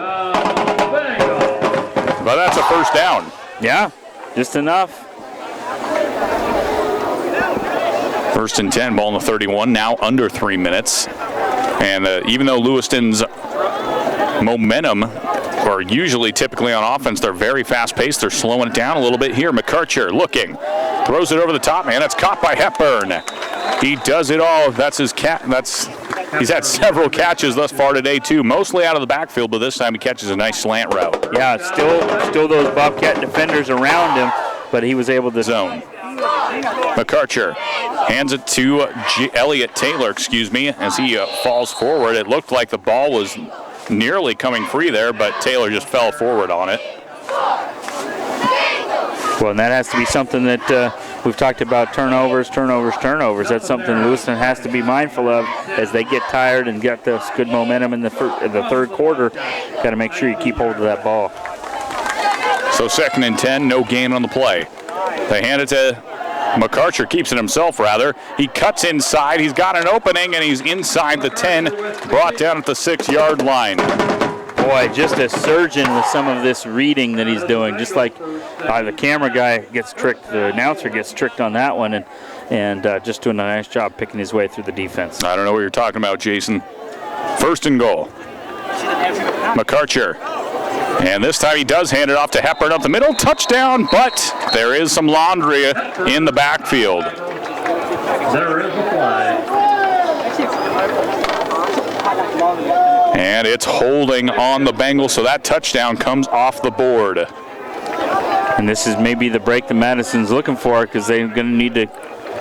Speaker 1: But that's a 1st down.
Speaker 3: Yeah, just enough.
Speaker 1: 1st and 10, ball on the 31, now under 3 minutes. And even though Lewiston's momentum, or usually typically on offense, they're very fast-paced, they're slowing it down a little bit here. McArcher looking, throws it over the top, and it's caught by Hepburn. He does it all. That's his he's had several catches thus far today too, mostly out of the backfield, but this time he catches a nice slant route.
Speaker 3: Yeah, still those Bobcat defenders around him, but he was able to
Speaker 1: zone. McArcher hands it to Elliott Taylor, as he falls forward. It looked like the ball was nearly coming free there, but Taylor just fell forward on it.
Speaker 3: Well, and that has to be something that we've talked about, turnovers. That's something Lewiston has to be mindful of as they get tired and get this good momentum in the 3rd quarter. Got to make sure you keep hold of that ball.
Speaker 1: So 2nd and 10, no gain on the play. They hand it to McArcher, keeps it himself rather. He cuts inside, he's got an opening, and he's inside the 10, brought down at the 6-yard line.
Speaker 3: Boy, just a surgeon with some of this reading that he's doing. Just like the camera guy gets tricked, the announcer gets tricked on that one, and just doing a nice job picking his way through the defense.
Speaker 1: I don't know what you're talking about, Jason. 1st and goal. McArcher. And this time he does hand it off to Hepburn up the middle. Touchdown, but there is some laundry in the backfield.
Speaker 2: There is a flag.
Speaker 1: And it's holding on the Bengals, so that touchdown comes off the board.
Speaker 3: And this is maybe the break that Madison's looking for, because they're going to need to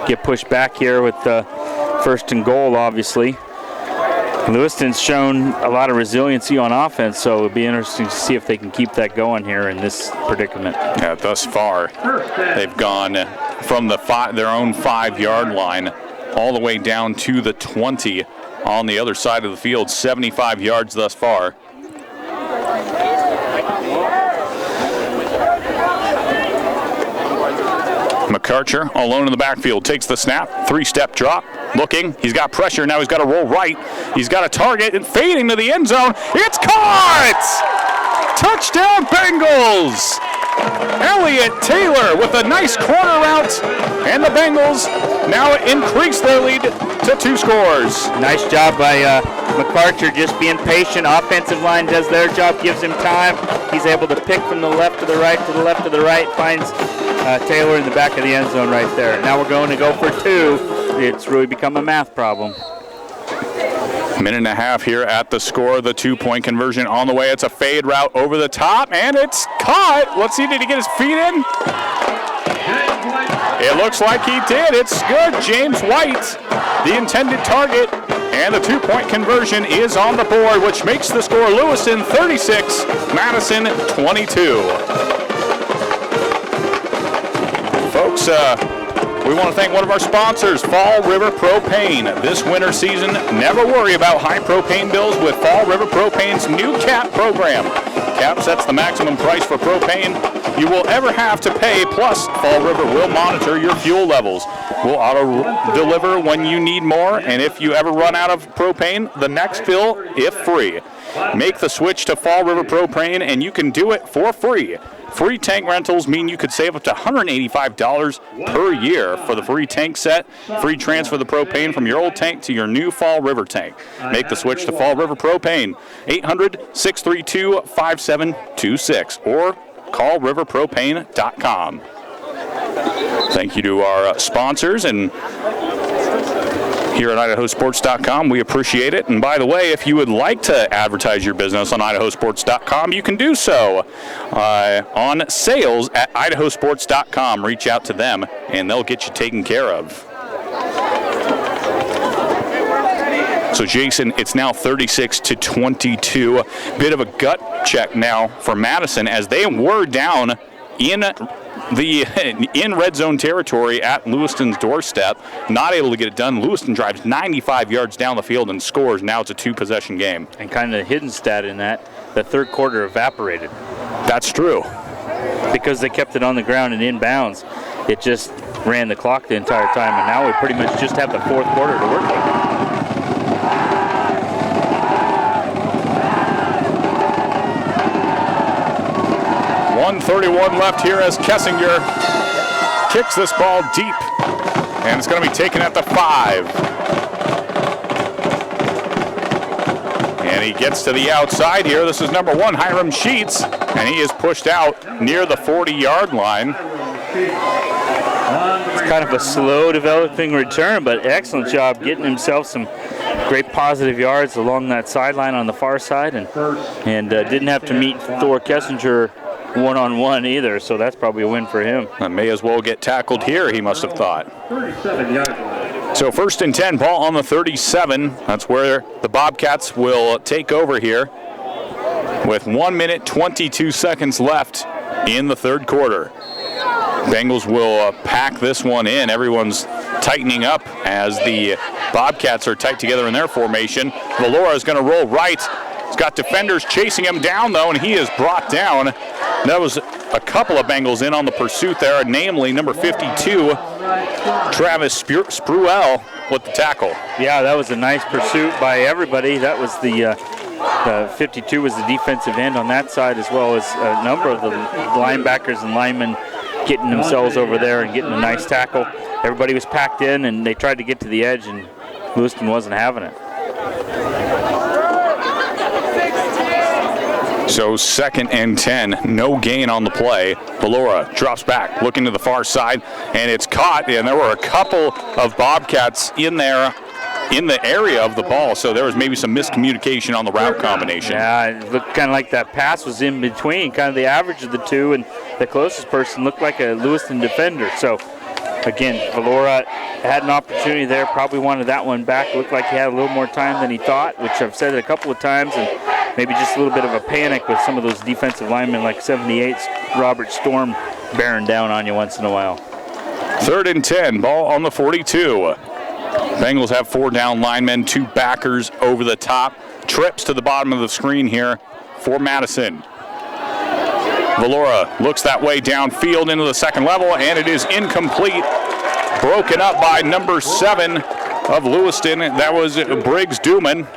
Speaker 3: get pushed back here with 1st and goal, obviously. Lewiston's shown a lot of resiliency on offense, so it'll be interesting to see if they can keep that going here in this predicament.
Speaker 1: Yeah, thus far, they've gone from their own 5-yard line all the way down to the 20 on the other side of the field, 75 yards thus far. McArcher alone in the backfield, takes the snap, 3-step drop, looking, he's got pressure, now he's got to roll right, he's got a target, and fading to the end zone, it's caught! Touchdown Bengals! Elliott Taylor with a nice corner route, and the Bengals now increase their lead to 2 scores.
Speaker 3: Nice job by McArcher, just being patient. Offensive line does their job, gives him time. He's able to pick from the left to the right, to the left to the right, finds Taylor in the back of the end zone right there. Now we're going to go for 2. It's really become a math problem.
Speaker 1: Minute and a half here at the score. The 2-point conversion on the way. It's a fade route over the top, and it's caught. Let's see, did he get his feet in? It looks like he did. It's good. James White, the intended target, and the 2-point conversion is on the board, which makes the score Lewiston 36, Madison 22. Folks, we want to thank one of our sponsors, Fall River Propane. This winter season, never worry about high propane bills with Fall River Propane's new CAP program. CAP sets the maximum price for propane you will ever have to pay, plus Fall River will monitor your fuel levels. We'll auto-deliver when you need more, and if you ever run out of propane, the next fill, if free. Make the switch to Fall River Propane, and you can do it for free. Free tank rentals mean you could save up to $185 per year for the free tank set. Free transfer the propane from your old tank to your new Fall River tank. Make the switch to Fall River Propane. 800-632-5726 or call riverpropane.com. Thank you to our sponsors, and here at IdahoSports.com, we appreciate it. And by the way, if you would like to advertise your business on IdahoSports.com, you can do so on sales at IdahoSports.com. Reach out to them, and they'll get you taken care of. So, Jason, it's now 36-22. Bit of a gut check now for Madison as they were down in red zone territory at Lewiston's doorstep, not able to get it done. Lewiston drives 95 yards down the field and scores. Now it's a 2-possession game.
Speaker 3: And kind of a hidden stat in that, the third quarter evaporated.
Speaker 1: That's true.
Speaker 3: Because they kept it on the ground and inbounds, it just ran the clock the entire time, and now we pretty much just have the fourth quarter to work with.
Speaker 1: 1:31 left here as Kessinger kicks this ball deep, and it's going to be taken at the 5. And he gets to the outside here. This is number 1, Hiram Sheets, and he is pushed out near the 40-yard line.
Speaker 3: It's kind of a slow developing return, but excellent job getting himself some great positive yards along that sideline on the far side, and didn't have to meet Thor Kessinger one-on-one either, so that's probably a win for him.
Speaker 1: I may as well get tackled here, he must have thought.
Speaker 2: 37-yard line.
Speaker 1: So 1st and 10, ball on the 37. That's where the Bobcats will take over here with 1 minute, 22 seconds left in the third quarter. Bengals will pack this one in. Everyone's tightening up as the Bobcats are tight together in their formation. Valora is going to roll right. He's got defenders chasing him down, though, and he is brought down. That was a couple of Bengals in on the pursuit there, namely number 52, Travis Spruell with the tackle.
Speaker 3: Yeah, that was a nice pursuit by everybody. That was the 52 was the defensive end on that side, as well as a number of the linebackers and linemen getting themselves over there and getting a nice tackle. Everybody was packed in, and they tried to get to the edge, and Lewiston wasn't having it.
Speaker 1: So 2nd and 10, no gain on the play. Valora drops back, looking to the far side, and it's caught. And there were a couple of Bobcats in there in the area of the ball, so there was maybe some miscommunication on the route combination.
Speaker 3: Yeah, it looked kind of like that pass was in between, kind of the average of the two, and the closest person looked like a Lewiston defender. So, again, Valora had an opportunity there, probably wanted that one back. Looked like he had a little more time than he thought, which I've said it a couple of times, and maybe just a little bit of a panic with some of those defensive linemen like 78's Robert Storm bearing down on you once in a while.
Speaker 1: 3rd and 10, ball on the 42. Bengals have 4 down linemen, 2 backers over the top. Trips to the bottom of the screen here for Madison. Valora looks that way downfield into the second level, and it is incomplete. Broken up by number 7 of Lewiston. That was Briggs Duman.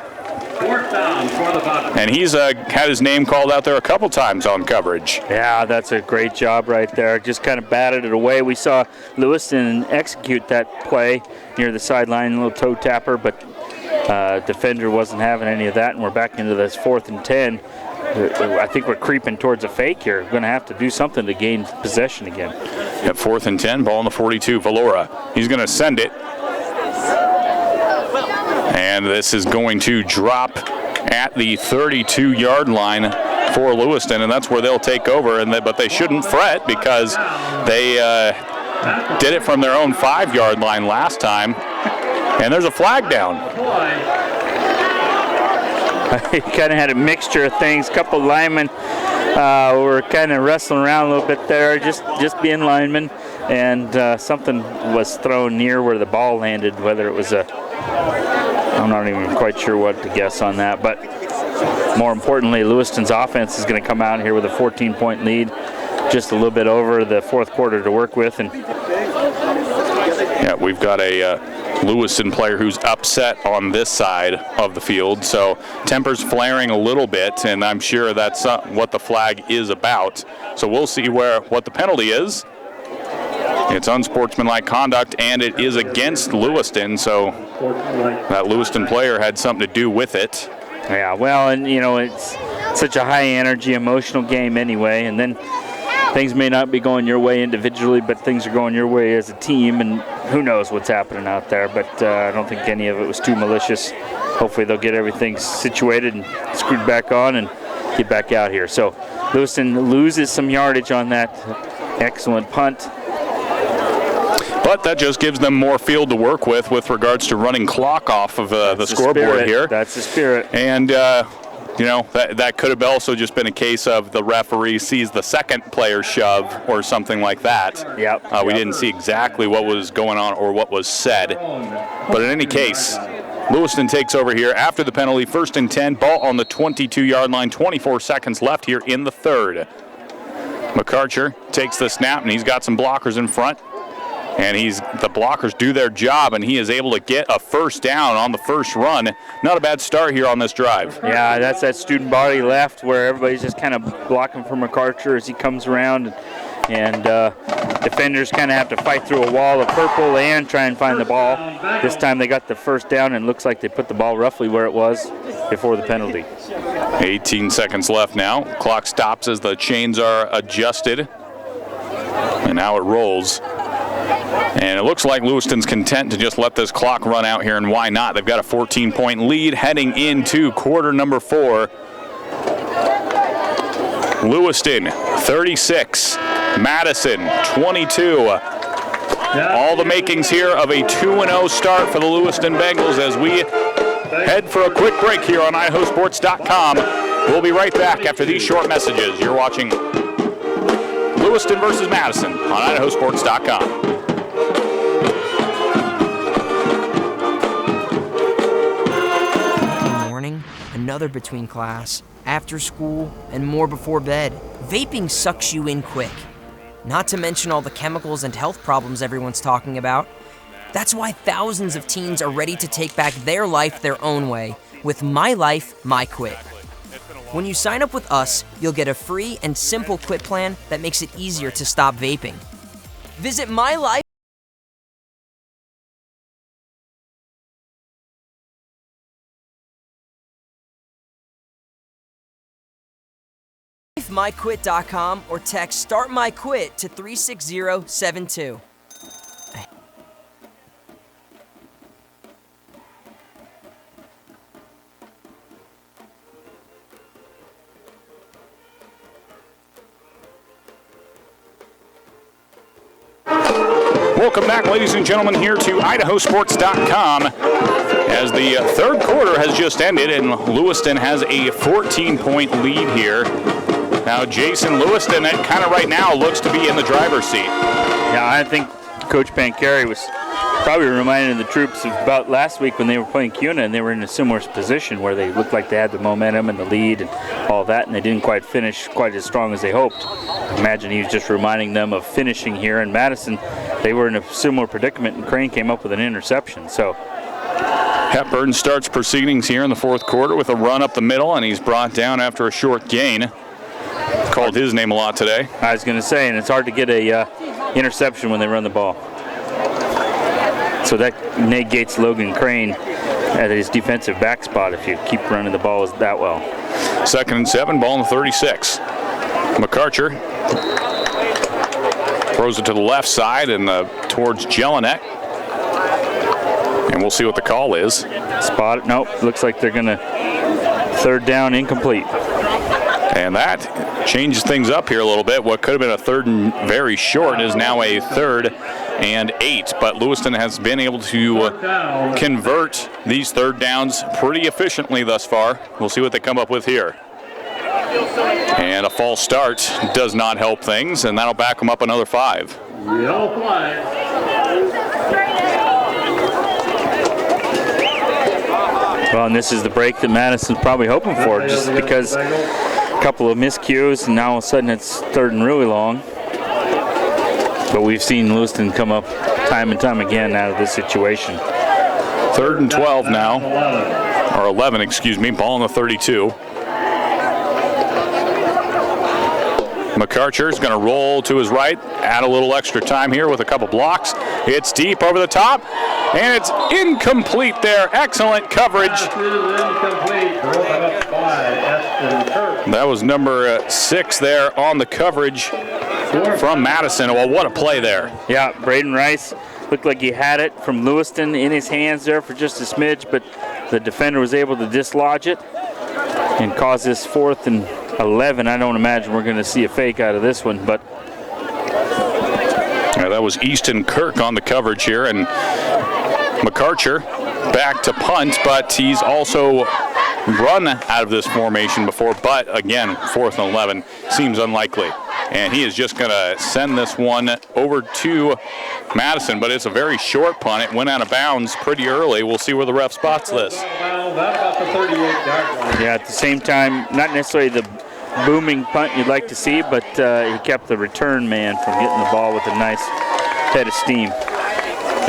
Speaker 1: And he's had his name called out there a couple times on coverage.
Speaker 3: Yeah, that's a great job right there. Just kind of batted it away. We saw Lewiston execute that play near the sideline, a little toe tapper, but defender wasn't having any of that, and we're back into this 4th and 10. I think we're creeping towards a fake here. We're going to have to do something to gain possession again.
Speaker 1: At 4th and 10, ball on the 42. Valora, he's going to send it. And this is going to drop at the 32-yard line for Lewiston, and that's where they'll take over. But they shouldn't fret because they did it from their own 5-yard line last time. And there's a flag down.
Speaker 3: I kind of had a mixture of things. A couple linemen were kind of wrestling around a little bit there, just being linemen. And something was thrown near where the ball landed, whether it was I'm not even quite sure what to guess on that. But more importantly, Lewiston's offense is going to come out here with a 14-point lead, just a little bit over the 4th quarter to work with. And
Speaker 1: yeah, we've got a Lewiston player who's upset on this side of the field, so tempers flaring a little bit, and I'm sure that's what the flag is about. So we'll see what the penalty is. It's unsportsmanlike conduct, and it is against Lewiston, so that Lewiston player had something to do with it.
Speaker 3: Yeah, well, and it's such a high-energy, emotional game anyway, and then things may not be going your way individually, but things are going your way as a team, and who knows what's happening out there. But I don't think any of it was too malicious. Hopefully they'll get everything situated and screwed back on and get back out here. So Lewiston loses some yardage on that excellent punt.
Speaker 1: But that just gives them more field to work with regards to running clock off of the scoreboard here.
Speaker 3: That's the spirit.
Speaker 1: And that could have also just been a case of the referee sees the second player shove or something like that.
Speaker 3: Yep.
Speaker 1: We didn't see exactly what was going on or what was said. But in any case, Lewiston takes over here after the penalty. 1st and 10, ball on the 22-yard line, 24 seconds left here in the 3rd. McArcher takes the snap, and he's got some blockers in front. And the blockers do their job, and he is able to get a 1st down on the first run. Not a bad start here on this drive.
Speaker 3: Yeah, that's that student body left where everybody's just kind of blocking for McArcher as he comes around. And defenders kind of have to fight through a wall of purple and try and find the ball. This time they got the 1st down, and it looks like they put the ball roughly where it was before the penalty.
Speaker 1: 18 seconds left now. Clock stops as the chains are adjusted. And now it rolls. And it looks like Lewiston's content to just let this clock run out here, and why not? They've got a 14-point lead heading into quarter number 4. Lewiston 36, Madison 22. All the makings here of a 2-0 start for the Lewiston Bengals as we head for a quick break here on IdahoSports.com. We'll be right back after these short messages. You're watching Lewiston versus Madison on IdahoSports.com.
Speaker 11: Another between class, after school, and more before bed. Vaping sucks you in quick. Not to mention all the chemicals and health problems everyone's talking about. That's why thousands of teens are ready to take back their life their own way with My Life, My Quit. When you sign up with us, you'll get a free and simple quit plan that makes it easier to stop vaping. Visit MyQuit.com or text Start My Quit to 36072.
Speaker 1: Welcome back, ladies and gentlemen, here to IdahoSports.com. As the 3rd quarter has just ended and Lewiston has a 14-point lead here. Now, Jason, Lewiston, that kind of right now looks to be in the driver's seat.
Speaker 3: Yeah, I think Coach Pancari was Probably reminded the troops of about last week when they were playing Cuna, and they were in a similar position where they looked like they had the momentum and the lead and all that, and they didn't quite finish quite as strong as they hoped. I imagine he was just reminding them of finishing here. In Madison, they were in a similar predicament, and Crane came up with an interception. So
Speaker 1: Hepburn starts proceedings here in the fourth quarter with a run up the middle, and he's brought down after a short gain. Called his name a lot today.
Speaker 3: I was going to say, and it's hard to get a interception when they run the ball. So that negates Logan Crane at his defensive back spot if you keep running the ball that well.
Speaker 1: 2nd and 7, ball in the 36. McArcher throws it to the left side and towards Jelinek. And we'll see what the call is.
Speaker 3: Spot it. Nope. Looks like they're going to 3rd down, incomplete.
Speaker 1: And that changes things up here a little bit. What could have been a 3rd and very short is now a 3rd and 8. But Lewiston has been able to convert these 3rd downs pretty efficiently thus far. We'll see what they come up with here. And a false start does not help things, and that'll back them up another 5.
Speaker 2: Yellow flag.
Speaker 3: Well, and this is the break that Madison's probably hoping for, just because a couple of miscues, and now all of a sudden it's 3rd and really long. But we've seen Lewiston come up time and time again out of this situation.
Speaker 1: 3rd and 12 now, or 11, excuse me, ball in the 32. McArcher is going to roll to his right, add a little extra time here with a couple blocks. It's deep over the top, and it's incomplete there. Excellent coverage. That was number 6 there on the coverage from Madison. Well, what a play there.
Speaker 3: Yeah, Braden Rice looked like he had it from Lewiston in his hands there for just a smidge, but the defender was able to dislodge it and cause this 4th and 11. I don't imagine we're going to see a fake out of this one, but
Speaker 1: yeah, that was Easton Kirk on the coverage here, and McArcher back to punt, but he's also run out of this formation before, but again, 4th and 11 seems unlikely. And he is just going to send this one over to Madison, but it's a very short punt. It went out of bounds pretty early. We'll see where the ref spots this.
Speaker 3: Yeah, at the same time, not necessarily the booming punt you'd like to see, but he kept the return man from getting the ball with a nice head of steam.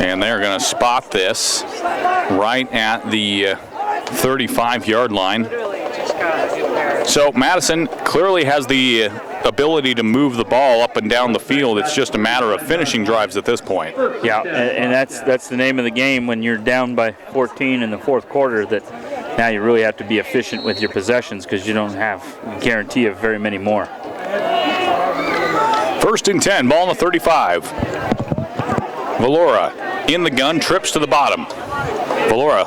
Speaker 1: And they're going to spot this right at the 35-yard line. So Madison clearly has the ability to move the ball up and down the field. It's just a matter of finishing drives at this point.
Speaker 3: Yeah, and that's the name of the game when you're down by 14 in the 4th quarter, that now you really have to be efficient with your possessions because you don't have a guarantee of very many more.
Speaker 1: 1st and 10, ball on the 35. Valora in the gun, trips to the bottom. Valora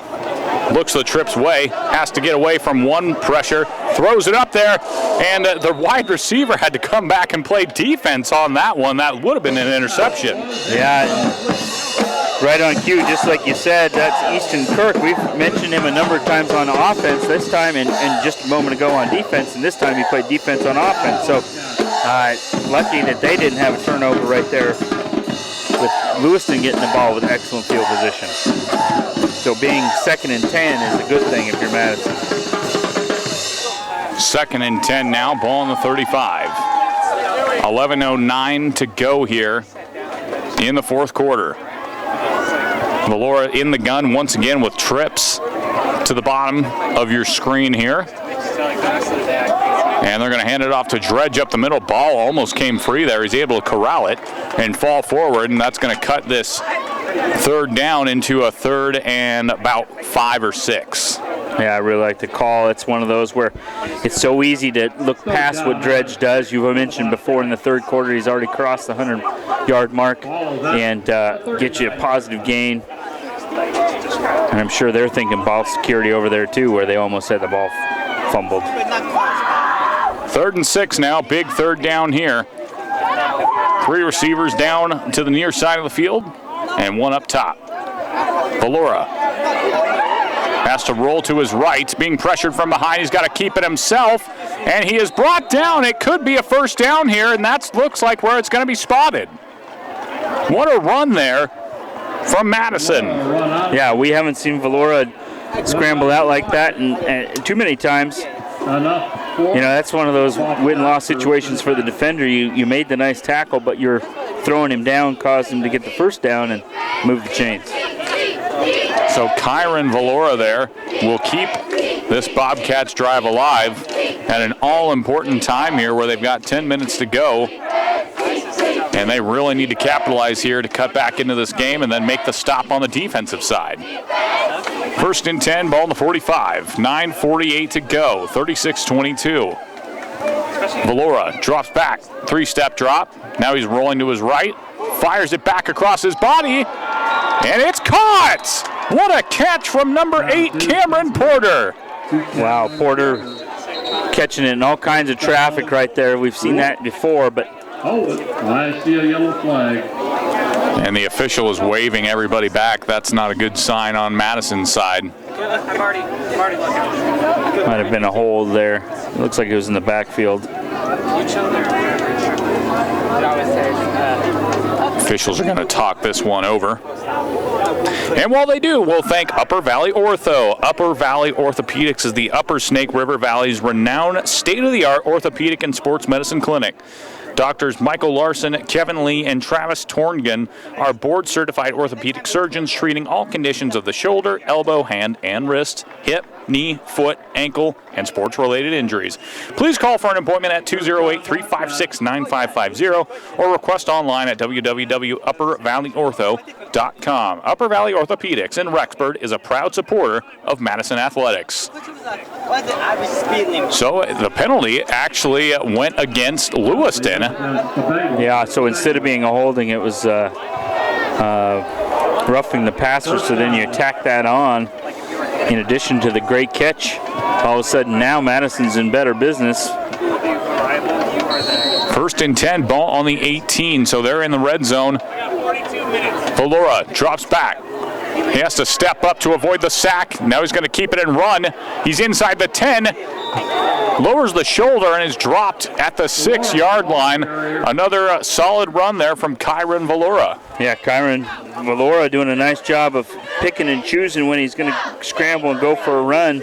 Speaker 1: looks the trips way, has to get away from one pressure, throws it up there, and the wide receiver had to come back and play defense on that one. That would have been an interception.
Speaker 3: Yeah, right on cue, just like you said, that's Easton Kirk. We've mentioned him a number of times on offense this time, and just a moment ago on defense, and this time he played defense on offense. So lucky that they didn't have a turnover right there with Lewiston getting the ball with excellent field position. So being 2nd and 10 is a good thing if you're Madison.
Speaker 1: 2nd and 10 now, ball on the 35. 11:09 to go here in the 4th quarter. Valora in the gun once again with trips to the bottom of your screen here. And they're going to hand it off to Dredge up the middle. Ball almost came free there. He's able to corral it and fall forward, and that's going to cut this 3rd down into a 3rd and about 5 or 6.
Speaker 3: Yeah, I really like the call. It's one of those where it's so easy to look past what Dredge does. You mentioned before in the 3rd quarter he's already crossed the 100-yard mark and get you a positive gain. And I'm sure they're thinking ball security over there too, where they almost had the ball fumbled.
Speaker 1: 3rd and 6 now, big 3rd down here. 3 receivers down to the near side of the field and one up top. Valora has to roll to his right, being pressured from behind. He's got to keep it himself, and he is brought down. It could be a 1st down here, and that looks like where it's going to be spotted. What a run there from Madison.
Speaker 3: Yeah, we haven't seen Valora scramble out like that and too many times. That's one of those win-loss situations for the defender. You made the nice tackle, but you're throwing him down, caused him to get the first down and move the chains.
Speaker 1: So Kyron Valora there will keep this Bobcats drive alive at an all-important time here where they've got 10 minutes to go. And they really need to capitalize here to cut back into this game and then make the stop on the defensive side. 1st and 10, ball in the 45. 9:48 to go, 36-22. Valora drops back, 3-step drop. Now he's rolling to his right, fires it back across his body, and it's caught! What a catch from number 8, Cameron Porter.
Speaker 3: Wow, Porter catching it in all kinds of traffic right there. We've seen that before, but
Speaker 2: I see a yellow flag.
Speaker 1: And the official is waving everybody back. That's not a good sign on Madison's side.
Speaker 5: I'm already looking.
Speaker 3: Might have been a hold there. It looks like it was in the backfield.
Speaker 1: Officials are going to talk this one over. And while they do, we'll thank Upper Valley Ortho. Upper Valley Orthopedics is the Upper Snake River Valley's renowned state-of-the-art orthopedic and sports medicine clinic. Doctors Michael Larson, Kevin Lee, and Travis Torngen are board-certified orthopedic surgeons treating all conditions of the shoulder, elbow, hand, and wrist, hip, knee, foot, ankle, and sports-related injuries. Please call for an appointment at 208-356-9550 or request online at www.uppervalleyortho.com. Upper Valley Orthopedics in Rexburg is a proud supporter of Madison Athletics. So the penalty actually went against Lewiston.
Speaker 3: Yeah, so instead of being a holding, it was roughing the passer, so then you tack that on. In addition to the great catch, all of a sudden now Madison's in better business.
Speaker 1: 1st and 10, ball on the 18, so they're in the red zone. Valora drops back. He has to step up to avoid the sack. Now he's going to keep it and run. He's inside the 10. Lowers the shoulder and is dropped at the 6-yard line. Another solid run there from Kyron Valora.
Speaker 3: Yeah, Kyron Valora doing a nice job of picking and choosing when he's going to scramble and go for a run.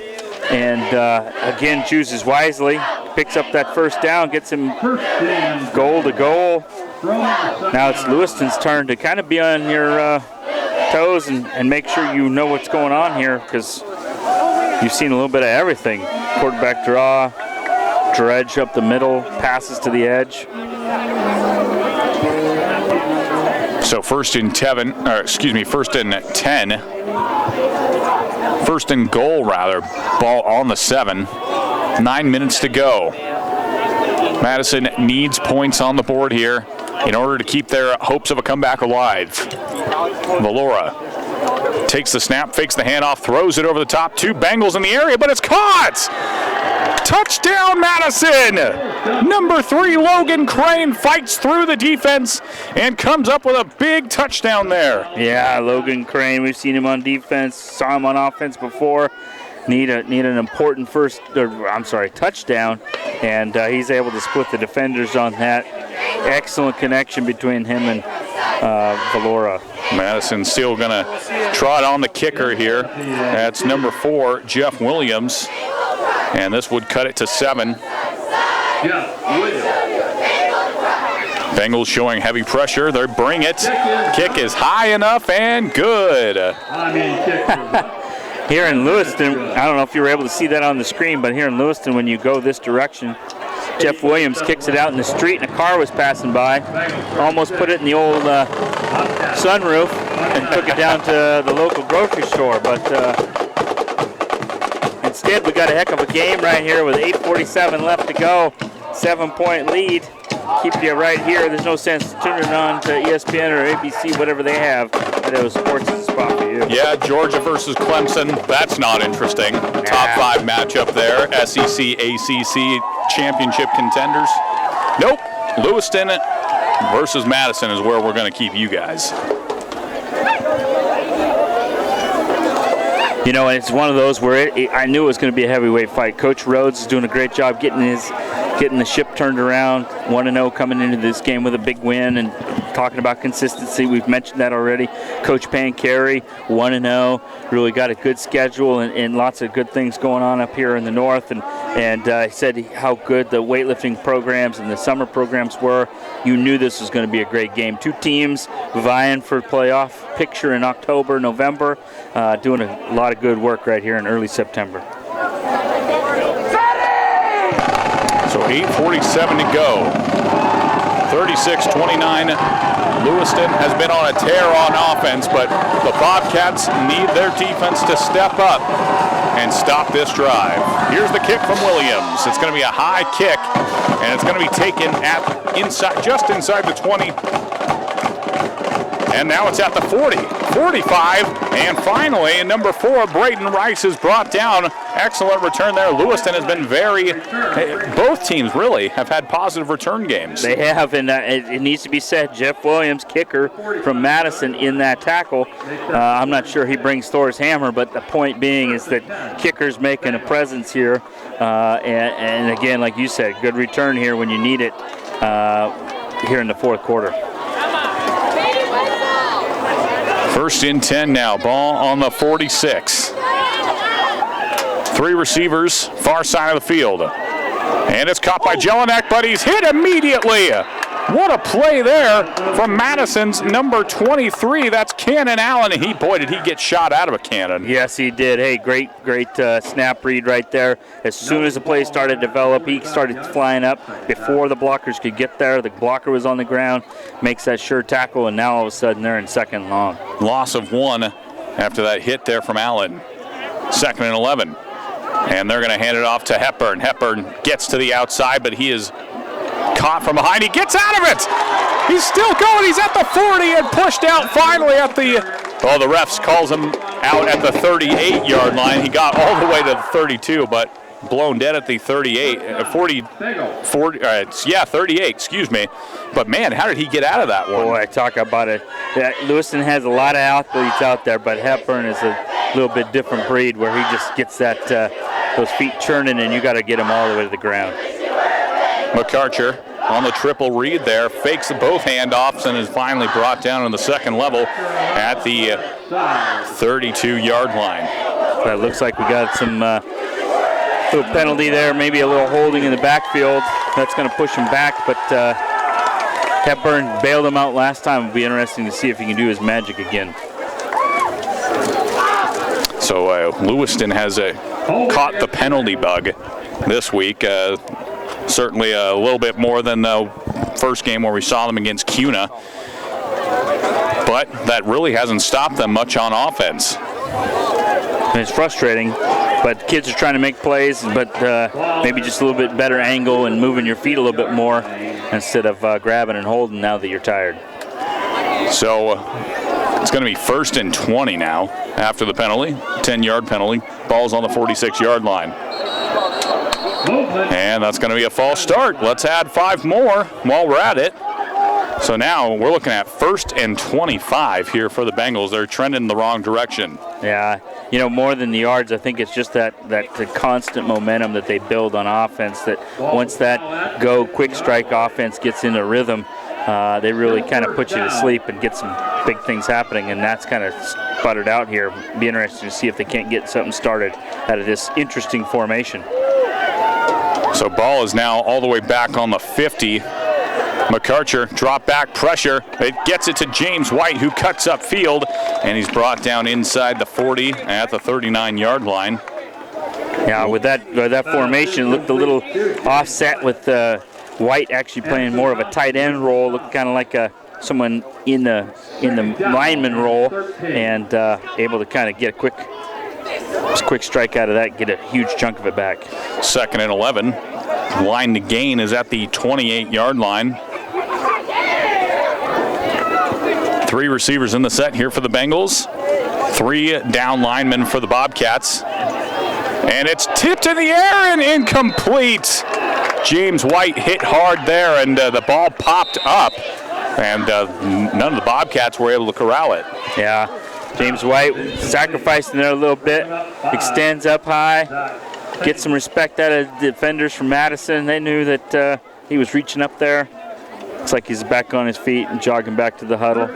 Speaker 3: And again, chooses wisely. Picks up that first down, gets him goal to goal. Now it's Lewiston's turn to kind of be on your toes and make sure you know what's going on here, because you've seen a little bit of everything. Quarterback draw, dredge up the middle, passes to the edge.
Speaker 1: So 1st and 10. 1st and goal, rather. Ball on the 7. 9 minutes to go. Madison needs points on the board here in order to keep their hopes of a comeback alive. Valora takes the snap, fakes the handoff, throws it over the top. 2 Bengals in the area, but it's caught! Touchdown, Madison! Number 3, Logan Crane fights through the defense and comes up with a big touchdown there.
Speaker 3: Yeah, Logan Crane, we've seen him on defense, saw him on offense before. Need an important touchdown, and he's able to split the defenders on that. Excellent connection between him and Valora.
Speaker 1: Madison still going to trot on the kicker here. That's number 4, Jeff Williams. And this would cut it to 7. Bengals showing heavy pressure. They bring it. Kick is high enough and good.
Speaker 3: Here in Lewiston, I don't know if you were able to see that on the screen, but here in Lewiston, when you go this direction, Jeff Williams kicks it out in the street and a car was passing by. Almost put it in the old sunroof and took it down to the local grocery store. But instead, we got a heck of a game right here with 8:47 left to go. 7-point lead. Keep you right here. There's no sense tuning on to ESPN or ABC, whatever they have. Idaho Sports is a spot for you.
Speaker 1: Yeah, Georgia versus Clemson. That's not interesting. Top 5 matchup there. SEC, ACC championship contenders. Nope. Lewiston versus Madison is where we're going to keep you guys.
Speaker 3: You know, it's one of those where I knew it was going to be a heavyweight fight. Coach Rhodes is doing a great job getting the ship turned around. 1-0 coming into this game with a big win, and talking about consistency. We've mentioned that already. Coach Pancari, 1-0, really got a good schedule and lots of good things going on up here in the north. And he said how good the weightlifting programs and the summer programs were. You knew this was going to be a great game. Two teams vying for playoff picture in October, November, doing a lot of good work right here in early September.
Speaker 1: So 8:47 to go. 36-29. Lewiston has been on a tear on offense, but the Bobcats need their defense to step up and stop this drive. Here's the kick from Williams. It's going to be a high kick, and it's going to be taken at just inside the 20. And now it's at the 40, 45, and finally, number 4, Braden Rice is brought down. Excellent return there. Lewiston has been both teams really have had positive return games.
Speaker 3: They have, and it needs to be said, Jeff Williams, kicker from Madison in that tackle. I'm not sure he brings Thor's hammer, but the point being is that kicker's making a presence here. And again, like you said, good return here when you need it here in the fourth quarter.
Speaker 1: First and 10 now, ball on the 46. 3 receivers, far side of the field. And it's caught by Jelinek, but he's hit immediately. What a play there from Madison's number 23. That's Cannon Allen. Did he get shot out of a cannon?
Speaker 3: Yes, he did. Hey, great snap read right there. As soon as the play started to develop, he started flying up before the blockers could get there. The blocker was on the ground, makes that sure tackle, and now all of a sudden they're in second long.
Speaker 1: Loss of 1 after that hit there from Allen. 2nd and 11. And they're going to hand it off to Hepburn. Hepburn gets to the outside, but he is caught from behind. He gets out of it. He's still going. He's at the 40 and pushed out finally at the refs calls him out at the 38-yard line. He got all the way to the 32, but blown dead at the 38, 38, excuse me. But man, how did he get out of that one?
Speaker 3: Boy, talk about it. Lewiston has a lot of athletes out there, but Hepburn is a little bit different breed where he just gets those feet churning, and you got to get him all the way to the ground.
Speaker 1: McArcher on the triple read there, fakes both handoffs and is finally brought down on the second level at the 32-yard line.
Speaker 3: That looks like we got some little penalty there, maybe a little holding in the backfield. That's going to push him back, but Hepburn bailed him out last time. It'll be interesting to see if he can do his magic again.
Speaker 1: So Lewiston has caught the penalty bug this week. Certainly a little bit more than the first game where we saw them against Cuna. But that really hasn't stopped them much on offense.
Speaker 3: And it's frustrating, but kids are trying to make plays, but maybe just a little bit better angle and moving your feet a little bit more instead of grabbing and holding now that you're tired.
Speaker 1: So it's going to be 1st and 20 now after the penalty, 10-yard penalty. Ball's on the 46-yard line. And that's going to be a false start. Let's add 5 more while we're at it. So now we're looking at 1st and 25 here for the Bengals. They're trending in the wrong direction.
Speaker 3: Yeah, more than the yards, I think it's just the constant momentum that they build on offense, that once that quick strike offense gets into rhythm, they really kind of put you to sleep and get some big things happening, and that's kind of sputtered out here. Be interesting to see if they can't get something started out of this interesting formation.
Speaker 1: So ball is now all the way back on the 50. McArcher, drop back pressure. It gets it to James White, who cuts up field, and he's brought down inside the 40 at the 39-yard line.
Speaker 3: Yeah, with that formation, it looked a little offset with White actually playing more of a tight end role, looked kind of like someone in the lineman role, and able to kind of get a quick strike out of that, get a huge chunk of it back.
Speaker 1: 2nd and 11. Line to gain is at the 28-yard line. 3 receivers in the set here for the Bengals. 3 down linemen for the Bobcats. And it's tipped in the air and incomplete. James White hit hard there, and the ball popped up. And none of the Bobcats were able to corral it.
Speaker 3: Yeah, James White sacrificing there a little bit. Extends up high. Get some respect out of the defenders from Madison. They knew that he was reaching up there. Looks like he's back on his feet and jogging back to the huddle.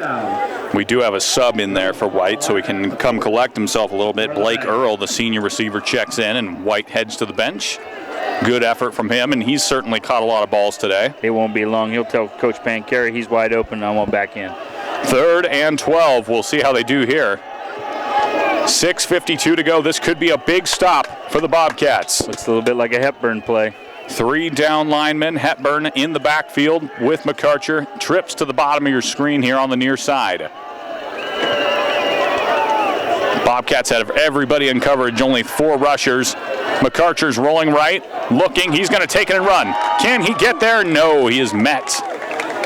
Speaker 1: We do have a sub in there for White, so he can come collect himself a little bit. Blake Earl, the senior receiver, checks in, and White heads to the bench. Good effort from him, and he's certainly caught a lot of balls today.
Speaker 3: It won't be long. He'll tell Coach Pancari he's wide open, and I want back in.
Speaker 1: 3rd and 12. We'll see how they do here. 6:52 to go. This could be a big stop for the Bobcats.
Speaker 3: Looks a little bit like a Hepburn play.
Speaker 1: 3 down linemen. Hepburn in the backfield with McArcher. Trips to the bottom of your screen here on the near side. Bobcats have everybody in coverage, only 4 rushers. McArcher's rolling right, looking. He's going to take it and run. Can he get there? No, he is met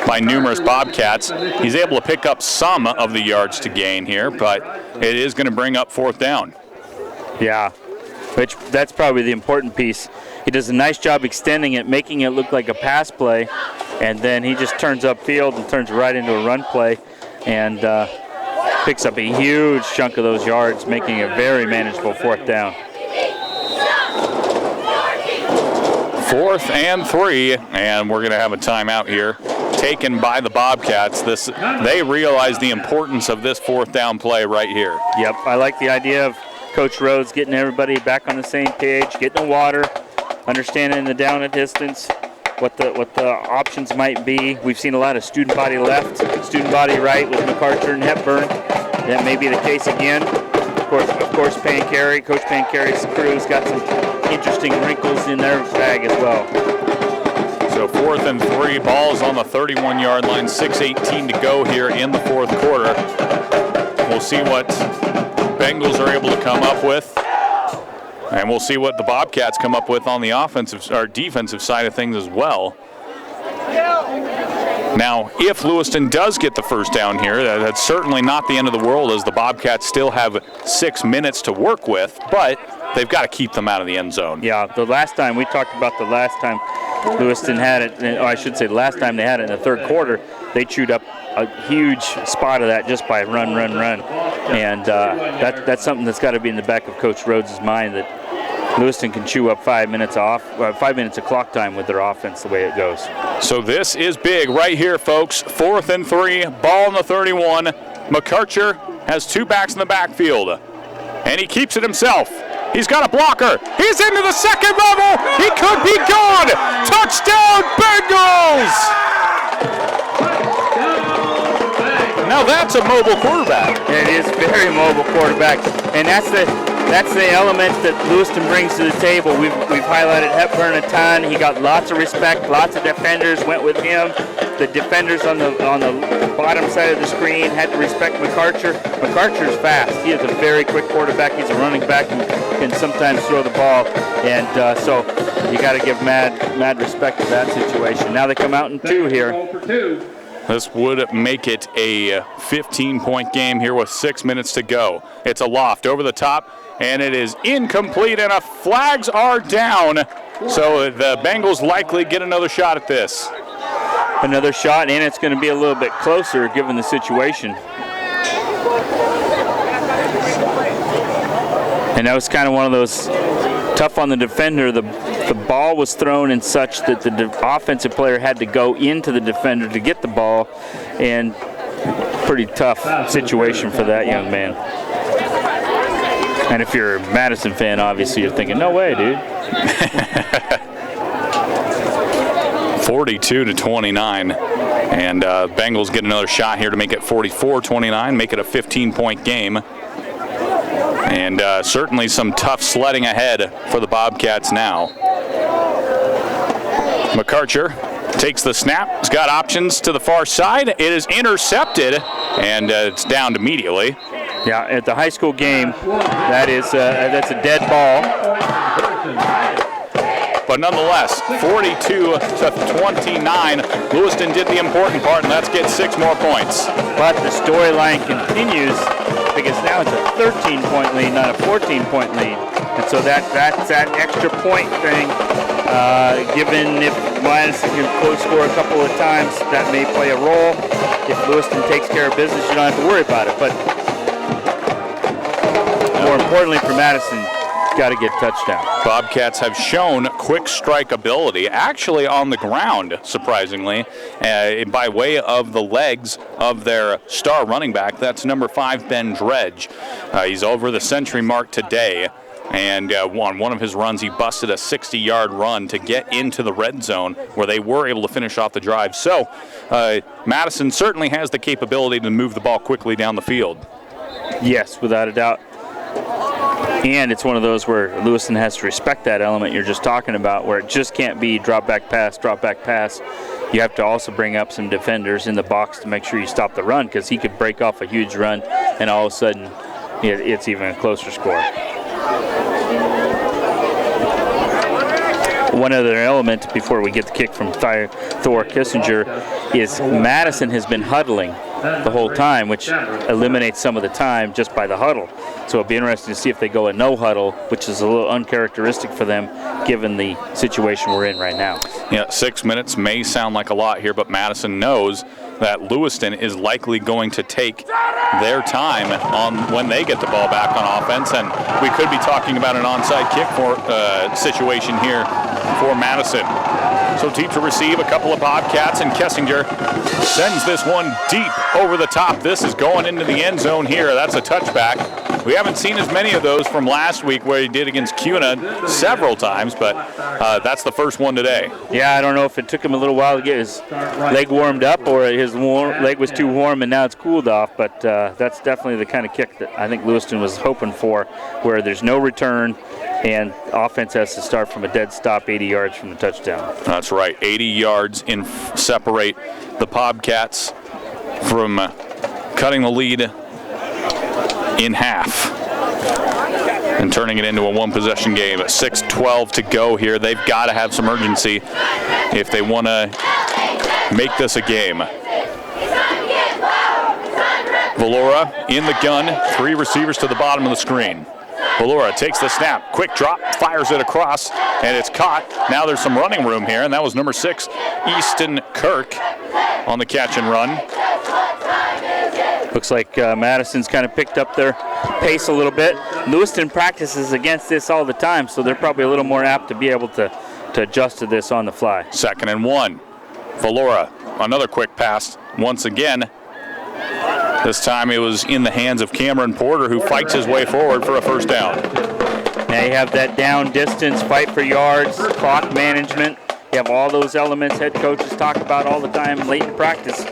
Speaker 1: by numerous Bobcats. He's able to pick up some of the yards to gain here, but it is going to bring up 4th down.
Speaker 3: Yeah, that's probably the important piece. He does a nice job extending it, making it look like a pass play, and then he just turns upfield and turns right into a run play, and picks up a huge chunk of those yards, making a very manageable 4th down.
Speaker 1: 4th and 3, and we're going to have a timeout here taken by the Bobcats. They realize the importance of this 4th down play right here.
Speaker 3: Yep, I like the idea of Coach Rhodes getting everybody back on the same page, getting the water, understanding the down and distance, what the options might be. We've seen a lot of student body left, student body right with McArcher and Hepburn. That may be the case again. Of course, Coach Pancari's crew's got some interesting wrinkles in their bag as well.
Speaker 1: So 4th and 3, ball's on the 31-yard line, 6:18 to go here in the 4th quarter. We'll see what Bengals are able to come up with, and we'll see what the Bobcats come up with on the offensive or defensive side of things as well. Now, if Lewiston does get the 1st down here, that's certainly not the end of the world, as the Bobcats still have 6 minutes to work with, but they've got to keep them out of the end zone.
Speaker 3: Yeah, the last time, we talked about the last time Lewiston had it, or I should say the last time they had it in the 3rd quarter, they chewed up a huge spot of that just by run. And that's something that's got to be in the back of Coach Rhodes' mind, that Lewiston can chew up 5 minutes of clock time with their offense the way it goes.
Speaker 1: So this is big right here, folks. 4th and 3, ball on the 31. McArcher has 2 backs in the backfield, and he keeps it himself. He's got a blocker. He's into the 2nd level. He could be gone. Touchdown, Bengals! Now that's a mobile quarterback.
Speaker 3: It is very mobile quarterback, and that's the element that Lewiston brings to the table. We've highlighted Hepburn a ton. He got lots of respect. Lots of defenders went with him. The defenders on the bottom side of the screen had to respect McArcher. McArcher's fast. He is a very quick quarterback. He's a running back and can sometimes throw the ball, and so you got to give mad respect to that situation. Now they come out in 2 here.
Speaker 1: This would make it a 15-point game here with 6 minutes to go. It's a loft over the top, and it is incomplete, and flags are down. So the Bengals likely get another shot at this.
Speaker 3: Another shot, and it's going to be a little bit closer given the situation. And that was kind of one of those tough on the defender. The ball was thrown in such that the offensive player had to go into the defender to get the ball, and pretty tough situation for that young man. And if you're a Madison fan, obviously you're thinking, no way, dude.
Speaker 1: 42-29, and Bengals get another shot here to make it 44-29, make it a 15-point game. And certainly some tough sledding ahead for the Bobcats now. McArcher takes the snap. He's got options to the far side. It is intercepted, and it's downed immediately.
Speaker 3: Yeah, at the high school game, that's a dead ball.
Speaker 1: But nonetheless, 42-29. Lewiston did the important part, and let's get 6 more points.
Speaker 3: But the storyline continues, because now it's a 13-point lead, not a 14-point lead. And so that's that extra point thing. Given if Madison can close score a couple of times, that may play a role. If Lewiston takes care of business, you don't have to worry about it. But more importantly for Madison, got to get touchdown.
Speaker 1: Bobcats have shown quick strike ability, actually on the ground, surprisingly, by way of the legs of their star running back. That's number 5, Ben Dredge. He's over the century mark today. And on one of his runs, he busted a 60-yard run to get into the red zone where they were able to finish off the drive. So Madison certainly has the capability to move the ball quickly down the field.
Speaker 3: Yes, without a doubt. And it's one of those where Lewiston has to respect that element you're just talking about, where it just can't be drop back pass, drop back pass. You have to also bring up some defenders in the box to make sure you stop the run, because he could break off a huge run and all of a sudden it's even a closer score. One other element before we get the kick from Thor Kissinger is Madison has been huddling the whole time, which eliminates some of the time just by the huddle. So it'll be interesting to see if they go a no huddle, which is a little uncharacteristic for them given the situation we're in right now.
Speaker 1: Yeah, 6 minutes may sound like a lot here, but Madison knows that Lewiston is likely going to take their time on when they get the ball back on offense, and we could be talking about an onside kick situation here for Madison. So deep to receive, a couple of Bobcats, and Kessinger sends this one deep over the top. This is going into the end zone here. That's a touchback. We haven't seen as many of those from last week where he did against Cuna several times, but that's the first one today.
Speaker 3: Yeah, I don't know if it took him a little while to get his leg warmed up or his leg was too warm and now it's cooled off, but that's definitely the kind of kick that I think Lewiston was hoping for, where there's no return and offense has to start from a dead stop 80 yards from the touchdown.
Speaker 1: That's right, 80 yards separate the Bobcats from cutting the lead in half and turning it into a one-possession game. 6:12 to go here. They've got to have some urgency if they want to make this a game. Valora in the gun, 3 receivers to the bottom of the screen. Valora takes the snap, quick drop, fires it across, and it's caught. Now there's some running room here, and that was number 6, Easton Kirk, on the catch and run.
Speaker 3: Looks like Madison's kind of picked up their pace a little bit. Lewiston practices against this all the time, so they're probably a little more apt to be able to adjust to this on the fly.
Speaker 1: 2nd and 1. Valora, another quick pass once again. This time it was in the hands of Cameron Porter, who fights his way forward for a first down.
Speaker 3: Now you have that down distance, fight for yards, clock management. You have all those elements head coaches talk about all the time late in practice,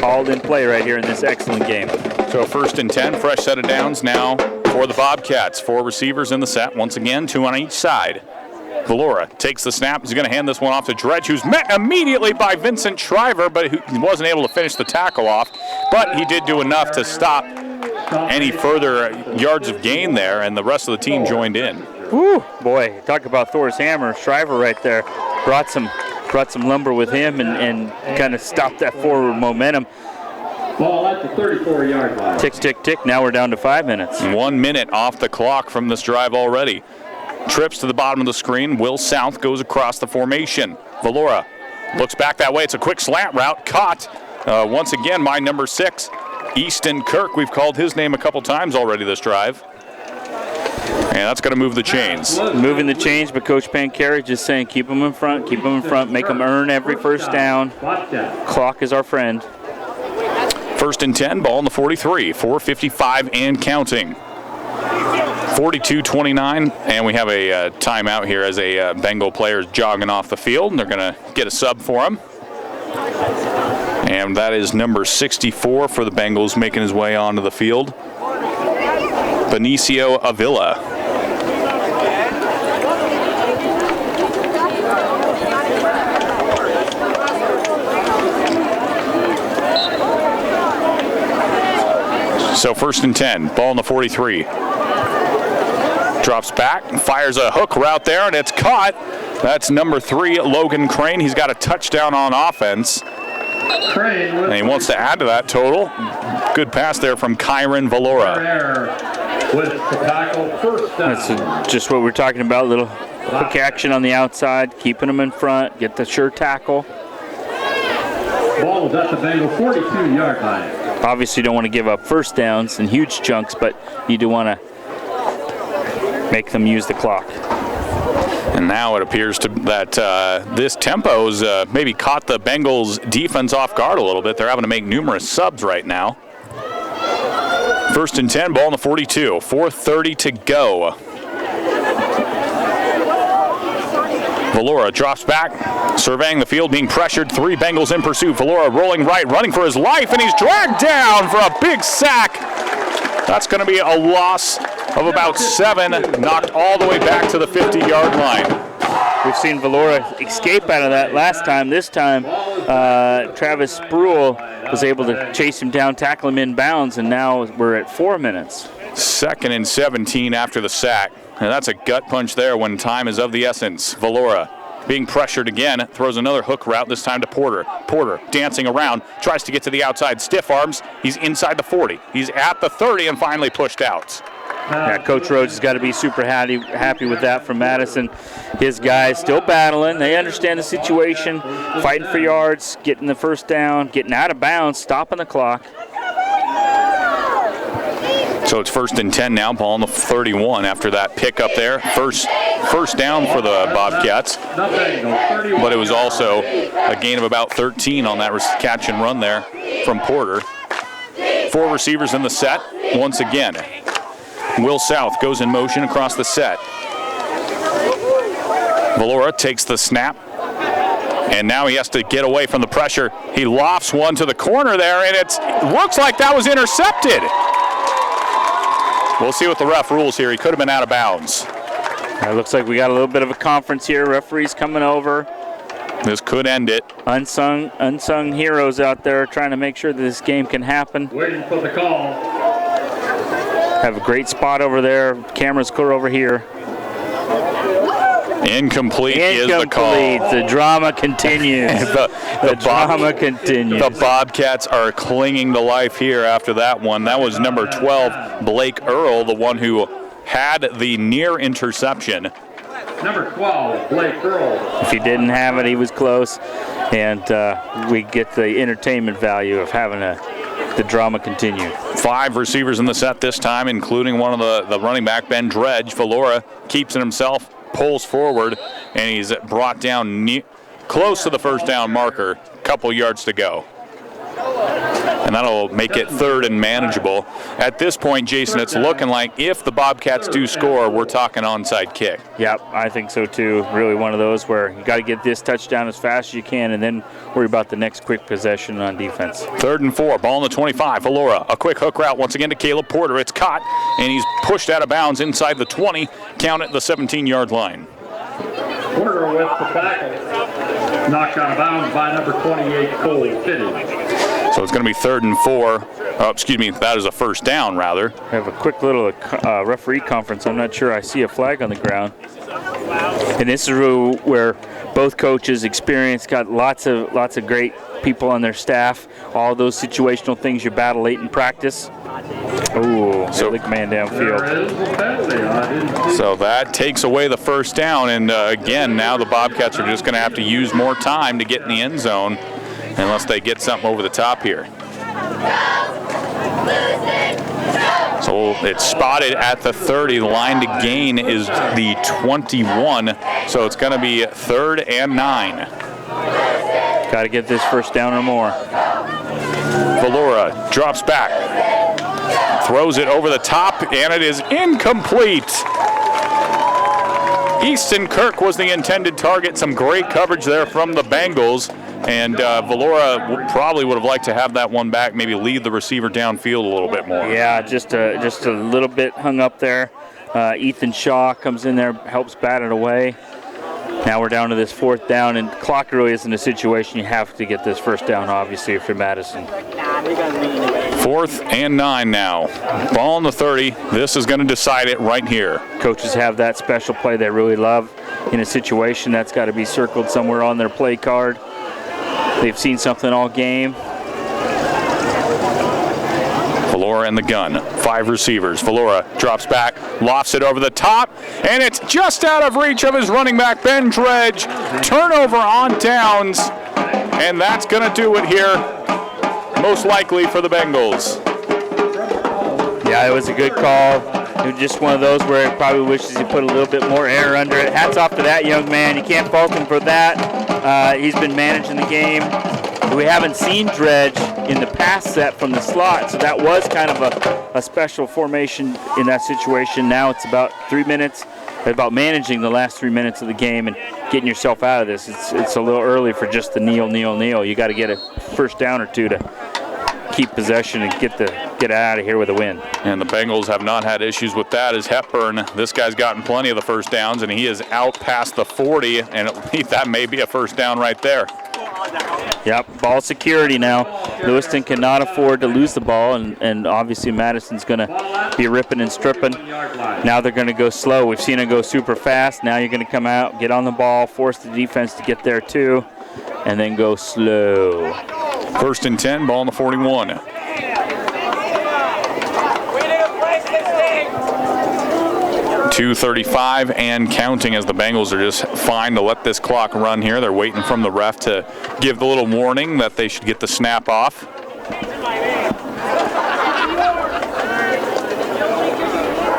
Speaker 3: all in play right here in this excellent game.
Speaker 1: So 1st and 10, fresh set of downs now for the Bobcats. 4 receivers in the set, once again, 2 on each side. Valora takes the snap. He's going to hand this one off to Dredge, who's met immediately by Vincent Shriver, but he wasn't able to finish the tackle off. But he did do enough to stop any further yards of gain there, and the rest of the team joined in.
Speaker 3: Woo, boy, talk about Thor's hammer. Shriver right there brought some lumber with him and kind of stopped that forward momentum.
Speaker 2: Ball at the 34-yard line.
Speaker 3: Tick, tick, tick. Now we're down to 5 minutes.
Speaker 1: 1 minute off the clock from this drive already. Trips to the bottom of the screen. Will South goes across the formation. Valora looks back that way. It's a quick slant route. Caught once again by number 6, Easton Kirk. We've called his name a couple times already this drive. And that's going to move the chains.
Speaker 3: Moving the chains, but Coach Pancari just saying keep them in front, make them earn every first down. Clock is our friend.
Speaker 1: 1st and 10, ball in the 43, 4:55 and counting. 42-29, and we have a timeout here as a Bengal player is jogging off the field, and they're going to get a sub for him. And that is number 64 for the Bengals, making his way onto the field. Benicio Avila. So 1st and 10, ball in the 43. Drops back, fires a hook route there, and it's caught. That's number 3, Logan Crane. He's got a touchdown on offense. And he wants to add to that total. Good pass there from Kyron Valora.
Speaker 3: That's just what we're talking about, little hook action on the outside, keeping them in front, get the sure tackle.
Speaker 2: Ball is at the Bengal 42-yard line.
Speaker 3: Obviously you don't want to give up first downs in huge chunks, but you do want to make them use the clock.
Speaker 1: And now it appears that this tempo's maybe caught the Bengals defense off guard a little bit. They're having to make numerous subs right now. 1st and 10, ball in the 42, 4:30 to go. Valora drops back, surveying the field, being pressured. 3 Bengals in pursuit. Valora rolling right, running for his life, and he's dragged down for a big sack. That's going to be a loss of about 7, knocked all the way back to the 50-yard line.
Speaker 3: We've seen Valora escape out of that last time. This time, Travis Spruill was able to chase him down, tackle him in bounds, and now we're at 4 minutes.
Speaker 1: 2nd and 17 after the sack. And that's a gut punch there when time is of the essence. Valora being pressured again, throws another hook route, this time to Porter. Porter dancing around, tries to get to the outside, stiff arms. He's inside the 40. He's at the 30 and finally pushed out.
Speaker 3: Yeah, Coach Rhodes has got to be super happy with that from Madison. His guys still battling. They understand the situation, fighting for yards, getting the first down, getting out of bounds, stopping the clock.
Speaker 1: So it's 1st and 10 now, ball on the 31 after that pick up there. First down for the Bobcats, but it was also a gain of about 13 on that catch and run there from Porter. 4 receivers in the set once again. Will South goes in motion across the set. Valora takes the snap, and now he has to get away from the pressure. He lofts one to the corner there, and it looks like that was intercepted. We'll see what the ref rules here. He could have been out of bounds.
Speaker 3: It looks like we got a little bit of a conference here. Referees coming over.
Speaker 1: This could end it.
Speaker 3: Unsung heroes out there trying to make sure that this game can happen.
Speaker 2: Waiting for the call.
Speaker 3: Have a great spot over there. Camera's clear over here.
Speaker 1: Incomplete is the call.
Speaker 3: The drama continues. the drama continues.
Speaker 1: The Bobcats are clinging to life here after that one. That was number 12, Blake Earl, the one who had the near interception.
Speaker 2: Number 12, Blake Earl.
Speaker 3: If he didn't have it, he was close. And we get the entertainment value of having the drama continue.
Speaker 1: 5 receivers in the set this time, including one of the running back, Ben Dredge. Valora keeps it himself, pulls forward, and he's brought down close to the first down marker, couple yards to go. And that'll make it 3rd and manageable. At this point, Jason, it's looking like if the Bobcats do score, we're talking onside kick.
Speaker 3: Yep, I think so too. Really one of those where you got to get this touchdown as fast as you can and then worry about the next quick possession on defense.
Speaker 1: 3rd and 4, ball on the 25. Valora, a quick hook route once again to Caleb Porter. It's caught, and he's pushed out of bounds inside the 20, count at the 17-yard line.
Speaker 2: Porter with the tackle. Knocked out of bounds by number 28, Cole Finney.
Speaker 1: So it's going to be 3rd and 4. Oh, excuse me, that is a first down, rather.
Speaker 3: I have a quick little referee conference. I'm not sure I see a flag on the ground. And this is where both coaches experience, got lots of great people on their staff. All those situational things you battle late in practice. Ooh, so the man downfield.
Speaker 1: So that takes away the first down, and again, now the Bobcats are just going to have to use more time to get in the end zone unless they get something over the top here. So it's spotted at the 30. The line to gain is the 21, so it's going to be 3rd and 9.
Speaker 3: Got to get this first down or more.
Speaker 1: Valora drops back, throws it over the top, and it is incomplete. Easton Kirk was the intended target. Some great coverage there from the Bengals. And Valora probably would have liked to have that one back, maybe lead the receiver downfield a little bit more.
Speaker 3: Yeah, just a little bit hung up there. Ethan Shaw comes in there, helps bat it away. Now we're down to this 4th down, and clock really isn't a situation you have to get this first down, obviously, if you're Madison.
Speaker 1: 4th and 9 now. Ball on the 30. This is going to decide it right here.
Speaker 3: Coaches have that special play they really love in a situation that's got to be circled somewhere on their play card. They've seen something all game.
Speaker 1: Valora in the gun. 5 receivers. Valora drops back, lofts it over the top, and it's just out of reach of his running back, Ben Dredge. Turnover on downs, and that's going to do it here, most likely for the Bengals.
Speaker 3: Yeah, it was a good call. Just one of those where he probably wishes he put a little bit more air under it. Hats off to that young man. You can't fault him for that. He's been managing the game. We haven't seen Dredge in the pass set from the slot, so that was kind of a special formation in that situation. Now it's about 3 minutes, about managing the last 3 minutes of the game and getting yourself out of this. It's a little early for just the kneel. You got to get a first down or two to keep possession and get out of here with a win.
Speaker 1: And the Bengals have not had issues with that as Hepburn, this guy's gotten plenty of the first downs, and he is out past the 40, and at least that may be a first down right there.
Speaker 3: Yep, ball security now. Lewiston cannot afford to lose the ball, and obviously Madison's going to be ripping and stripping. Now they're going to go slow. We've seen them go super fast. Now you're going to come out, get on the ball, force the defense to get there too, and then go slow.
Speaker 1: 1st and 10, ball on the 41. .235 and counting as the Bengals are just fine to let this clock run here. They're waiting from the ref to give the little warning that they should get the snap off.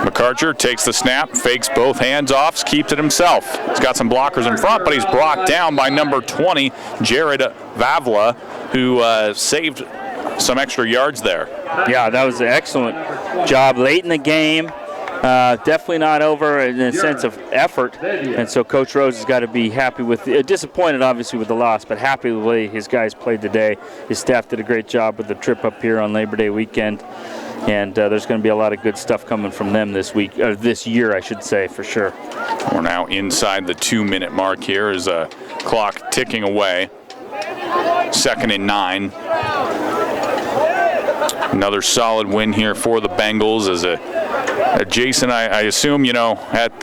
Speaker 1: McArcher takes the snap, fakes both hands off, keeps it himself. He's got some blockers in front, but he's brought down by number 20, Jared Vavla, who saved some extra yards there.
Speaker 3: Yeah, that was an excellent job late in the game. Definitely not over in a sense of effort, and so Coach Rose has got to be happy with, disappointed obviously with the loss, but happy with the way his guys played today. His staff did a great job with the trip up here on Labor Day weekend, and there's going to be a lot of good stuff coming from them this week, or this year I should say, for sure.
Speaker 1: We're now inside the 2-minute mark here as a clock ticking away. 2nd and 9. Another solid win here for the Bengals as Jason, I assume, at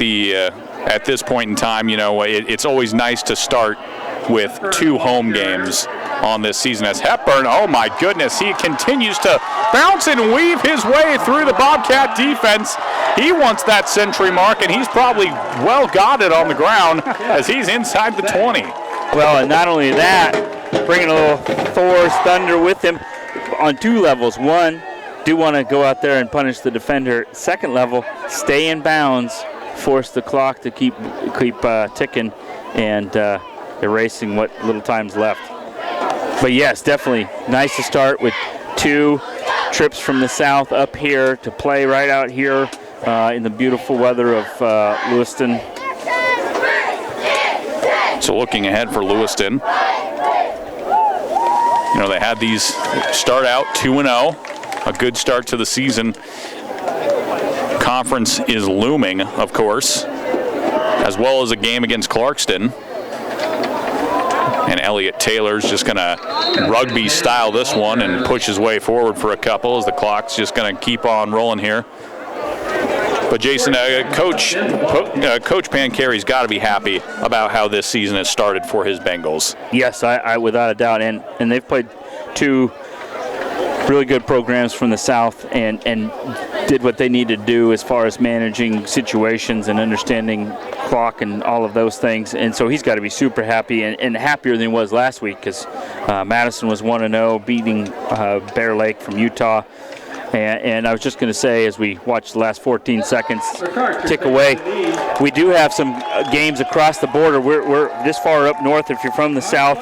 Speaker 1: this point in time, it's always nice to start with 2 home games on this season as Hepburn, oh my goodness, he continues to bounce and weave his way through the Bobcat defense. He wants that century mark, and he's probably well got it on the ground as he's inside the 20.
Speaker 3: Well, and not only that, bringing a little Thor's thunder with him on 2 levels. One, do want to go out there and punish the defender. Second level, stay in bounds, force the clock to keep ticking and erasing what little time's left. But yes, definitely nice to start with 2 trips from the south up here to play right out here in the beautiful weather of Lewiston.
Speaker 1: So looking ahead for Lewiston, they had these start out 2-0. A good start to the season. Conference is looming, of course, as well as a game against Clarkston. And Elliott Taylor's just going to rugby style this one and push his way forward for a couple as the clock's just going to keep on rolling here. But Jason, Coach Pancary's got to be happy about how this season has started for his Bengals.
Speaker 3: Yes, I without a doubt, and they've played 2 really good programs from the south and did what they needed to do as far as managing situations and understanding clock and all of those things. And so he's got to be super happy and happier than he was last week because Madison was 1-0, beating Bear Lake from Utah. And I was just going to say, as we watch the last 14 seconds tick away, we do have some games across the border. We're this far up north. If you're from the south,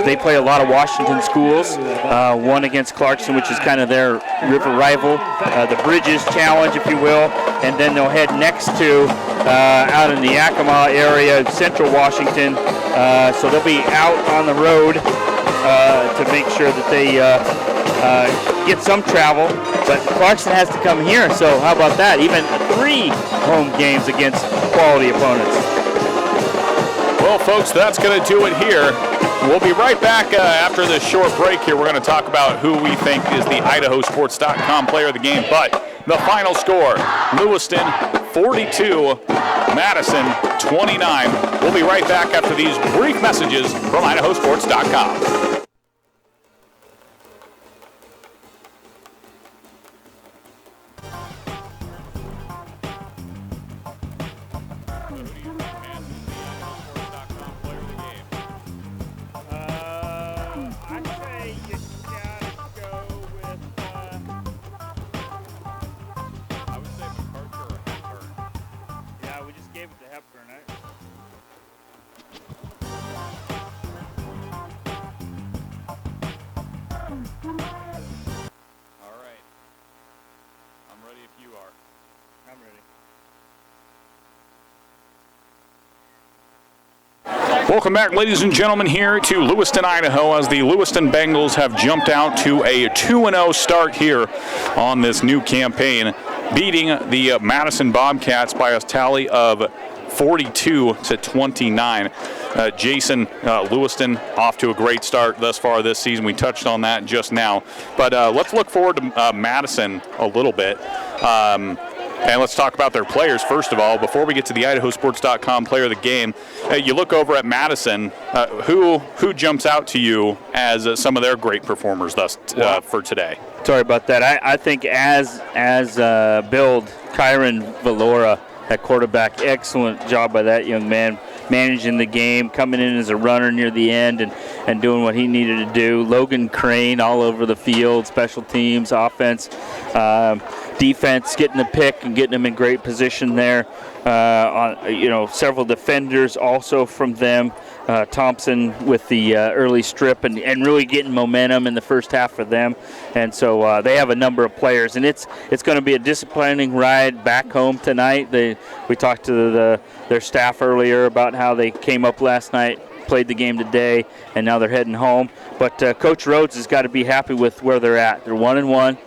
Speaker 3: they play a lot of Washington schools. One against Clarkston, which is kind of their river rival, the Bridges Challenge, if you will. And then they'll head next to, out in the Yakima area, central Washington. So they'll be out on the road to make sure that they get some travel. But Clarkston has to come here, so how about that? Even 3 home games against quality opponents.
Speaker 1: Well, folks, that's going to do it here. We'll be right back after this short break here. We're going to talk about who we think is the IdahoSports.com player of the game. But the final score, Lewiston 42, Madison 29. We'll be right back after these brief messages from IdahoSports.com.
Speaker 3: gave it to Hepburn, right?
Speaker 8: All right. I'm ready if you are.
Speaker 3: I'm ready.
Speaker 1: Welcome back, ladies and gentlemen, here to Lewiston, Idaho, as the Lewiston Bengals have jumped out to a 2-0 start here on this new campaign, beating the Madison Bobcats by a tally of 42-29. Jason, Lewiston off to a great start thus far this season. We touched on that just now. But let's look forward to Madison a little bit. And let's talk about their players, first of all. Before we get to the IdahoSports.com player of the game, you look over at Madison. Who jumps out to you as some of their great performers for today?
Speaker 3: Sorry about that. I think as build, Kyron Valora at quarterback, excellent job by that young man, managing the game, coming in as a runner near the end and doing what he needed to do. Logan Crane all over the field, special teams, offense, defense, getting the pick and getting them in great position there. Several defenders also from them. Thompson with the early strip and really getting momentum in the first half for them. And so they have a number of players. And it's going to be a disappointing ride back home tonight. We talked to their staff earlier about how they came up last night, played the game today, and now they're heading home. But Coach Rhodes has got to be happy with where they're at. They're 1-1.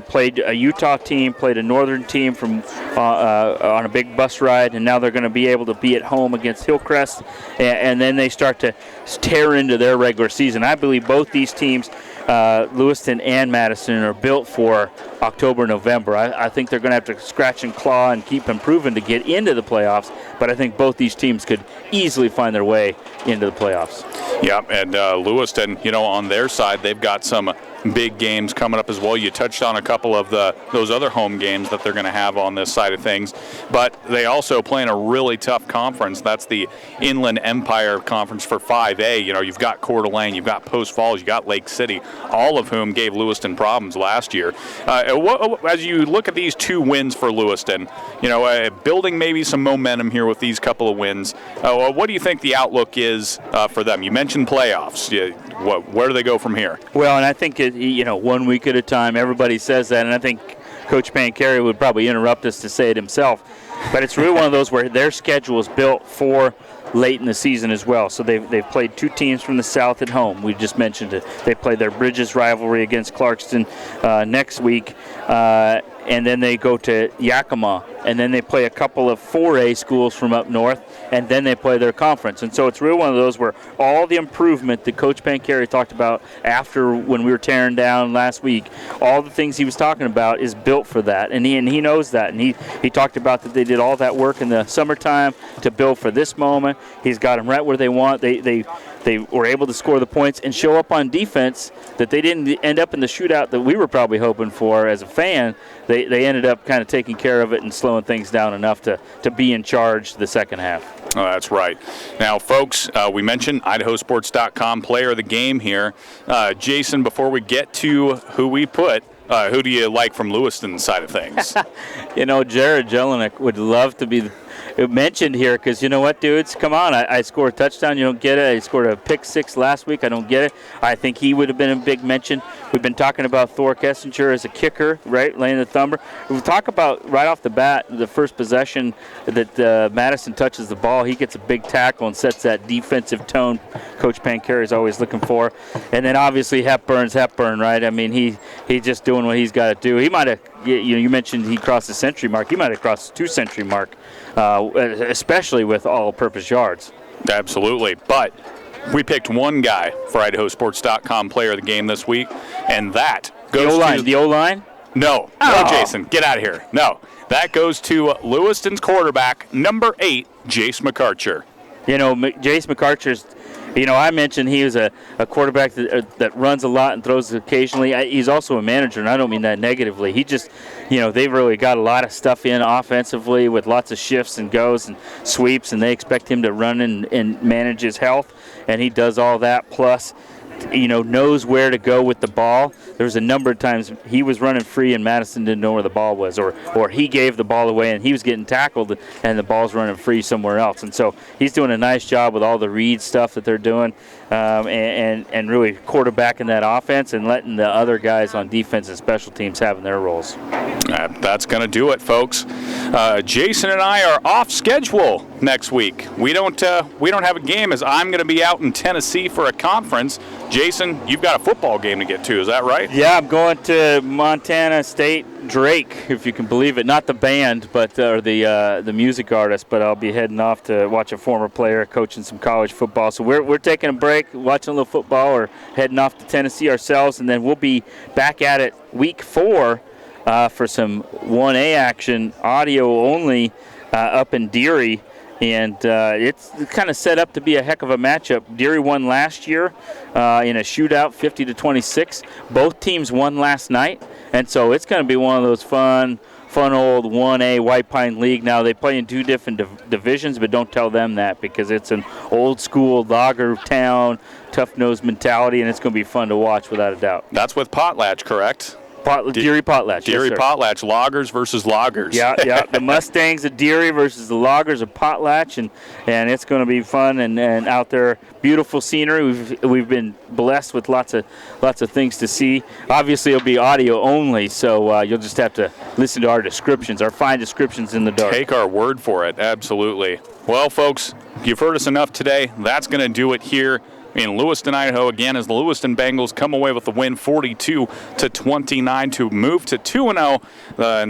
Speaker 3: Played a Utah team, played a Northern team from on a big bus ride, and now they're going to be able to be at home against Hillcrest, and then they start to tear into their regular season. I believe both these teams, Lewiston and Madison, are built for October, November. I think they're going to have to scratch and claw and keep improving to get into the playoffs, but I think both these teams could easily find their way into the playoffs.
Speaker 1: Yeah, and Lewiston, on their side, they've got some big games coming up as well. You touched on a couple of those other home games that they're going to have on this side of things, but they also play in a really tough conference. That's the Inland Empire Conference for 5A. You've got Coeur d'Alene, you've got Post Falls, you've got Lake City, all of whom gave Lewiston problems last year. As you look at these two wins for Lewiston, building maybe some momentum here with these couple of wins, what do you think the outlook is for them? You mentioned playoffs. Where do they go from here?
Speaker 3: Well, and I think 1 week at a time. Everybody says that, and I think Coach Pancari would probably interrupt us to say it himself. But it's really one of those where their schedule is built for late in the season as well. So they've played two teams from the South at home. We just mentioned it. They play their Bridges rivalry against Clarkston next week, and then they go to Yakima, and then they play a couple of 4A schools from up north, and then they play their conference. And so it's really one of those where all the improvement that Coach Pancari talked about after when we were tearing down last week, all the things he was talking about is built for that, and he knows that. And he talked about that they did all that work in the summertime to build for this moment. He's got them right where they want. They were able to score the points and show up on defense that they didn't end up in the shootout that we were probably hoping for as a fan. They ended up kind of taking care of it and slowing things down enough to be in charge the second half.
Speaker 1: Oh, that's right. Now, folks, we mentioned IdahoSports.com player of the game here. Jason, before we get to who we put, who do you like from Lewiston's side of things?
Speaker 3: Jared Jelinek would love to be mentioned here because you know what, dudes? Come on. I scored a touchdown. You don't get it. I scored a pick six last week. I don't get it. I think he would have been a big mention. We've been talking about Thor Kessinger as a kicker, right, laying the thumber. We'll talk about right off the bat the first possession that Madison touches the ball. He gets a big tackle and sets that defensive tone Coach Pancari is always looking for. And then obviously Hepburn, right? I mean, he's just doing what he's got to do. He might have, you mentioned he crossed the century mark. He might have crossed the 2-century mark, especially with all-purpose yards.
Speaker 1: Absolutely. But we picked one guy for IdahoSports.com player of the game this week, and that goes to
Speaker 3: the O-line?
Speaker 1: No, Jason, get out of here. No, that goes to Lewiston's quarterback, number 8, Jace McArcher.
Speaker 3: Jace McArcher's, I mentioned he was a quarterback that runs a lot and throws occasionally. He's also a manager, and I don't mean that negatively. He just, they've really got a lot of stuff in offensively with lots of shifts and goes and sweeps, and they expect him to run and manage his health, and he does all that. Plus, knows where to go with the ball. there was a number of times he was running free and Madison didn't know where the ball was, or he gave the ball away and he was getting tackled and the ball's running free somewhere else. And so he's doing a nice job with all the read stuff that they're doing, and really quarterbacking that offense and letting the other guys on defense and special teams having their roles.
Speaker 1: That's going to do it, folks. Jason and I are off schedule next week. We don't have a game as I'm going to be out in Tennessee for a conference. Jason, you've got a football game to get to. Is that right?
Speaker 3: Yeah, I'm going to Montana State Drake, if you can believe it. Not the band, but or the music artist. But I'll be heading off to watch a former player coaching some college football. So we're taking a break, watching a little football, or heading off to Tennessee ourselves, and then we'll be back at it week 4 for some 1A action, audio only, up in Deary. And it's kind of set up to be a heck of a matchup. Deary won last year in a shootout, 50-26. Both teams won last night, and so it's going to be one of those fun old 1A White Pine League. Now, they play in 2 different divisions, but don't tell them that because it's an old-school logger town, tough-nosed mentality, and it's going to be fun to watch without a doubt.
Speaker 1: That's with Potlatch, correct?
Speaker 3: Deary Potlatch.
Speaker 1: Deary
Speaker 3: yes,
Speaker 1: Potlatch, loggers versus loggers.
Speaker 3: Yeah. The Mustangs of Deary versus the loggers of Potlatch, and it's going to be fun and out there. Beautiful scenery. We've been blessed with lots of things to see. Obviously, it'll be audio only, so you'll just have to listen to our descriptions, our fine descriptions in the dark.
Speaker 1: Take our word for it. Absolutely. Well, folks, you've heard us enough today. That's going to do it here in Lewiston, Idaho, again, as the Lewiston Bengals come away with the win 42-29 to move to 2-0. And